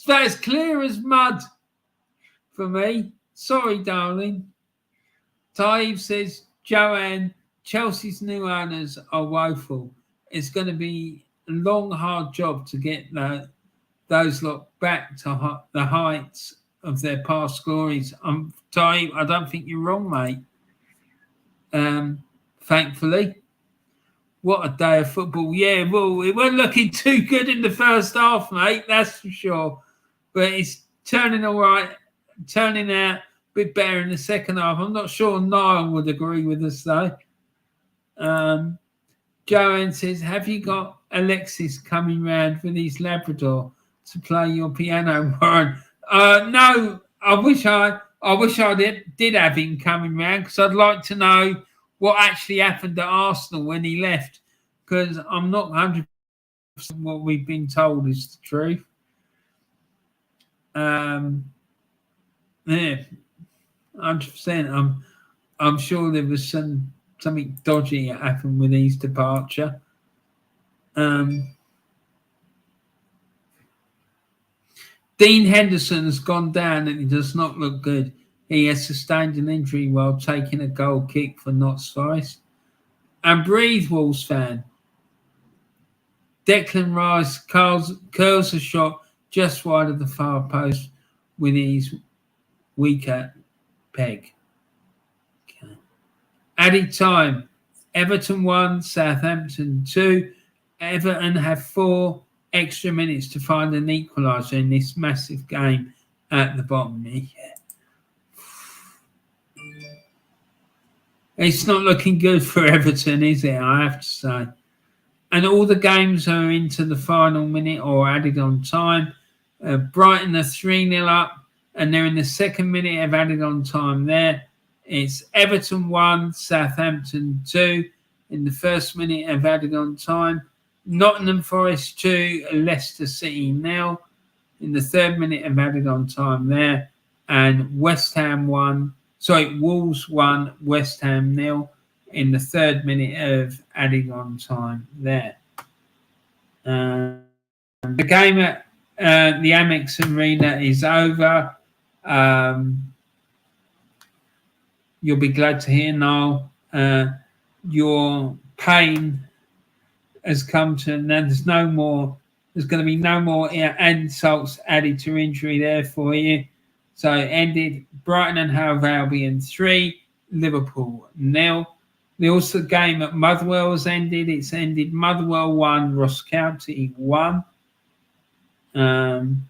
about as clear as mud for me. Sorry, darling. Taib says, Joanne, Chelsea's new owners are woeful. It's going to be a long, hard job to get those lot back to the heights of their past glories. Taib, I don't think you're wrong, mate. Thankfully. What a day of football. Yeah, well, it wasn't looking too good in the first half, mate, that's for sure. But it's turning out a bit better in the second half. I'm not sure Niall would agree with us, though. Joanne says, have you got Alexis coming round with his Labrador to play your piano, Warren? No, I wish I did have him coming round, because I'd like to know what actually happened at Arsenal when he left, because I'm not 100% what we've been told is the truth. Yeah, 100%. I'm sure there was something dodgy that happened with his departure. Dean Henderson's gone down and he does not look good. He has sustained an injury while taking a goal kick for Notts Forest. And breathe, Wolves fan. Declan Rice curls a shot just wide of the far post with his weaker peg. Okay. Added time. Everton 1, Southampton 2. Everton have 4 extra minutes to find an equaliser in this massive game at the bottom. Yeah. It's not looking good for Everton, is it? I have to say. And all the games are into the final minute or added on time. Brighton are 3-0 up, and they're in the second minute of added on time there. It's Everton 1, Southampton 2 in the first minute of added on time. Nottingham Forest 2, Leicester City 0 in the third minute of added on time there. And Wolves 1, West Ham 0 in the third minute of adding on time there. The game at the Amex Arena is over. You'll be glad to hear, Noel, your pain has come to an end. There's going to be no more insults added to injury there for you. So it ended Brighton and Hove Albion 3, Liverpool 0. The also game at Motherwell has ended. It's ended Motherwell 1, Ross County 1. And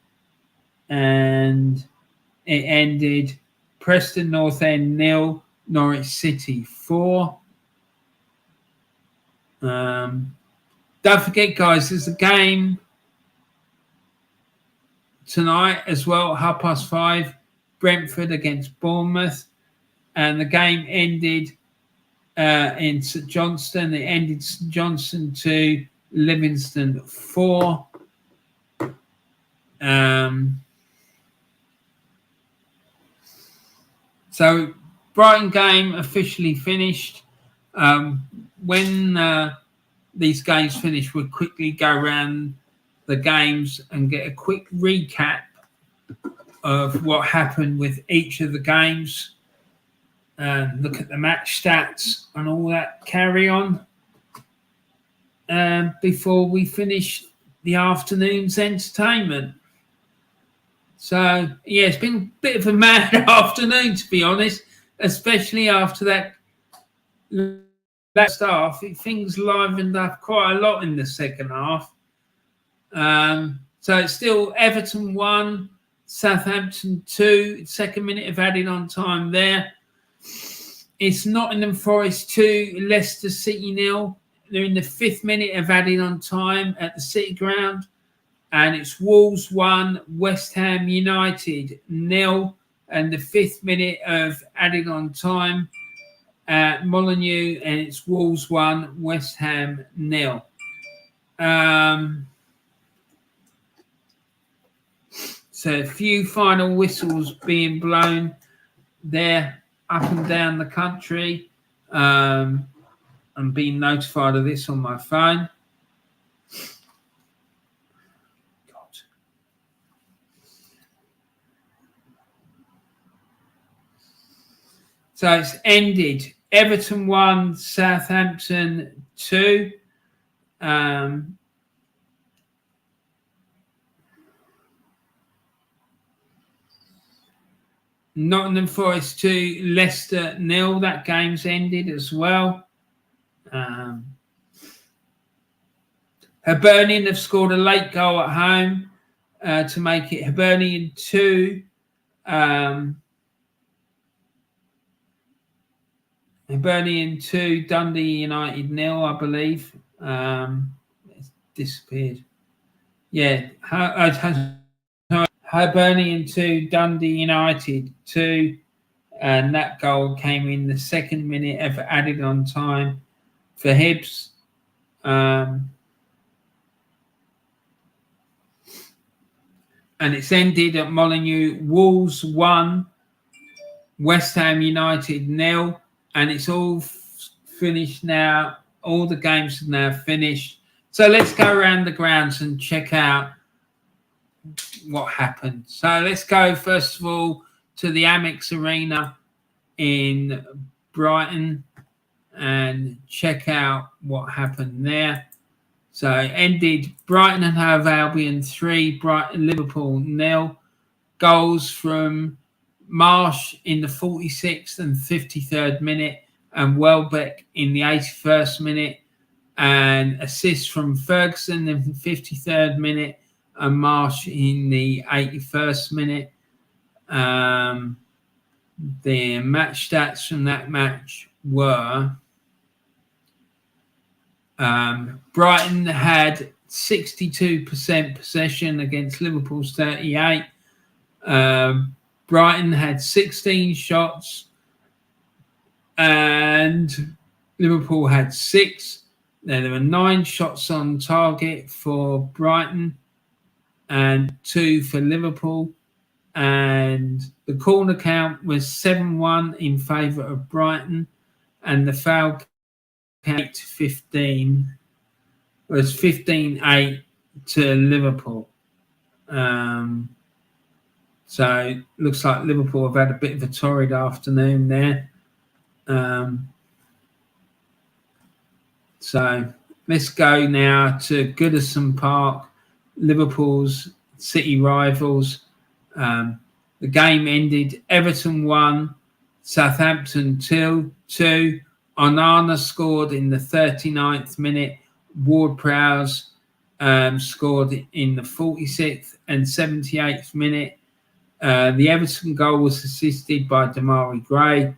it ended Preston North End 0, Norwich City 4. Don't forget, guys, there's a game tonight as well, 5:30, Brentford against Bournemouth. And the game ended in St Johnstone. It ended St Johnstone 2, Livingston 4. So Brighton game officially finished. When these games finish, we'll quickly go around the games and get a quick recap of what happened with each of the games. Look at the match stats and all that carry on before we finish the afternoon's entertainment. So, yeah, it's been a bit of a mad afternoon, to be honest, especially after that half. Things livened up quite a lot in the second half. So it's still Everton 1, Southampton 2, second minute of added on time there. It's Nottingham Forest 2, Leicester City 0. They're in the 5th minute of adding on time at the City Ground. And it's Wolves 1, West Ham United 0. And the 5th minute of adding on time at Molineux. And it's Wolves 1, West Ham 0. So a few final whistles being blown there up and down the country. I'm being notified of this on my phone. God. So it's ended. Everton 1, Southampton 2. Nottingham Forest 2, Leicester 0. That game's ended as well. Hibernian have scored a late goal at home to make it Hibernian 2. Hibernian 2, Dundee United 0, I believe. It's disappeared. Yeah, Hibernian 2, Dundee United 2. And that goal came in the second minute of added on time for Hibs. And it's ended at Molineux, Wolves 1, West Ham United 0. And it's all finished now. All the games are now finished. So let's go around the grounds and check out what happened. So let's go first of all to the Amex Arena in Brighton and check out what happened there. So it ended Brighton and Hove Albion 3, Liverpool 0. Goals from Marsh in the 46th and 53rd minute, and Welbeck in the 81st minute, and assists from Ferguson in the 53rd minute and Marsh in the 81st minute. The match stats from that match were Brighton had 62% possession against Liverpool's 38. Brighton had 16 shots and Liverpool had 6. There were 9 shots on target for Brighton and 2 for Liverpool. And the corner count was 7-1 in favour of Brighton, and the foul count 15 was 15-8 to Liverpool. So looks like Liverpool have had a bit of a torrid afternoon there. So let's go now to Goodison Park, Liverpool's city rivals. The game ended Everton 1, Southampton 2. Onana scored in the 39th minute. Ward-Prowse scored in the 46th and 78th minute. The Everton goal was assisted by Damari Gray,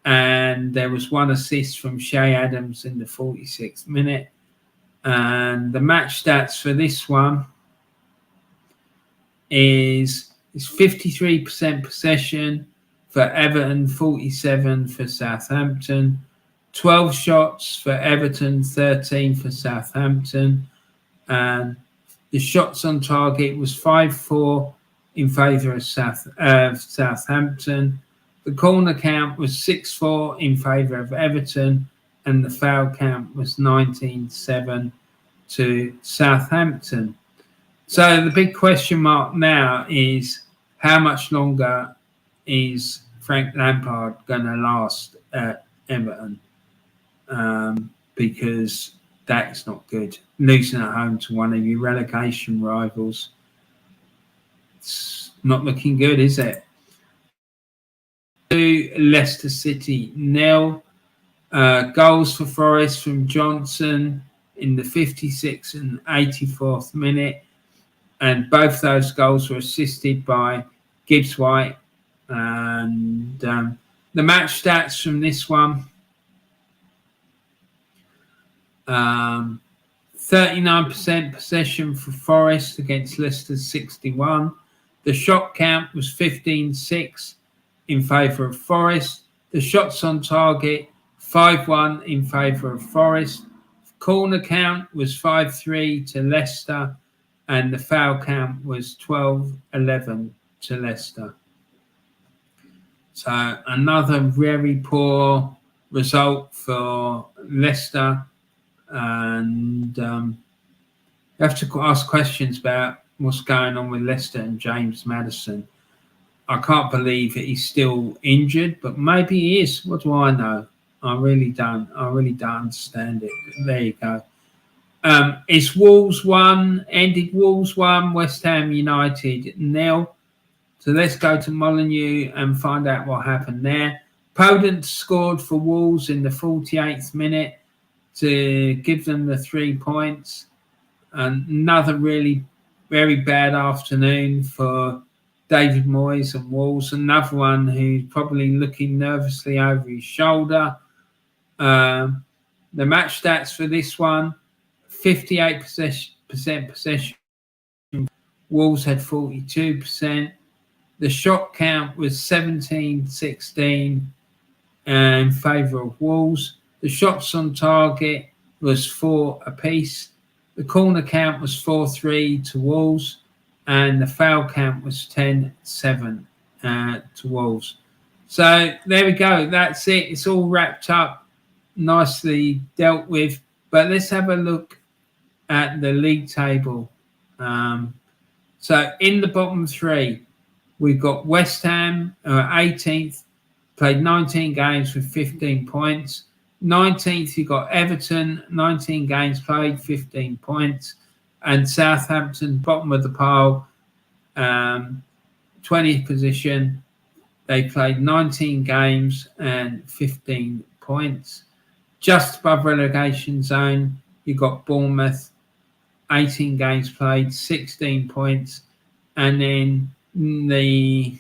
and there was 1 assist from Shay Adams in the 46th minute. And the match stats for this one is 53% possession for Everton, 47 for Southampton, 12 shots for Everton, 13 for Southampton, and the shots on target was 5-4 in favour of Southampton. The corner count was 6-4 in favour of Everton, and the foul count was 19-7 to Southampton. So the big question mark now is how much longer is Frank Lampard going to last at Everton? Because that's not good. Losing at home to one of your relegation rivals, it's not looking good, is it? To Leicester City 0. Goals for Forest from Johnson in the 56th and 84th minute. And both those goals were assisted by Gibbs White. And the match stats from this one, 39% possession for Forest against Leicester's 61. The shot count was 15-6 in favour of Forest. The shots on target, 5-1 in favour of Forest. Corner count was 5-3 to Leicester, and the foul count was 12-11 to Leicester. So another very poor result for Leicester, and you have to ask questions about what's going on with Leicester and James Maddison. I can't believe that he's still injured, but maybe he is. What do I know? I really don't understand it. But there you go. It's Wolves 1, ended Wolves 1, West Ham United 0. So let's go to Molineux and find out what happened there. Podence scored for Wolves in the 48th minute to give them the 3 points. Another really very bad afternoon for David Moyes and Wolves. Another one who's probably looking nervously over his shoulder. The match stats for this one, 58% possession. Wolves had 42%. The shot count was 17-16 in favour of Wolves. The shots on target was 4 apiece. The corner count was 4-3 to Wolves, and the foul count was 10-7 to Wolves. So there we go. That's it. It's all wrapped up, nicely dealt with. But let's have a look at the league table. So in the bottom 3, we've got West Ham, 18th, played 19 games with 15 points. 19th, you've got Everton, 19 games played, 15 points. And Southampton, bottom of the pile, 20th position. They played 19 games and 15 points. Just above relegation zone, you've got Bournemouth, 18 games played, 16 points. And then the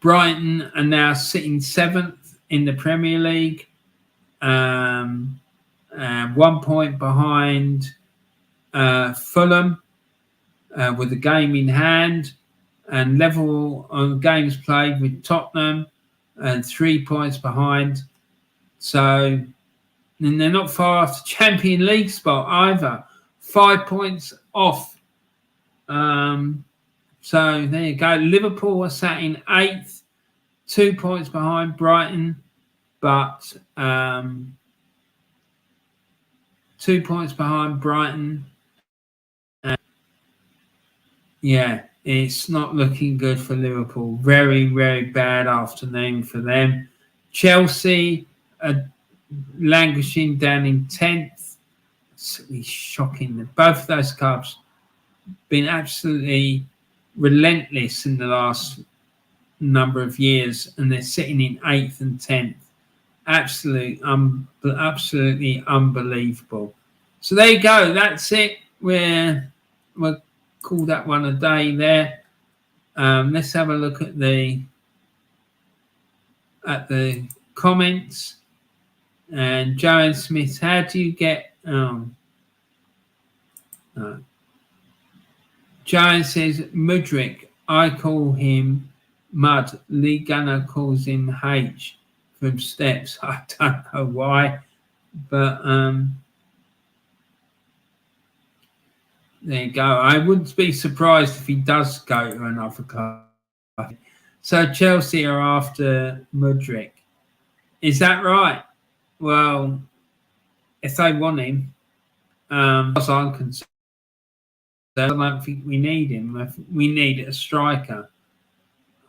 Brighton are now sitting 7th in the Premier League, 1 point behind Fulham with a game in hand, and level on games played with Tottenham and 3 points behind. So, and they're not far off the Champions League spot either, 5 points off. So there you go. Liverpool are sat in 8th, 2 points behind Brighton, but 2 points behind Brighton. Yeah, it's not looking good for Liverpool. Very, very bad afternoon for them. Chelsea are languishing down in 10th. Absolutely shocking. Both of those clubs been absolutely relentless in the last number of years, and they're sitting in 8th and 10th. Absolutely unbelievable. So there you go. That's it. We'll call that one a day there. Let's have a look at the comments. And Joanne Smith, how do you get? No. Joanne says Mudrick. I call him Mud. Lee Gunner calls him H from Steps. I don't know why, but there you go. I wouldn't be surprised if he does go to another club. So Chelsea are after Mudrick. Is that right? Well, if they want him, as I'm concerned, I don't think we need him. We need a striker.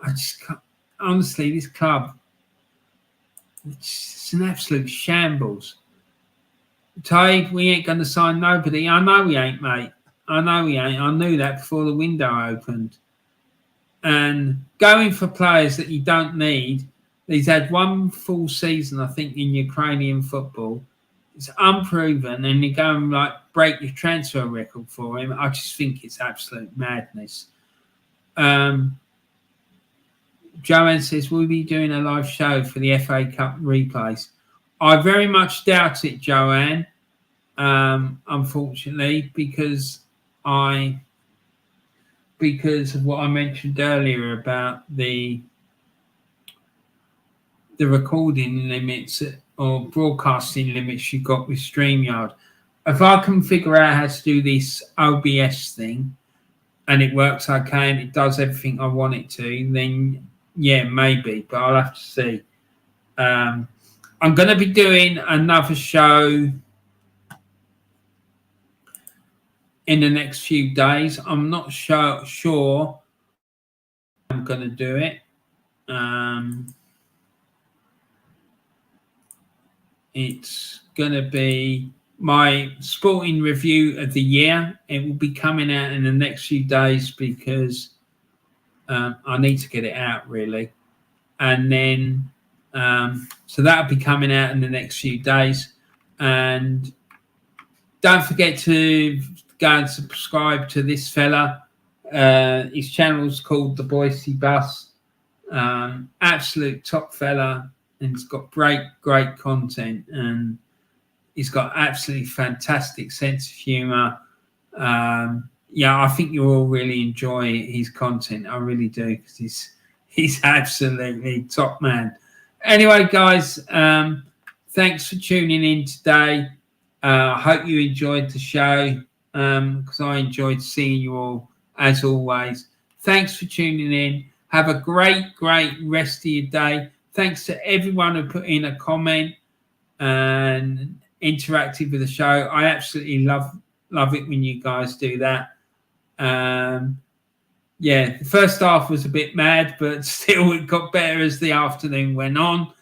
I just can't. Honestly, this club, it's an absolute shambles. Tade, we ain't going to sign nobody. I know we ain't, mate. I know we ain't. I knew that before the window opened. And going for players that you don't need, he's had one full season, I think, in Ukrainian football. It's unproven, and you go and break your transfer record for him. I just think it's absolute madness. Joanne says, we'll be doing a live show for the FA Cup replays. I very much doubt it, Joanne, unfortunately, because of what I mentioned earlier about the recording limits or broadcasting limits you got with StreamYard. If I can figure out how to do this OBS thing and it works okay and it does everything I want it to, then yeah, maybe, but I'll have to see. I'm going to be doing another show in the next few days. I'm not sure I'm going to do it. It's going to be my sporting review of the year. It will be coming out in the next few days because I need to get it out, really. And then, so that'll be coming out in the next few days. And don't forget to go and subscribe to this fella. His channel's called the Bhoycie Bus. Absolute top fella. And he's got great content, and he's got absolutely fantastic sense of humour. Yeah, I think you'll all really enjoy his content. I really do, because he's absolutely top man. Anyway, guys, thanks for tuning in today. I hope you enjoyed the show, because I enjoyed seeing you all as always. Thanks for tuning in. Have a great rest of your day. Thanks to everyone who put in a comment and interacted with the show. I absolutely love it when you guys do that. Yeah, the first half was a bit mad, but still it got better as the afternoon went on.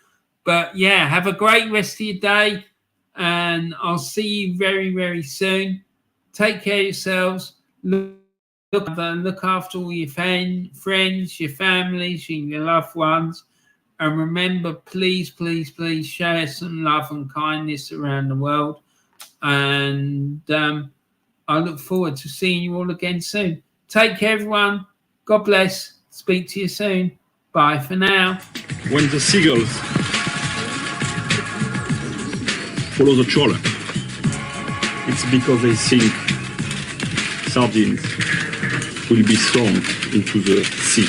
But yeah, have a great rest of your day, and I'll see you very, very soon. Take care of yourselves. Look after all your friends, your families, your loved ones. And remember, please, please, please share some love and kindness around the world. And I look forward to seeing you all again soon. Take care, everyone. God bless. Speak to you soon. Bye for now. When the seagulls follow the trawler, it's because they think sardines will be thrown into the sea.